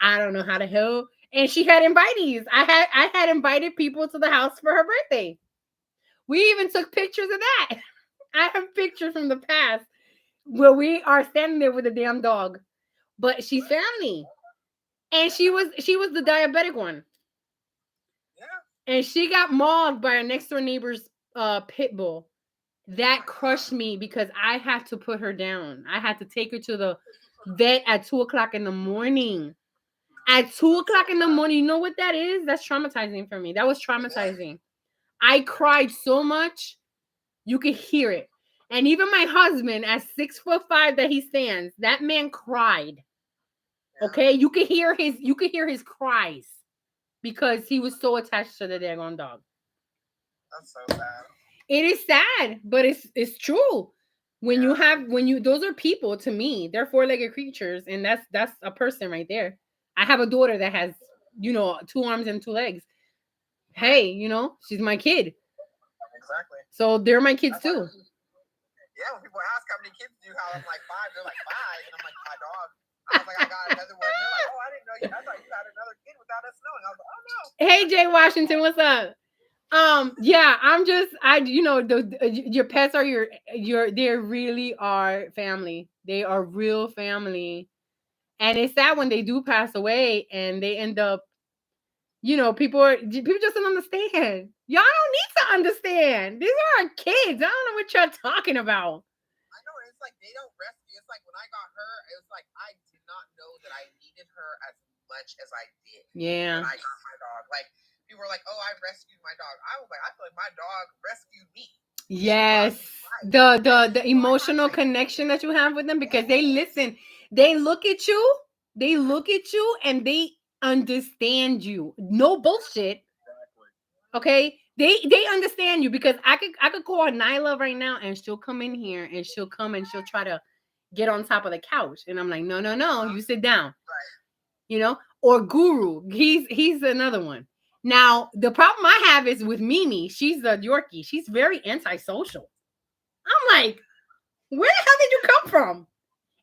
I don't know how to help." And she had invitees. I had invited people to the house for her birthday. We even took pictures of that. I have pictures from the past where we are standing there with a damn dog. But she's family. And she was the diabetic one. Yeah. And she got mauled by a next door neighbor's pit bull. That crushed me because I had to put her down. I had to take her to the vet at 2:00 in the morning. At 2:00 in the morning, you know what that is? That's traumatizing for me. That was traumatizing. I cried so much, you could hear it. And even my husband, at 6'5" that he stands, that man cried. Okay, you could hear his cries because he was so attached to the daggone dog. That's so sad. It is sad, but it's true. When those are people to me. They're four-legged creatures, and that's a person right there. I have a daughter that has, 2 arms and 2 legs. Hey, she's my kid. Exactly. So they're my kids too. Yeah, when people ask how many kids do you have, I'm like 5. They're like 5, and I'm like, my dog. I was like, I got another one. They're like, oh, I didn't know you. I thought you had another kid without us knowing. I was like, oh no. Hey, Jay Washington, what's up? Yeah, your pets are they really are family. They are real family. And it's sad when they do pass away and they end up, people just don't understand. Y'all don't need to understand. These are our kids. I don't know what y'all talking about. I know, it's like they don't rescue. It's like when I got her, it was like I did not know that I needed her as much as I did. Yeah. When I got my dog. Like, people were like, oh, I rescued my dog. I was like, I feel like my dog rescued me. Yes. The emotional connection that you have with them, because they listen. They look at you. They look at you and they understand you. No bullshit. Okay? They understand you, because I could call Nyla right now and she'll come in here and she'll try to get on top of the couch. And I'm like, no, you sit down. Right. Or Guru. He's another one. Now, the problem I have is with Mimi. She's a Yorkie. She's very antisocial. I'm like, where the hell did you come from?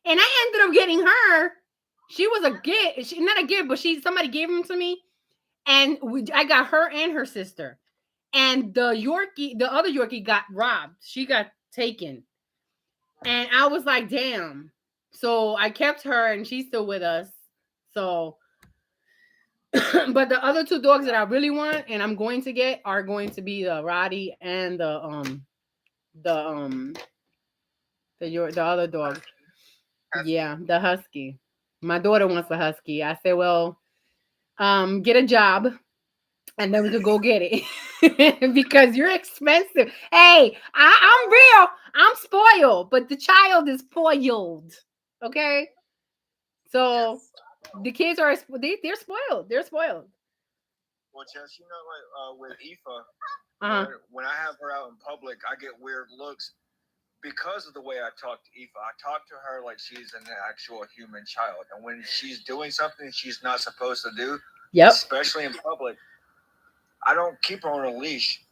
And I ended up getting her. She was a gift. Not a gift, but somebody gave them to me. And I got her and her sister. And the other Yorkie got robbed. She got taken. And I was like, damn. So I kept her and she's still with us. So, but the other 2 dogs that I really want and I'm going to get are going to be the Roddy and the other dog. Yeah, the husky. My daughter wants a husky. I said, well, get a job and then we could go get it. Because you're expensive. Hey, I'm real. I'm spoiled, but the child is spoiled. Okay? So the kids are they're spoiled. They're spoiled. Well, Jess, like with Aoife, when I have her out in public, I get weird looks because of the way I talk to Aoife. I talk to her like she's an actual human child, and when she's doing something she's not supposed to do, especially in public, I don't keep her on a leash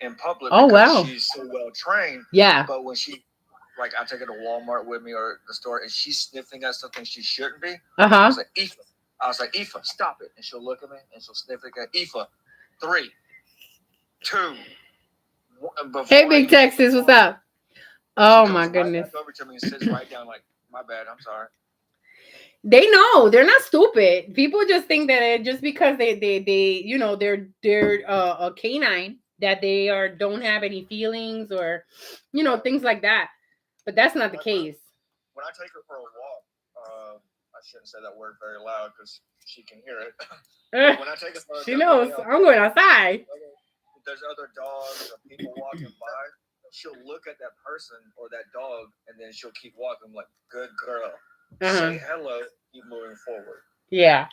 in public because she's so well trained. Yeah. But when I take her to Walmart with me or the store, and she's sniffing at something she shouldn't be. I was like, Aoife, stop it. And she'll look at me and she'll sniff it again. Aoife, 3, 2, 1. Hey, Big Texas, what's up? Oh my goodness. Right over to me and sits right down like, my bad, I'm sorry. They know. They're not stupid. People just think that just because they're a canine that they don't have any feelings or, things like that. But that's not the case. When I take her for a walk, I shouldn't say that word very loud because she can hear it. When I take her for a she knows I'm going outside. There's other dogs or people walking by. She'll look at that person or that dog, and then she'll keep walking. I'm like, good girl. Say hello. Keep moving forward. Yeah.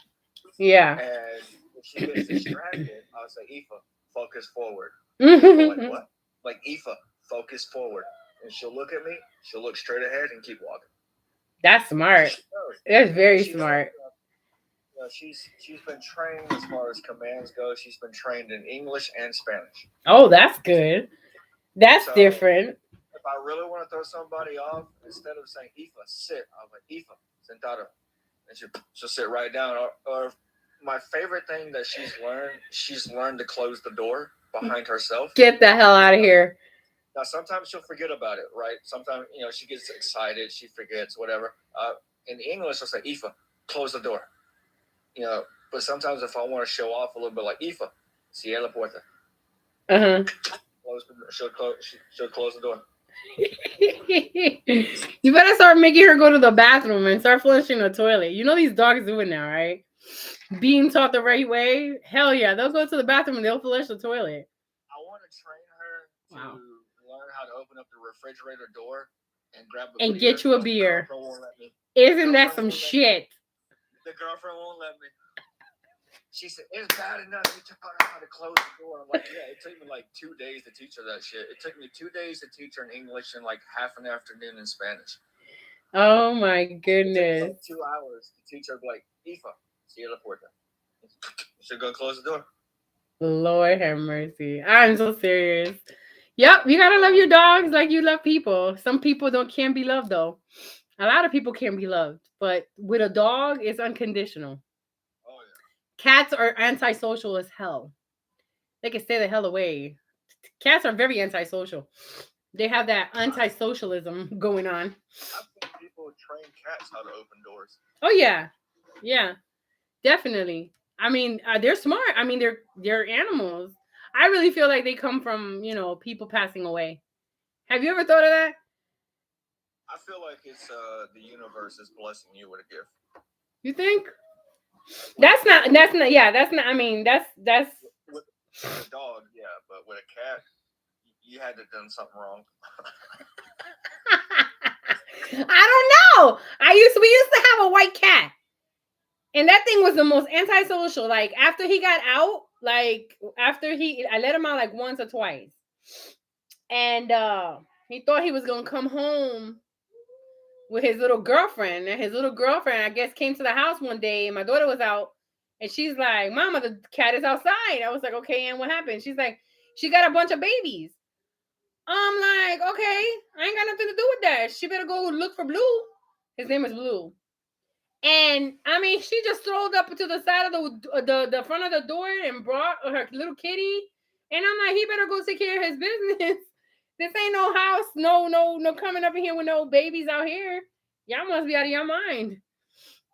Yeah. And if she gets distracted, I'll say, Aoife, focus forward. Like, what? Like, Aoife, focus forward. And she'll look at me. She'll look straight ahead and keep walking. That's smart. That's very smart. She's been trained as far as commands go. She's been trained in English and Spanish. Oh, that's good. That's different. If I really want to throw somebody off, instead of saying Aoife, sit, I'm like, Aoife, sentado. And she'll sit right down. Or my favorite thing that she's learned to close the door behind herself. Get the hell out of here. Now, sometimes she'll forget about it, right? Sometimes, she gets excited, she forgets, whatever. In English, I'll say, Aoife, close the door. But sometimes if I want to show off a little bit, like, Aoife, cierra la puerta. She'll close the door. You better start making her go to the bathroom and start flushing the toilet. These dogs do it now, right? Being taught the right way. Hell yeah, they'll go to the bathroom and they'll flush the toilet. I want to train her to learn how to open up the refrigerator door and grab a beer. Get you a beer. Isn't that some shit? The girlfriend won't let me. She said, it's bad enough you taught her how to close the door. I'm like, yeah, it took me like 2 days to teach her that shit. It took me 2 days to teach her in English and like half an afternoon in Spanish. Oh my goodness. It took like 2 hours to teach her, like, Aoife, cierra la puerta. She'll go close the door. Lord have mercy. I'm so serious. Yep, you gotta love your dogs like you love people. Some people can't be loved though. A lot of people can't be loved, but with a dog, it's unconditional. Oh yeah. Cats are antisocial as hell. They can stay the hell away. Cats are very antisocial. They have that anti-socialism going on. I've seen people train cats how to open doors. Oh yeah, yeah, definitely. I mean, they're smart. I mean, they're animals. I really feel like they come from people passing away. Have you ever thought of that? I feel like it's the universe is blessing you with a gift. You think? That's not. Yeah, that's not. I mean, that's. With a dog, yeah, but with a cat, you had to have done something wrong. I don't know. We used to have a white cat. And that thing was the most antisocial. Like after he got out, I let him out like once or twice. And he thought he was gonna come home with his little girlfriend. And his little girlfriend, I guess, came to the house one day and my daughter was out. And she's like, Mama, the cat is outside. I was like, okay, and what happened? She's like, she got a bunch of babies. I'm like, okay, I ain't got nothing to do with that. She better go look for Blue. His name is Blue. And I mean, she just strolled up to the side of the front of the door and brought her little kitty. And I'm like, he better go take care of his business. This ain't no house, no coming up in here with no babies out here. Y'all must be out of your mind.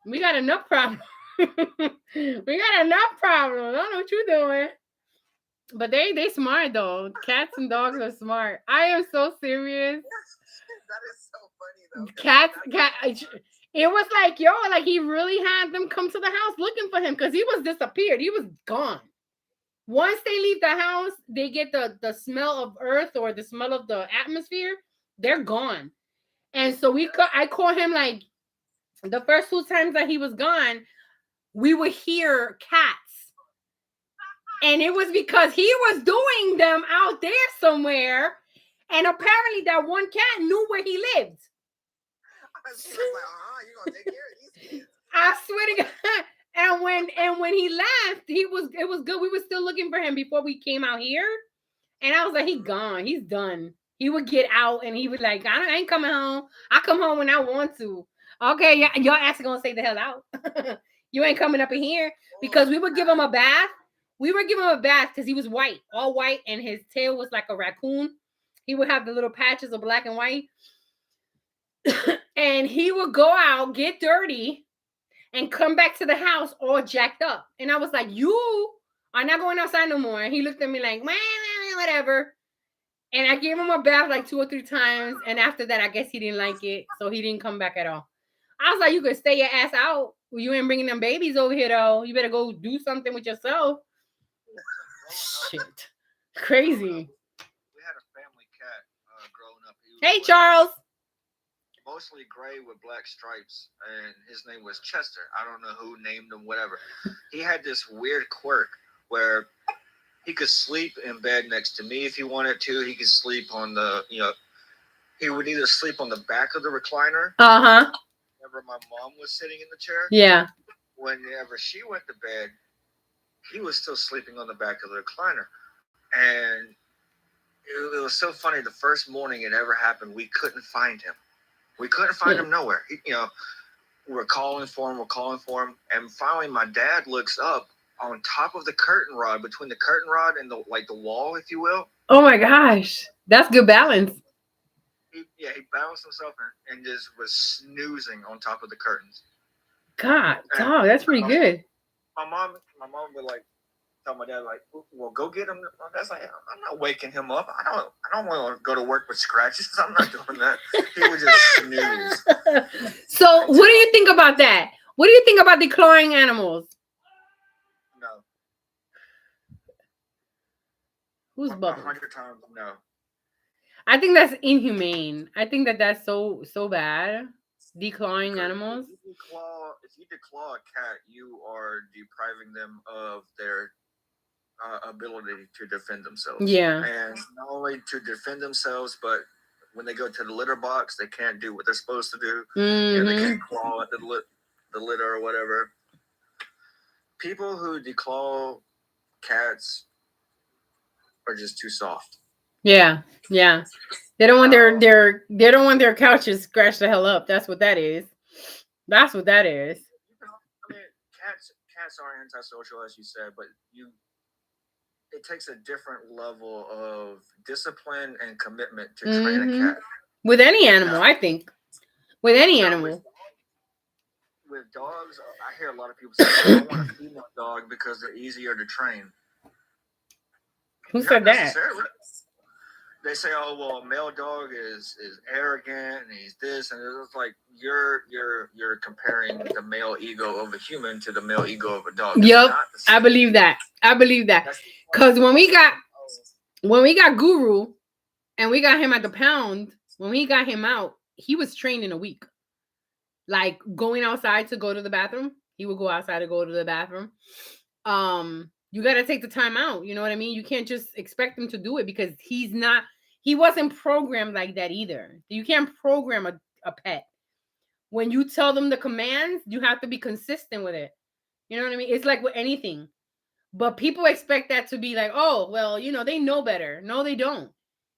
We got enough problems. We got enough problems. I don't know what you're doing. But they smart though. Cats and dogs are smart. I am so serious. That is so funny though. Cat. It was like, like he really had them come to the house looking for him because he was disappeared. He was gone. Once they leave the house, they get the smell of earth or the smell of the atmosphere. They're gone. And so I caught him like the first 2 times that he was gone, we would hear cats. And it was because he was doing them out there somewhere. And apparently that one cat knew where he lived. She was like, you're gonna take care of these kids. I swear to God. And when he left, it was good. We were still looking for him before we came out here. And I was like, he's gone. He's done. He would get out and he would like, I ain't coming home. I come home when I want to. Okay, y'all actually gonna stay the hell out. You ain't coming up in here. Because we would give him a bath. We were giving him a bath because he was white, all white, and his tail was like a raccoon. He would have the little patches of black and white. And he would go out, get dirty, and come back to the house all jacked up. And I was like, you are not going outside no more. And he looked at me like, whatever. And I gave him a bath like 2 or 3 times. And after that, I guess he didn't like it. So he didn't come back at all. I was like, you could stay your ass out. You ain't bringing them babies over here, though. You better go do something with yourself. Shit. Crazy. We had a family cat growing up. Hey, Charles. Mostly gray with black stripes, and his name was Chester. I don't know who named him, whatever. He had this weird quirk where he could sleep in bed next to me if he wanted to. He could sleep on the, he would either sleep on the back of the recliner. Uh-huh. Whenever my mom was sitting in the chair. Yeah. Whenever she went to bed, he was still sleeping on the back of the recliner. And it was so funny. The first morning it ever happened, we couldn't find him. We couldn't find him nowhere. We're calling for him. And finally, my dad looks up on top of the curtain rod, between the curtain rod and the wall, if you will. Oh my gosh. That's good balance. He balanced himself and just was snoozing on top of the curtains. God, dog, that's pretty good. My mom would tell my dad, well, go get him. That's like, I'm not waking him up. I don't want to go to work with scratches. I'm not doing that. He would just snooze. So what do you think about that? What do you think about declawing animals? No. Who's Bubba? 100 times no. I think that's inhumane. I think that's so bad. Declawing animals. If you declaw a cat, you are depriving them of their ability to defend themselves. Yeah. And not only to defend themselves, but when they go to the litter box, they can't do what they're supposed to do. Mm-hmm. They can't claw at the litter or whatever. People who declaw cats are just too soft. Yeah. They don't want they don't want their couches scratched the hell up. That's what that is. I mean, cats are antisocial, as you said, but it takes a different level of discipline and commitment to train a cat. With any animal, I think. With any animal. With dogs, I hear a lot of people say, I want a female dog because they're easier to train. Who said that? They say, oh, well, a male dog is arrogant and he's this, and it's like you're comparing the male ego of a human to the male ego of a dog. Yep, I believe that. Because when we got Guru and we got him at the pound, when we got him out, he was trained in a week. Like going outside to go to the bathroom, he would go outside to go to the bathroom. You got to take the time out. You know what I mean? You can't just expect him to do it because he wasn't programmed like that either. You can't program a pet. When you tell them the commands, you have to be consistent with it. You know what I mean? It's like with anything. But people expect that to be like, oh, well, they know better. No, they don't.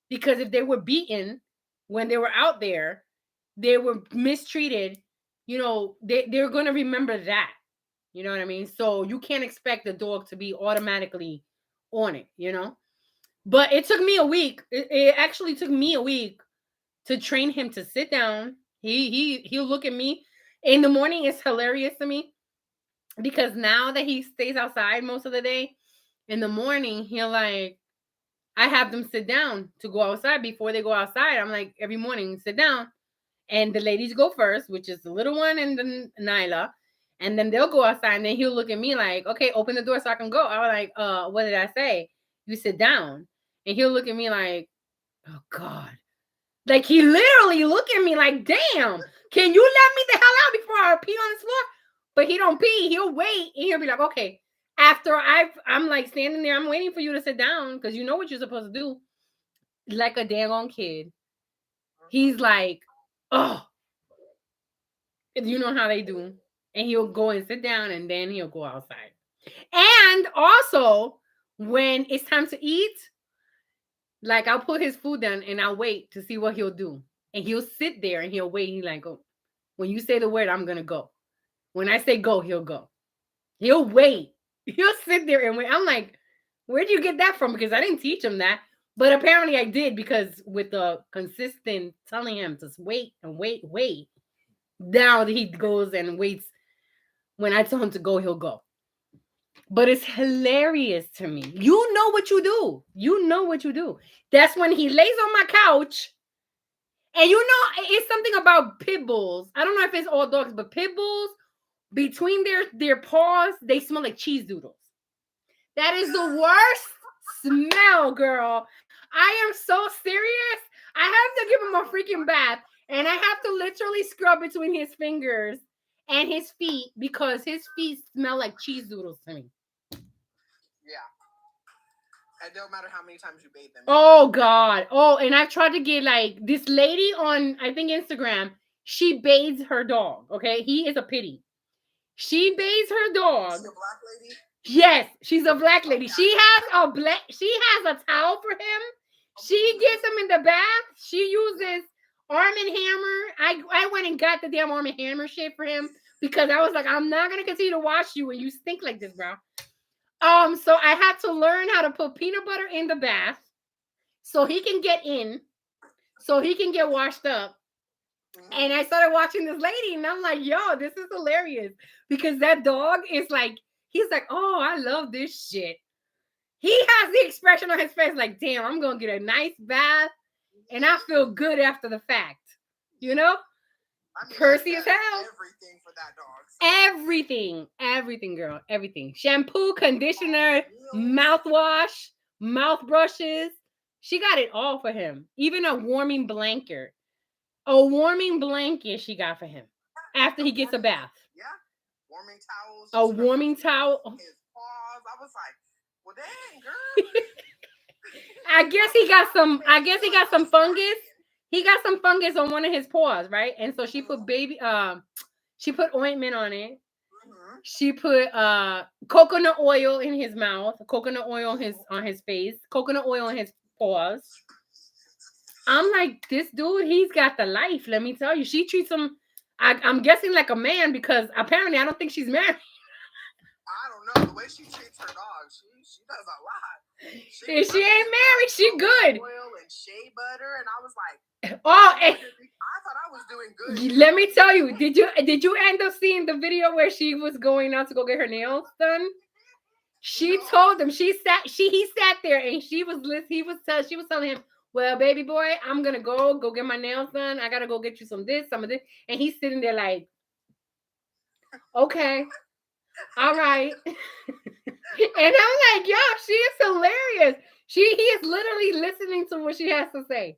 Because if they were beaten when they were out there, they were mistreated, they're going to remember that. You know what I mean? So you can't expect the dog to be automatically on it, But it took me a week. It actually took me a week to train him to sit down. He'll look at me in the morning. It's hilarious to me because now that he stays outside most of the day, in the morning I have them sit down to go outside. Before they go outside, I'm like, every morning, sit down, and the ladies go first, which is the little one and then Nyla. And then they'll go outside and then he'll look at me like, okay, open the door so I can go. I was like, what did I say? You sit down. And he'll look at me like, oh God. Like he literally look at me like, damn, can you let me the hell out before I pee on the floor? But he don't pee. He'll wait and he'll be like, okay. After I'm like standing there, I'm waiting for you to sit down because you know what you're supposed to do. Like a daggone kid. He's like, oh. You know how they do. And he'll go and sit down and then he'll go outside. And also, when it's time to eat, like I'll put his food down and I'll wait to see what he'll do. And he'll sit there and he'll wait. He's like, oh, when you say the word, I'm going to go. When I say go, he'll go. He'll wait. He'll sit there and wait. I'm like, where'd you get that from? Because I didn't teach him that. But apparently I did because with the consistent telling him to wait and wait. Now he goes and waits. When I tell him to go, he'll go. But it's hilarious to me. You know what you do. You know what you do. That's when he lays on my couch. And you know, it's something about pit bulls. I don't know if it's all dogs, but pit bulls, between their paws, they smell like cheese doodles. That is the worst smell, girl. I am so serious. I have to give him a freaking bath. And I have to literally scrub between his fingers and his feet because his feet smell like cheese doodles to me. Yeah. It don't matter how many times you bathe them. Oh God. Oh, and I've tried to get like this lady on, I think, Instagram. She bathes her dog. Okay. He is a pity. She bathes her dog. She's a black lady? Yes, she's a black lady. She has a towel for him. She gets him in the bath. She uses Arm and Hammer. I went and got the damn Arm and Hammer shit for him because I was like, I'm not gonna continue to wash you when you stink like this, bro. So I had to learn how to put peanut butter in the bath so he can get in, so he can get washed up. And I started watching this lady, and I'm like, yo, this is hilarious because that dog is like, he's like, oh, I love this shit. He has the expression on his face like, damn, I'm gonna get a nice bath, and I feel good after the fact. You know, Percy as hell. Everything for that dog. Everything, girl, everything. Shampoo, conditioner, mouthwash, mouth brushes. She got it all for him. Even a warming blanket. A warming blanket she got for him after he gets a bath. Yeah, warming towels. A warming towel. His paws. I was like, well, dang, girl. I guess he got some fungus. He got some fungus on one of his paws, right? And so she put she put ointment on it. Mm-hmm. She put coconut oil in his mouth, coconut oil on his face, coconut oil on his paws. I'm like, this dude, he's got the life. Let me tell you, she treats him. I'm guessing like a man because apparently I don't think she's married. I don't know the way she treats her dog. She does a lot. She ain't married. She good. Oil and shea butter, and I was like, oh, I thought I was doing good. Let me tell you, did you end up seeing the video where she was going out to go get her nails done? She told him he sat there and she was telling him, well, baby boy, I'm gonna go get my nails done. I gotta go get you some of this, and he's sitting there like, okay, all right. And I'm like, yo, she is hilarious. He is literally listening to what she has to say.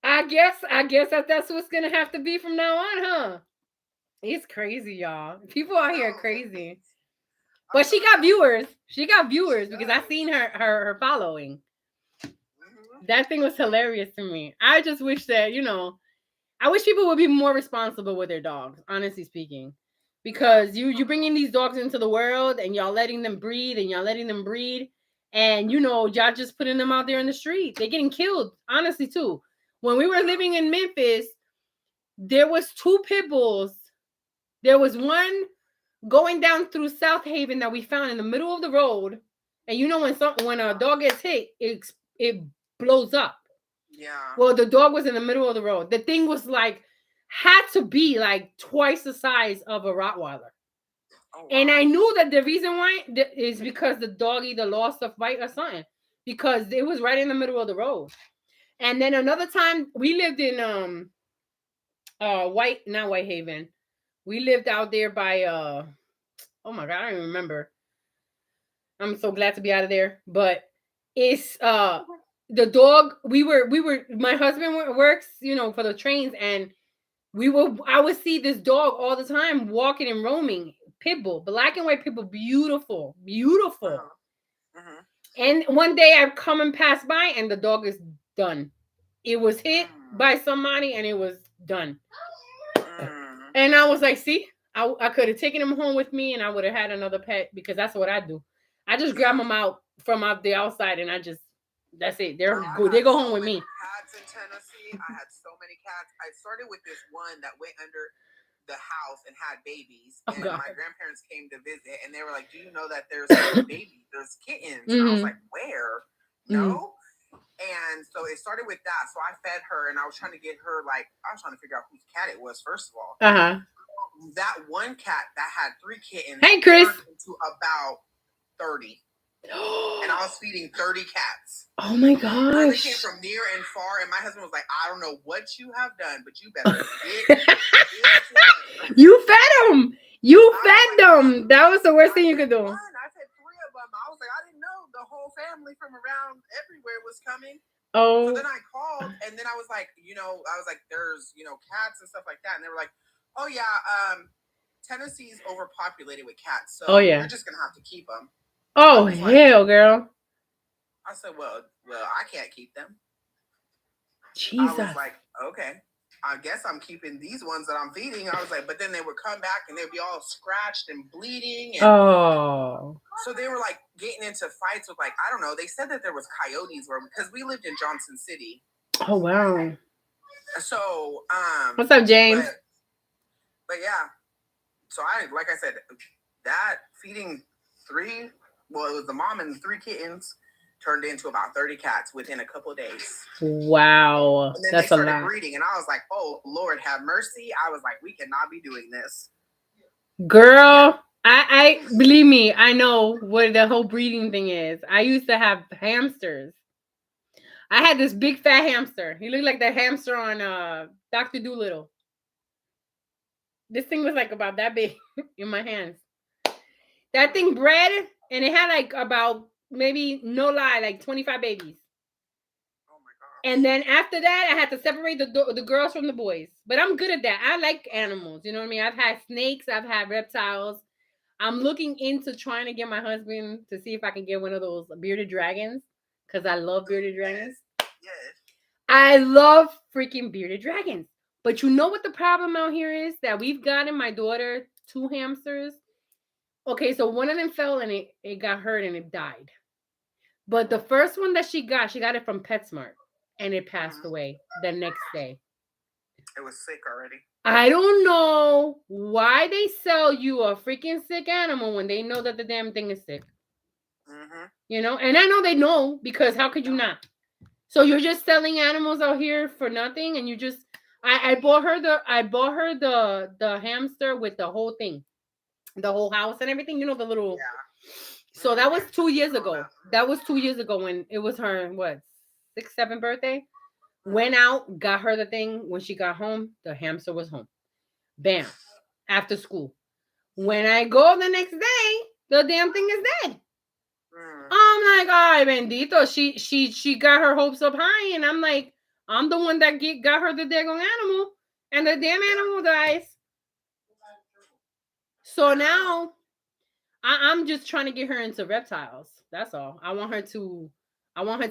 I guess that's what's gonna have to be from now on, huh? It's crazy, y'all. People out here are crazy. But she got viewers. She got viewers because I seen her following. That thing was hilarious to me. I just wish that, I wish people would be more responsible with their dogs, honestly speaking. Because you bringing these dogs into the world and y'all letting them breed and y'all just putting them out there in the street. They're getting killed, honestly, too. When we were living in Memphis, there was 2 pit bulls. There was one going down through South Haven that we found in the middle of the road. And when a dog gets hit, it blows up. Yeah. Well, the dog was in the middle of the road. The thing was had to be like twice the size of a Rottweiler. Oh, wow. And I knew that the reason why is because the dog either lost a fight or something, because it was right in the middle of the road. And then another time we lived in not Whitehaven. We lived out there by oh my God, I don't even remember. I'm so glad to be out of there. But it's the dog, my husband works, for the trains, and I would see this dog all the time walking and roaming. Pitbull, black and white pitbull, beautiful. Uh-huh. And one day I'm coming past by and the dog is done. It was hit by somebody and it was done. And I was like, see, I could have taken him home with me and I would have had another pet because that's what I do. I just grab them out from out the outside and that's it. They go home with me. Cats in Tennessee. I had so many cats. I started with this one that went under the house and had babies. And my grandparents came to visit and they were like, do you know that there's babies, there's kittens? Mm-hmm. And I was like, where? No. And so it started with that. So I fed her and I was trying to get her, I was trying to figure out whose cat it was, first of all. Uh-huh. That one cat that had 3 kittens. Hey, Chris. to about 30. And I was feeding 30 cats. Oh my Girl, they came gosh. from near and far, and my husband was like, I don't know what you have done, but you better get it together. You fed them. You fed like, them. That was the worst I thing you said could do. one. I said 3 of them. I was like, I didn't know the whole family from around everywhere was coming. Oh. So then I called, and then I was like, there's, cats and stuff like that. And they were like, oh, yeah, Tennessee's overpopulated with cats. So you're just going to have to keep them. Oh, hell, girl. I said, well, I can't keep them. Jesus. I was like, okay. I guess I'm keeping these ones that I'm feeding. I was like, but then they would come back and they'd be all scratched and bleeding. And so they were like getting into fights with, like, I don't know. They said that there was coyotes because we lived in Johnson City. Oh, wow. So, what's up, James? But yeah. So like I said, that feeding it was the mom and 3 kittens turned into about 30 cats within a couple of days. Wow. And then that's they started a lot. breeding, and I was like, oh, Lord, have mercy. I was like, we cannot be doing this. Girl, I believe me, I know what the whole breeding thing is. I used to have hamsters. I had this big fat hamster. He looked like that hamster on Dr. Dolittle. This thing was like about that big in my hands. That thing bred, and it had like about, maybe, no lie, like 25 babies. Oh my God. And then after that, I had to separate the girls from the boys. But I'm good at that. I like animals. You know what I mean? I've had snakes. I've had reptiles. I'm looking into trying to get my husband to see if I can get one of those bearded dragons, because I love bearded dragons. Yes. I love freaking bearded dragons. But you know what the problem out here is? That we've gotten my daughter 2 hamsters. Okay, so one of them fell and it got hurt and it died. But the first one that she got it from PetSmart, and it passed away the next day. It was sick already. I don't know why they sell you a freaking sick animal when they know that the damn thing is sick. Mm-hmm. You know, and I know they know, because how could you not? So you're just selling animals out here for nothing, and you just I bought her the hamster with the whole thing, the whole house and everything. You know, the little. Yeah. So that was 2 years ago. That was 2 years ago when it was her 6th, 7th birthday. Went out, got her the thing. When she got home, the hamster was home. Bam. After school. When I go the next day, the damn thing is dead. I'm like, ay, bendito. She got her hopes up high, and I'm like, I'm the one that got her the daggone animal, and the damn animal dies. So now I'm just trying to get her into reptiles. That's all. I want her to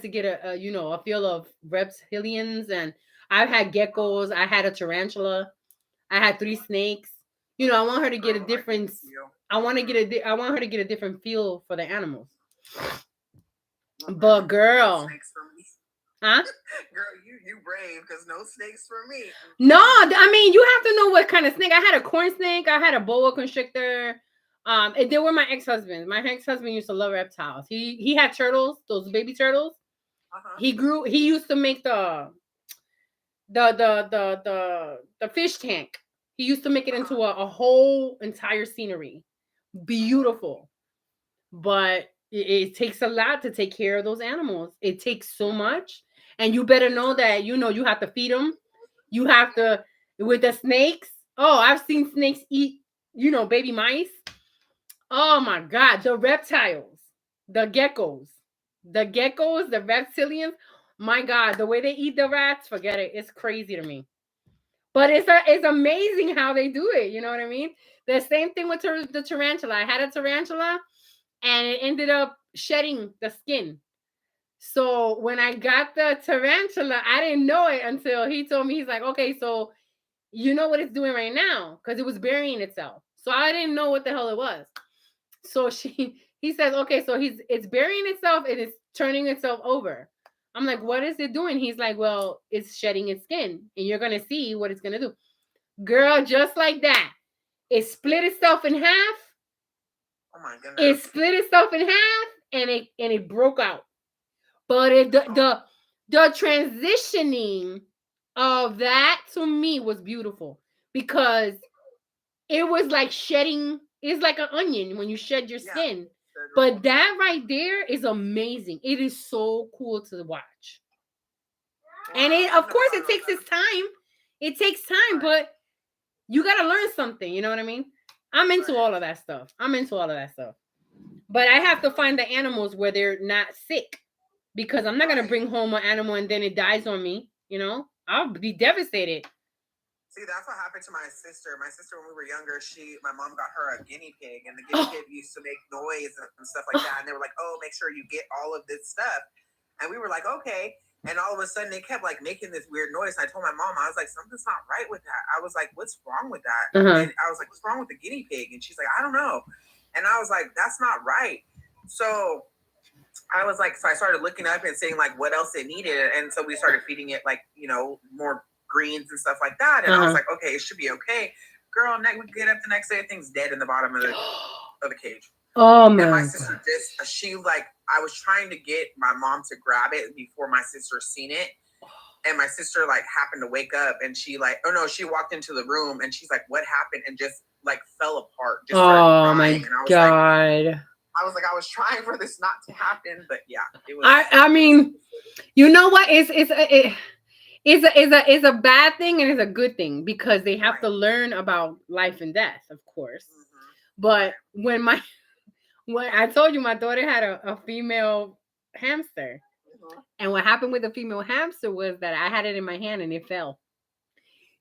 get a feel of reptilians. And I've had geckos. I had a tarantula. I had 3 snakes. You know, I want her to get a different. I want her to get a different feel for the animals. But girl, huh? Girl, you brave, because no snakes for me. No, I mean, you have to know what kind of snake. I had a corn snake. I had a boa constrictor. And they were my ex-husband. My ex-husband used to love reptiles. He had turtles, those baby turtles. Uh-huh. He used to make the fish tank. He used to make it into a whole entire scenery. Beautiful. But it takes a lot to take care of those animals. It takes so much. And you better know that, you have to feed them. You have to, with the snakes. Oh, I've seen snakes eat, baby mice. Oh my God. The reptiles, the geckos, the reptilians. My God, the way they eat the rats, forget it. It's crazy to me. But it's amazing how they do it. You know what I mean? The same thing with the tarantula. I had a tarantula, and it ended up shedding the skin. So when I got the tarantula, I didn't know it until he told me. He's like, okay, so you know what it's doing right now? Because it was burying itself. So I didn't know what the hell it was. So he says, okay, so it's burying itself and it's turning itself over. I'm like, what is it doing? He's like, well, it's shedding its skin, and you're going to see what it's going to do. Girl, just like that, it split itself in half. Oh my goodness. It split itself in half, and it broke out. But the transitioning of that to me was beautiful, because it was like shedding It's like an onion when you shed your Yeah. skin. Sugar But full that right there is amazing. It is so cool to watch. Wow, And it, I've of never course, thought it about takes that. its time. It takes time, Right. but you gotta learn something. You know what I mean? I'm into Right. all of that stuff. I'm into all of that stuff. But I have to find the animals where they're not sick, because I'm not gonna Right. bring home an animal and then it dies on me. You know, I'll be devastated. See, that's what happened to my sister. My sister, when we were younger, my mom got her a guinea pig, and the guinea Oh, pig used to make noise and stuff like that. And they were like, "Oh, make sure you get all of this stuff." And we were like, "Okay." And all of a sudden, they kept like making this weird noise. And I told my mom, I was like, "Something's not right with that." I was like, "What's wrong with that?" Uh-huh. And I was like, "What's wrong with the guinea pig?" And she's like, "I don't know." And I was like, "That's not right." So I was like, so I started looking up and seeing like what else it needed, and so we started feeding it like more greens and stuff like that. And I was like, okay, it should be okay. Girl, we get up the next day, thing's dead in the bottom of the cage. Oh my And my God. sister she like I was trying to get my mom to grab it before my sister seen it. And my sister like happened to wake up and she like, oh no, she walked into the room and she's like, what happened? And just like fell apart. Just started crying. And I was God. like, I was trying for this not to happen, but yeah, it was. I mean, you know what? It's a bad thing and it's a good thing, because they have to learn about life and death, of course. But when I told you my daughter had a female hamster, and what happened with the female hamster was that I had it in my hand and it fell.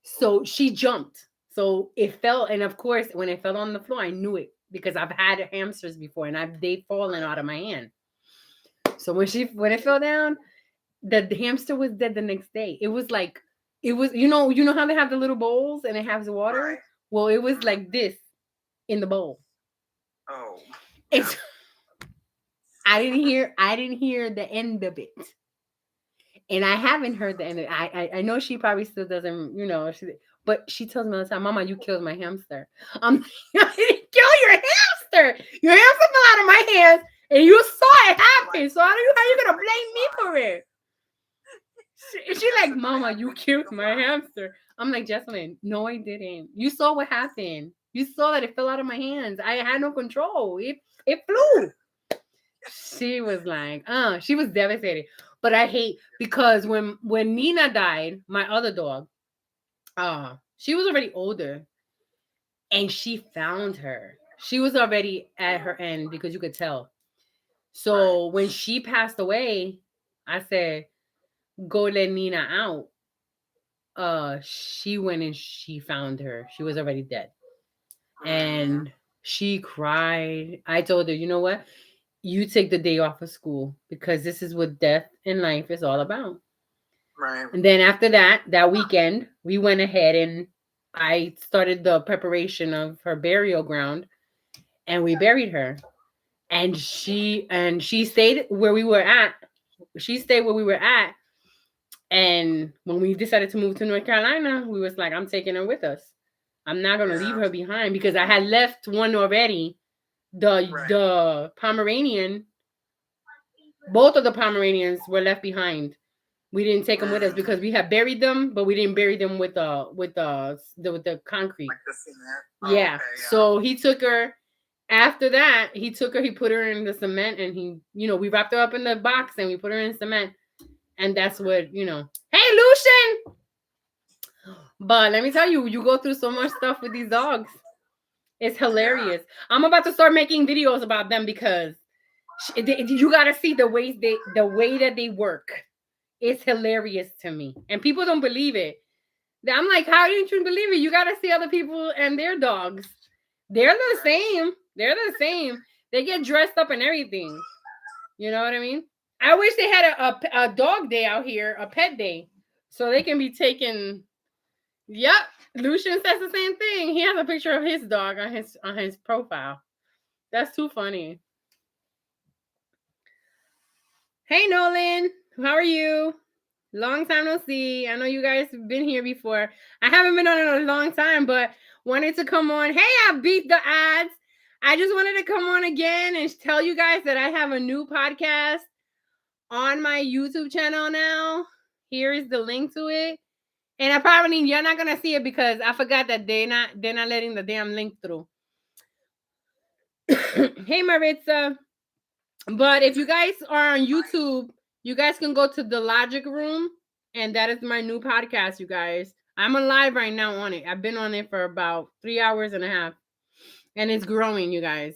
So she jumped. So it fell, and of course, when it fell on the floor, I knew it because I've had hamsters before, and they've fallen out of my hand. So when it fell down, the hamster was dead the next day. It was like, you know how they have the little bowls and it has water. Right. Well, it was like this in the bowl. Oh. It's I didn't hear the end of it. And I haven't heard the end of it. I know she probably still doesn't, but she tells me all the time, Mama, you killed my hamster. I didn't kill your hamster. Your hamster fell out of my hands and you saw it happen. So how you gonna blame me for it? She like, Mama, you killed my hamster. I'm like, Jesselyn, no, I didn't. You saw what happened. You saw that it fell out of my hands. I had no control. It flew. She was like, she was devastated. But I hate, because when Nina died, my other dog, she was already older, and she found her. She was already at her end because you could tell. So when she passed away, I said, go let Nina out. She went and she found her. She was already dead. And she cried. I told her, you know what? You take the day off of school, because this is what death in life is all about. Right. And then after that weekend, we went ahead and I started the preparation of her burial ground, and we buried her. And she stayed where we were at. She stayed where we were at. And when we decided to move to North Carolina, we was like, I'm taking her with us. I'm not gonna leave her behind, because I had left one already. The Pomeranian, both of the Pomeranians were left behind. We didn't take them with us because we had buried them, but we didn't bury them with the concrete. Like the cement. Yeah. Okay, yeah. So he took her. After that, he took her. He put her in the cement, and we wrapped her up in the box and we put her in cement. And that's what. Hey, Lucian. But let me tell you, you go through so much stuff with these dogs. It's hilarious. Yeah. I'm about to start making videos about them, because you got to see the way that they work. It's hilarious to me, and people don't believe it. I'm like, how didn't you believe it? You got to see other people and their dogs. They're the same. They're the same. They get dressed up and everything. You know what I mean? I wish they had a dog day out here, a pet day, so they can be taken. Yep, Lucian says the same thing. He has a picture of his dog on his profile. That's too funny. Hey, Nolan, how are you? Long time no see. I know you guys have been here before. I haven't been on in a long time, but wanted to come on. Hey, I beat the ads. I just wanted to come on again and tell you guys that I have a new podcast on my YouTube channel now. Here is the link to it. And you're not gonna see it because I forgot that they're not letting the damn link through. Hey, Maritza. But if you guys are on YouTube, you guys can go to the Logic Room, and that is my new podcast, you guys. I'm alive right now on it. I've been on it for about 3 hours and a half, and it's growing, you guys.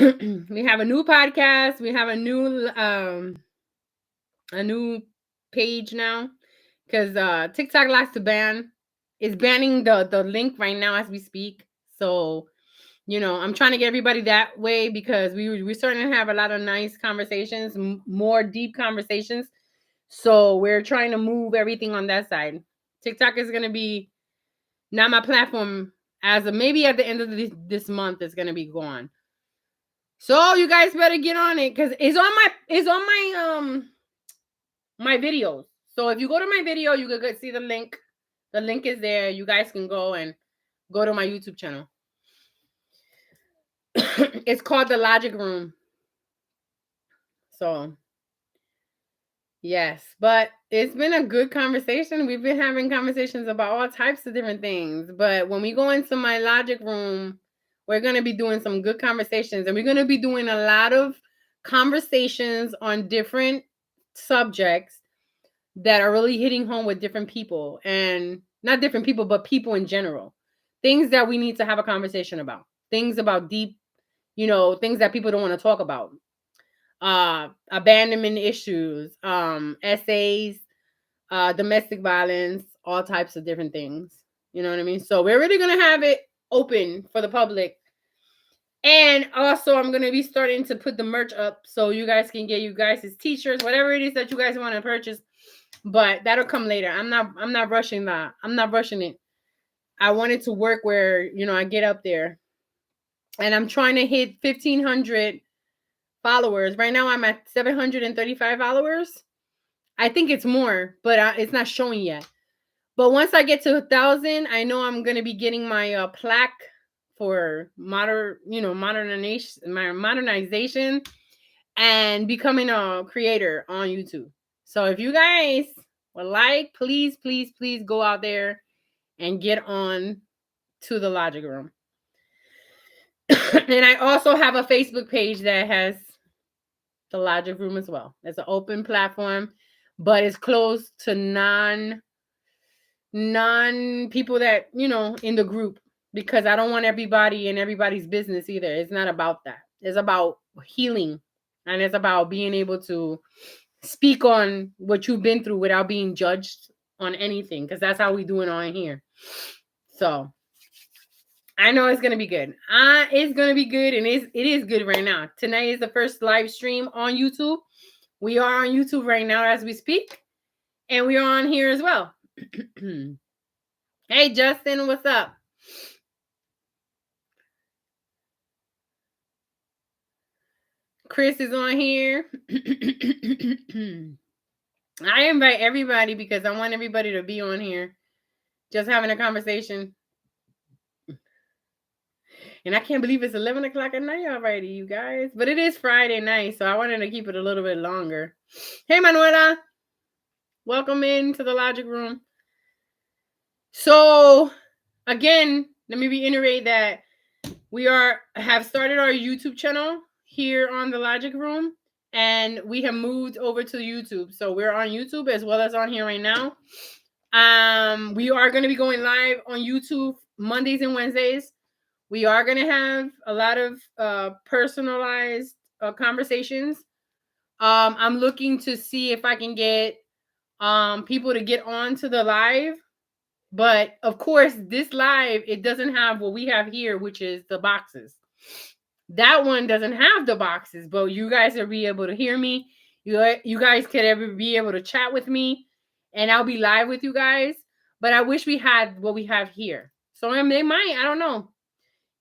We have a new podcast. We have a new page now because TikTok likes to ban. It's banning the link right now as we speak. So I'm trying to get everybody that way because we're starting to have a lot of nice conversations, more deep conversations. So we're trying to move everything on that side. TikTok is gonna be not my platform as of maybe at the end of this month. It's gonna be gone. So you guys better get on it because it's on my videos. So if you go to my video, you can see the link. The link is there. You guys can go and go to my YouTube channel. It's called the Logic Room. So yes, but it's been a good conversation. We've been having conversations about all types of different things. But when we go into my Logic Room, we're going to be doing some good conversations, and we're going to be doing a lot of conversations on different subjects that are really hitting home with different people, and not different people, but people in general. Things that we need to have a conversation about. Things about deep, things that people don't want to talk about. Abandonment issues, essays, domestic violence, all types of different things. You know what I mean? So we're really gonna have it open for the public. And also I'm gonna be starting to put the merch up so you guys can get you guys' t-shirts, whatever it is that you guys want to purchase. But that'll come later. I'm not rushing that. I'm not rushing it. I want it to work where I get up there. And I'm trying to hit 1,500 followers. Right now I'm at 735 followers. I think it's more, but it's not showing yet. But once I get to 1,000, I know I'm gonna be getting my plaque for modernization, and becoming a creator on YouTube. So if you guys would like, please, please, please go out there and get on to the Logic Room. And I also have a Facebook page that has the Logic Room as well. It's an open platform, but it's closed to non people that in the group, because I don't want everybody in everybody's business either. It's not about that. It's about healing, and it's about being able to speak on what you've been through without being judged on anything, because that's how we do it on here. So I know it's gonna be good. It's gonna be good, and it is good right now. Tonight is the first live stream on YouTube. We are on YouTube right now as we speak, and we are on here as well. Hey Justin, what's up? Chris is on here. I invite everybody because I want everybody to be on here, just having a conversation. And I can't believe it's 11 o'clock at night already, you guys. But it is Friday night, so I wanted to keep it a little bit longer. Hey, Manuela. Welcome into the Logic Room. So, again, let me reiterate that we have started our YouTube channel here on the Logic Room, and we have moved over to YouTube. So we're on YouTube as well as on here right now. We are going to be going live on YouTube Mondays and Wednesdays. We are going to have a lot of personalized conversations. I'm looking to see if I can get people to get on to the live. But, of course, this live, it doesn't have what we have here, which is the boxes. That one doesn't have the boxes, but you guys will be able to hear me. You guys could be able to chat with me, and I'll be live with you guys. But I wish we had what we have here. So they might, I don't know.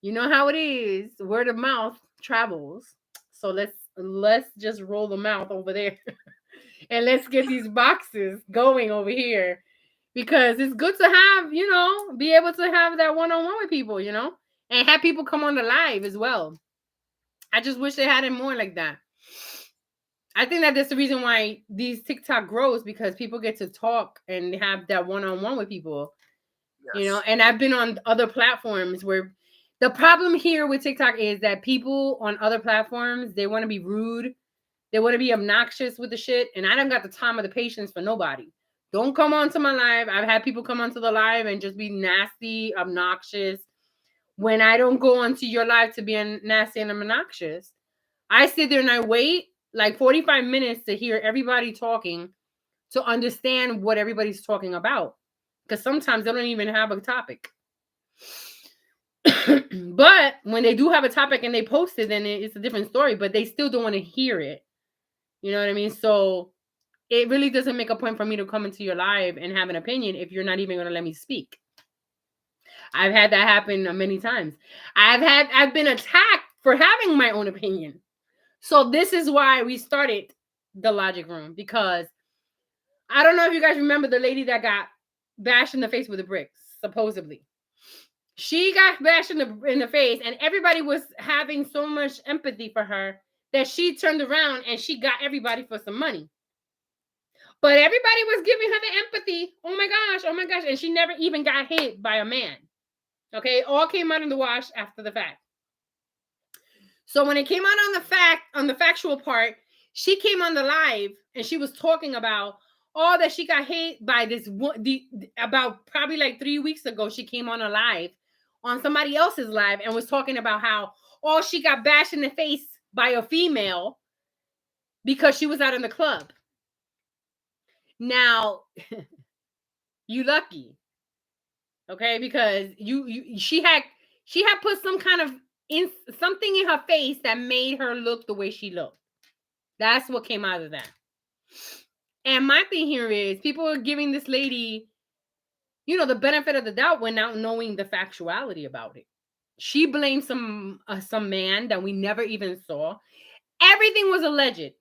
You know how it is. Word of mouth travels. So let's just roll the mouth over there. And let's get these boxes going over here. Because it's good to have, be able to have that one-on-one with people, and have people come on the live as well. I just wish they had it more like that. I think that's the reason why these TikTok grows, because people get to talk and have that one-on-one with people. Yes. And I've been on other platforms where The problem here with TikTok is that people on other platforms, they want to be rude. They want to be obnoxious with the shit. And I don't got the time or the patience for nobody. Don't come onto my live. I've had people come onto the live and just be nasty, obnoxious. When I don't go onto your live to be nasty and obnoxious, I sit there and I wait like 45 minutes to hear everybody talking to understand what everybody's talking about. Because sometimes they don't even have a topic. But when they do have a topic and they post it, then it's a different story, but they still don't want to hear it. You know what I mean? So it really doesn't make a point for me to come into your live and have an opinion if you're not even going to let me speak. I've had that happen many times. I've been attacked for having my own opinion. So this is why we started the Logic Room, because I don't know if you guys remember the lady that got bashed in the face with a brick, supposedly. She got bashed in the face, and everybody was having so much empathy for her that she turned around and she got everybody for some money. But everybody was giving her the empathy. Oh my gosh. And she never even got hit by a man. Okay, all came out in the wash after the fact. So when it came out on the factual part, she came on the live and she was talking about all that she got hit by this about probably like 3 weeks ago. She came on a live on somebody else's live and was talking about how she got bashed in the face by a female because she was out in the club. Now, you lucky, okay? Because she had put some kind of something in her face that made her look the way she looked. That's what came out of that. And my thing here is people are giving this lady, the benefit of the doubt without knowing the factuality about it. She blamed some man that we never even saw. Everything was alleged.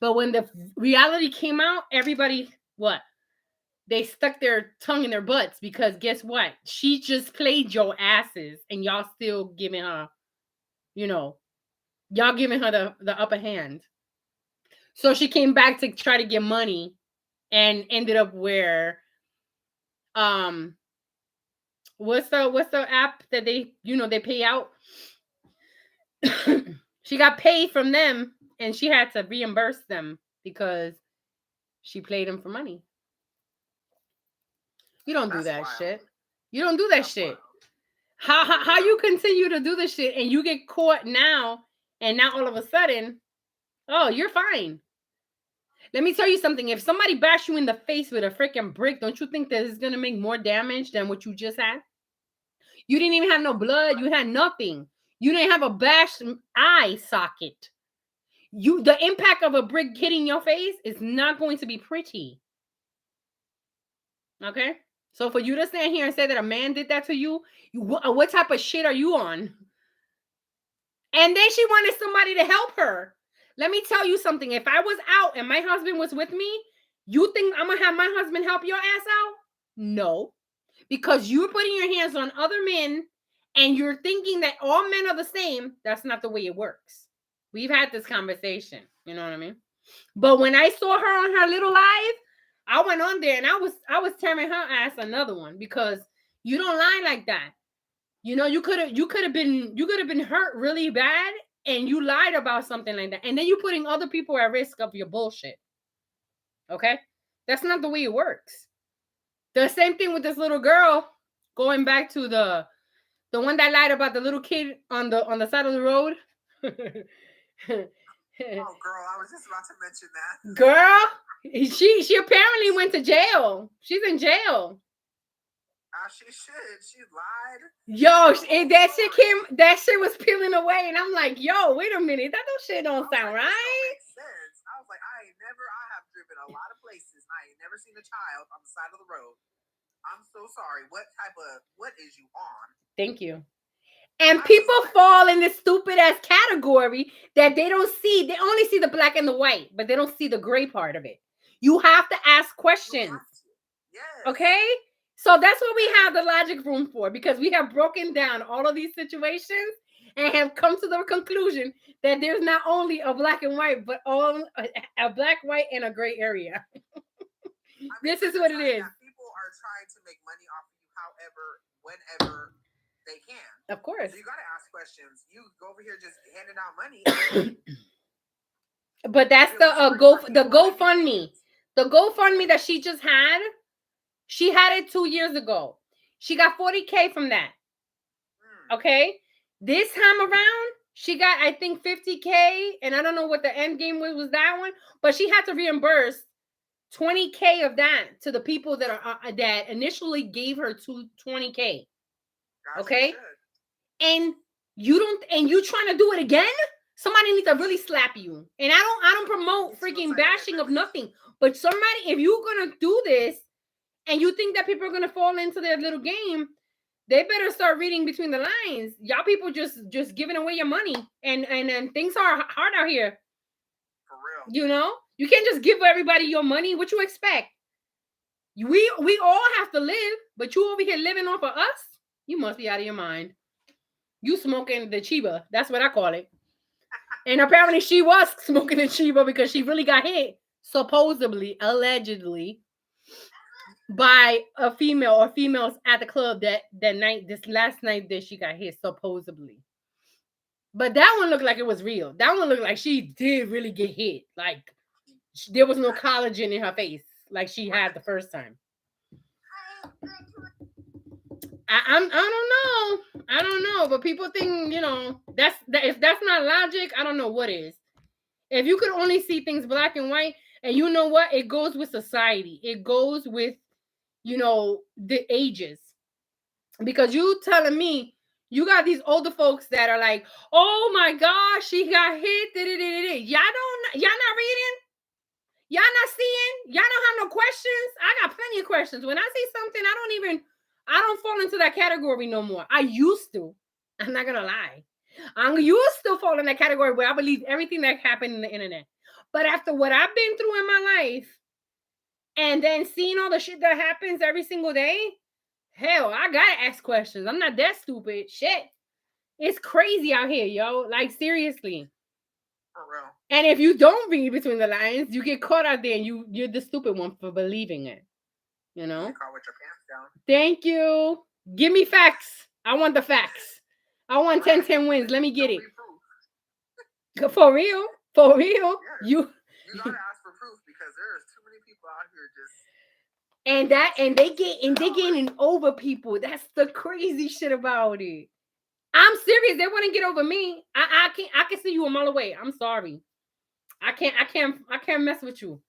But when the reality came out, everybody, what? They stuck their tongue in their butts, because guess what? She just played your asses and y'all still giving her, y'all giving her the upper hand. So she came back to try to get money and ended up where, what's the app that they pay out? She got paid from them and she had to reimburse them because she played them for money. You don't do that shit. You don't do that shit. How you continue to do this shit and you get caught now, and now all of a sudden, oh, you're fine. Let me tell you something. If somebody bashed you in the face with a freaking brick, don't you think that it's going to make more damage than what you just had? You didn't even have no blood. You had nothing. You didn't have a bashed eye socket. The impact of a brick hitting your face is not going to be pretty. Okay? So for you to stand here and say that a man did that to you, what type of shit are you on? And then she wanted somebody to help her. Let me tell you something. If I was out and my husband was with me, you think I'm going to have my husband help your ass out? No. Because you're putting your hands on other men and you're thinking that all men are the same. That's not the way it works. We've had this conversation. You know what I mean? But when I saw her on her little live, I went on there and I was tearing her ass another one, because you don't lie like that. You could have been hurt really bad, and you lied about something like that, and then you're putting other people at risk of your bullshit. Okay, that's not the way it works. The same thing with this little girl. Going back to the one that lied about the little kid on the side of the road. Oh, girl, I was just about to mention that. Girl, she apparently went to jail. She's in jail. She should. She lied. Yo, that shit was peeling away, and I'm like, yo, wait a minute, that shit don't sound right. That makes sense. I was like, I have driven a lot of places, and I ain't never seen a child on the side of the road. I'm so sorry. What is you on? Thank you. And people fall in this stupid ass category that they don't see. They only see the black and the white, but they don't see the gray part of it. You have to ask questions. Yes. Okay? So that's what we have the Logic Room for, because we have broken down all of these situations and have come to the conclusion that there's not only a black and white, but all a black, white, and a gray area. This is what it is. People are trying to make money off of you, however, whenever they can. Of course. So you got to ask questions. You go over here just handing out money. But that's the GoFundMe. The GoFundMe that she just had, she had it 2 years ago. She got 40K from that. Okay? This time around, she got, I think, 50K, and I don't know what the end game was that one, but she had to reimburse 20K of that to the people that are that initially gave her 20K. Okay? And you trying to do it again? Somebody needs to really slap you. And I don't promote freaking bashing of nothing. But somebody, if you're gonna do this and you think that people are gonna fall into their little game, they better start reading between the lines. Y'all people just giving away your money. And things are hard out here. For real. You know? You can't just give everybody your money. What you expect? We all have to live, but you over here living off of us? You must be out of your mind. You smoking the Chiba. That's what I call it. And apparently she was smoking the Chiba because she really got hit, supposedly, allegedly, by a female or females at the club this last night that she got hit, supposedly. But that one looked like it was real. That one looked like she did really get hit. Like there was no collagen in her face like she had the first time. I don't know, but people think, if that's not logic, I don't know what is. If you could only see things black and white, and you know what, it goes with society. It goes with, the ages. Because you telling me you got these older folks that are like, oh my gosh, she got hit. Y'all not reading? Y'all not seeing? Y'all don't have no questions? I got plenty of questions. When I see something, I don't fall into that category no more. I used to. I'm not gonna lie. I'm used to fall in that category where I believe everything that happened in the internet. But after what I've been through in my life, and then seeing all the shit that happens every single day, hell, I gotta ask questions. I'm not that stupid. Shit. It's crazy out here, yo. Like, seriously. For real. And if you don't read between the lines, you get caught out there and you're the stupid one for believing it. You know? You caught with your pants down. Thank you. Give me facts. I want the facts. I want 10-10 wins. Let me get it. For real. For real. Yes. You gotta ask for proof because there's too many people out here just and they getting over people. That's the crazy shit about it. I'm serious. They wouldn't get over me. I can see you a mile away. I'm sorry. I can't mess with you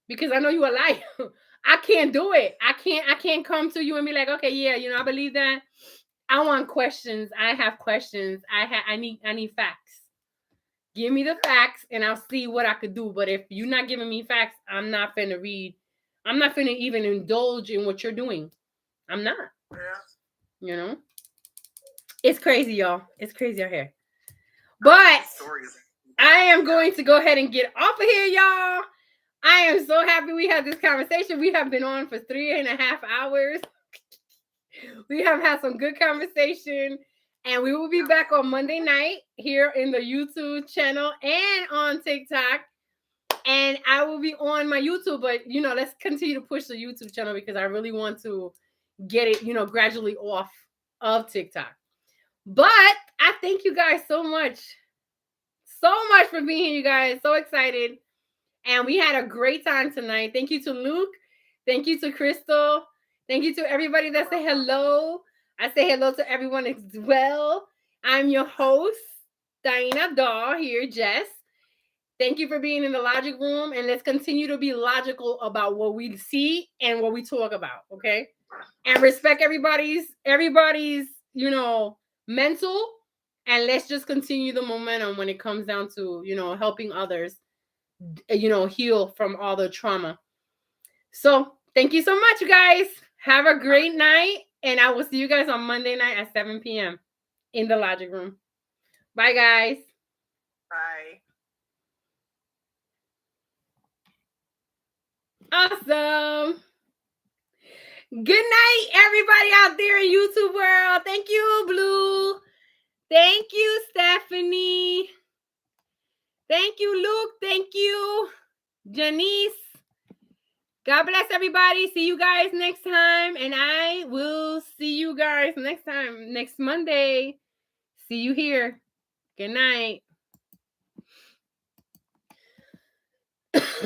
because I know you a liar. I can't do it. I can't come to you and be like, okay, yeah, I believe that. I want questions. I have questions. I need facts. Give me the facts and I'll see what I could do. But if you're not giving me facts, I'm not finna read. I'm not finna even indulge in what you're doing. I'm not. Yeah. It's crazy, y'all. It's crazy out here. But I am going to go ahead and get off of here, y'all. I am so happy we had this conversation. We have been on for 3.5 hours. We have had some good conversation. And we will be back on Monday night here in the YouTube channel and on TikTok. And I will be on my YouTube, but let's continue to push the YouTube channel because I really want to get it, gradually off of TikTok. But I thank you guys so much for being here, you guys. So excited. And we had a great time tonight. Thank you to Luke. Thank you to Crystal. Thank you to everybody that said hello. I say hello to everyone as well. I'm your host, Diana Daw here, Jess. Thank you for being in the logic room. And let's continue to be logical about what we see and what we talk about, okay? And respect everybody's, mental. And let's just continue the momentum when it comes down to, helping others, heal from all the trauma. So thank you so much, you guys. Have a great night. And I will see you guys on Monday night at 7 p.m. in the logic room. Bye, guys. Bye. Awesome. Good night, everybody out there in YouTube world. Thank you, Blue. Thank you, Stephanie. Thank you, Luke. Thank you, Janice. God bless everybody. See you guys next time. And I will see you guys next time, next Monday. See you here. Good night.